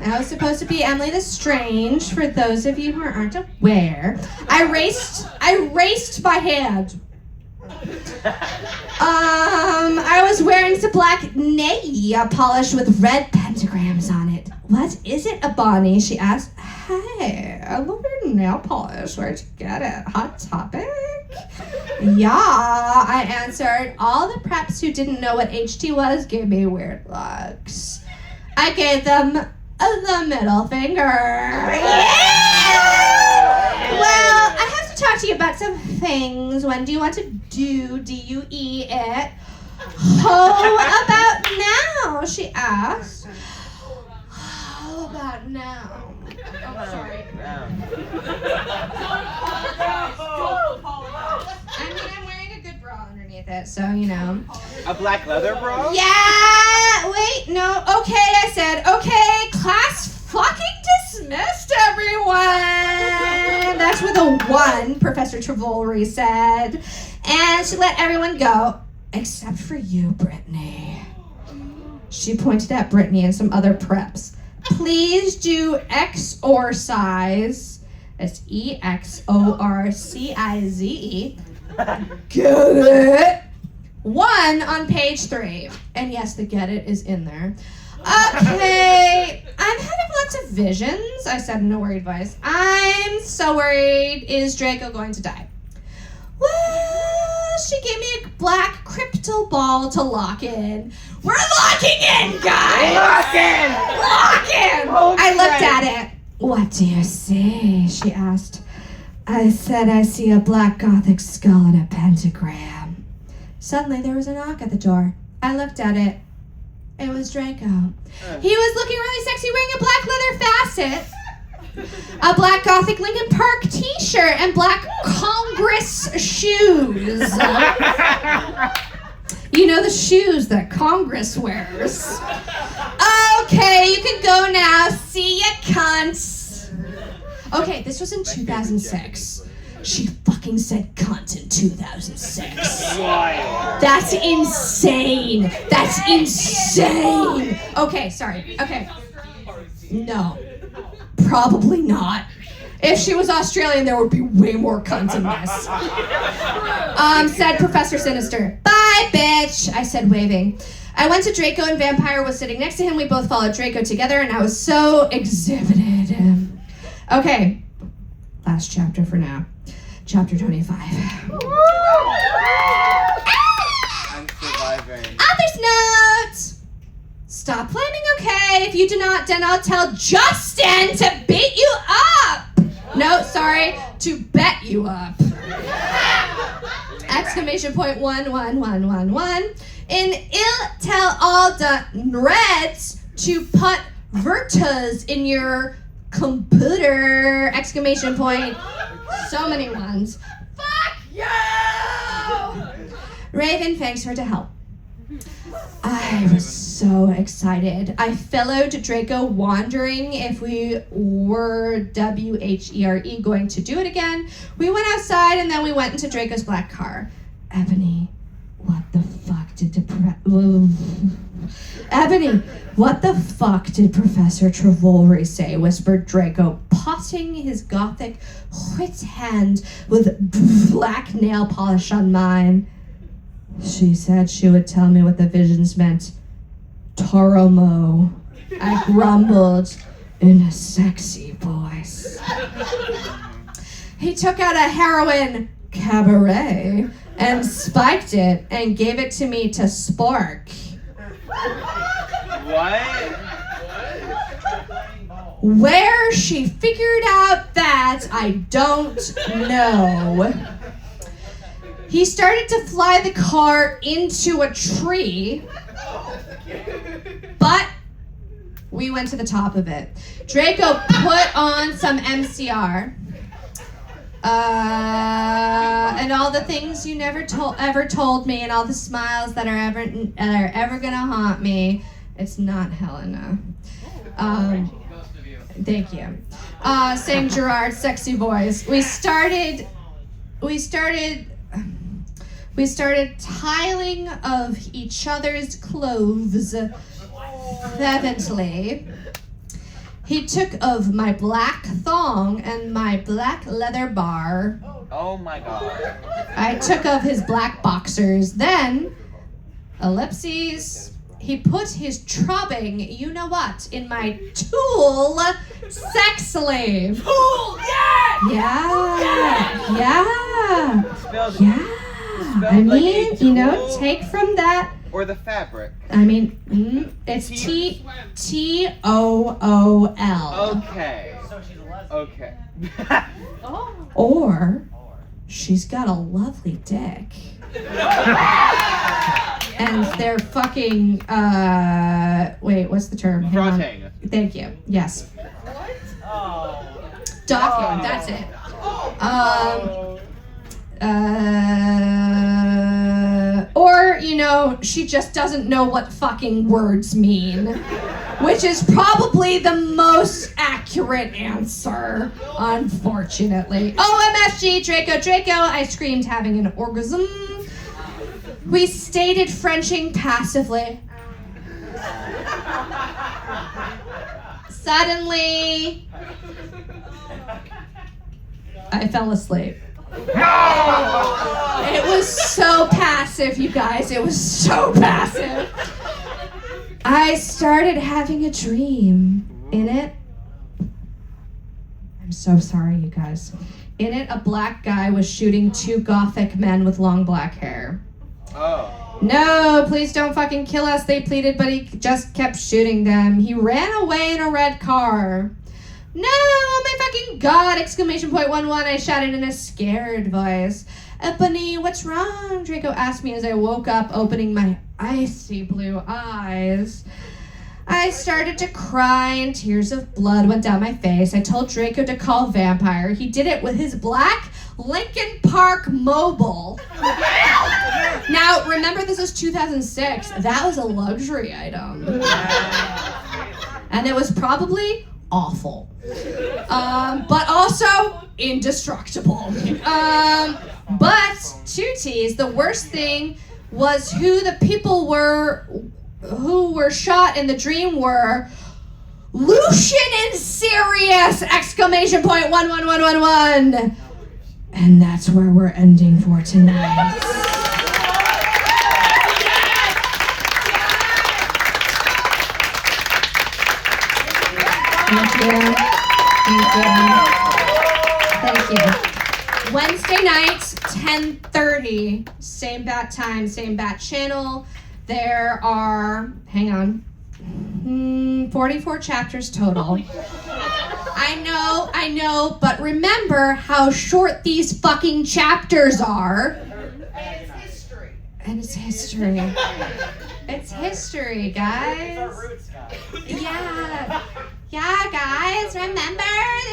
I was supposed to be Emily the Strange, for those of you who aren't aware. I raced by hand. I was wearing some black nail polish with red pentagrams on it. What is it, Ebony? She asked. Hey, I love your nail polish. Where'd you get it? Hot Topic? Yeah, I answered. All the preps who didn't know what HT was gave me weird looks. I gave them the middle finger. Yeah! Well, I have to talk to you about some things. When do you want to do DUE it? How about now? She asked. How about now? Oh, sorry. I mean, I'm wearing a good bra underneath it, so, you know. A black leather bra? Yeah! Wait, no. Okay, I said, okay, class fucking dismissed, everyone! That's with a 1, Professor Travolry said. And she let everyone go, except for you, Brittany. She pointed at Brittany and some other preps. Please do exorcise. That's EXORCIZE. Get it? 1 on page 3. And yes, the get it is in there. Okay, I'm having lots of visions, I said in a worried voice. I'm so worried. Is Draco going to die? Well, she gave me a black crystal ball to lock in. We're locking in, guys! Lock in! Lock in! I looked at it. What do you see? She asked. I said I see a black gothic skull and a pentagram. Suddenly there was a knock at the door. I looked at it. It was Draco. He was looking really sexy wearing a black leather facet, a black gothic Linkin Park t-shirt, and black Congress shoes. You know, the shoes that Congress wears. Okay, you can go now. See ya, cunts. Okay, this was in 2006. She fucking said cunt in 2006. That's insane. That's insane. Okay, sorry. Okay. No. Probably not. If she was Australian, there would be way more cunts in this. Said Professor Sinister. Bye, bitch, I said, waving. I went to Draco and Vampire was sitting next to him. We both followed Draco together and I was so exhibited. Okay, last chapter for now. Chapter 25. I'm surviving. Author's note! Stop flaming, okay? If you do not, then I'll tell Justin to beat you up! No, sorry, to bet you up. Exclamation point 11111. In il tell all the reds to put Virtus in your computer! Exclamation point. So many ones. Fuck you! Raven thanks her to help. I was so excited. I followed Draco, wondering if we were WHERE going to do it again. We went outside and then we went into Draco's black car. Ebony, what the fuck did Ebony, what the fuck did Professor Travolry say? Whispered Draco, potting his gothic white hand with black nail polish on mine. She said she would tell me what the visions meant. Toromo, I grumbled in a sexy voice. He took out a heroin cabaret and spiked it and gave it to me to spark. What? Where she figured out that, I don't know. He started to fly the car into a tree, but we went to the top of it. Draco put on some MCR. And all the things you never ever told me, and all the smiles that are ever gonna haunt me. It's not Helena. Ghost of you. Thank you. Sang Gerard's sexy voice. We started tiling of each other's clothes fervently. He took of my black thong and my black leather bar. Oh my god. I took of his black boxers. Then, ellipses, he put his trubbing, you know what, in my tool sex slave. Cool, yeah! Yeah. Spelled, Yeah. spelled I like mean, a you know, tool take from that. or the fabric. I mean, it's T-O-O-L. Okay. So she's a lesbian. Okay. Or she's got a lovely dick. And they're fucking, wait, what's the term? Hang on. Frotting. Thank you. Yes. Oh. Document, that's it. Or, you know, she just doesn't know what fucking words mean. Which is probably the most accurate answer, unfortunately. OMFG, Draco, I screamed having an orgasm. We stated Frenching passively. Suddenly, I fell asleep. It was so passive, you guys. It was so passive. I started having a dream. In it, I'm so sorry, you guys. In it, a black guy was shooting two gothic men with long black hair. Oh. No, please don't fucking kill us, they pleaded, but he just kept shooting them. He ran away in a red car. No, oh my fucking god! Exclamation point 11, I shouted in a scared voice. Ebony, what's wrong? Draco asked me as I woke up, opening my icy blue eyes. I started to cry and tears of blood went down my face. I told Draco to call Vampire. He did it with his black Lincoln Park Mobile. Now, remember this is 2006. That was a luxury item. And it was probably awful. But also indestructible. But, two T's, the worst thing was who the people were who were shot in the dream were Lucian and Sirius! Exclamation point 111111. And that's where we're ending for tonight. Thank you. Wednesday nights, 10:30, same bat time, same bat channel. There are, 44 chapters total. I know, but remember how short these fucking chapters are. And it's history. And it's history. It's history, It's our guys. roots, guys. Yeah, guys, remember?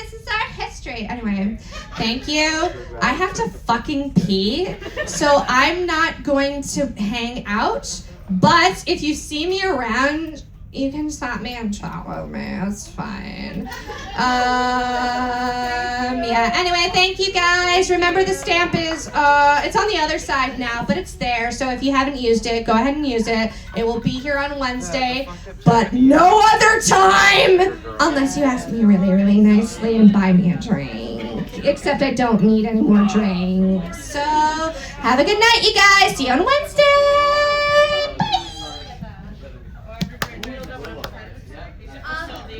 This is our history. Anyway, thank you. I have to fucking pee, so I'm not going to hang out. But if you see me around, you can stop me and chat with me. It's fine. Yeah. Anyway, thank you guys. Remember the stamp is it's on the other side now, but it's there. So if you haven't used it, go ahead and use it. It will be here on Wednesday, but no other time unless you ask me really, really nicely and buy me a drink. Except I don't need any more drinks. So have a good night, you guys. See you on Wednesday.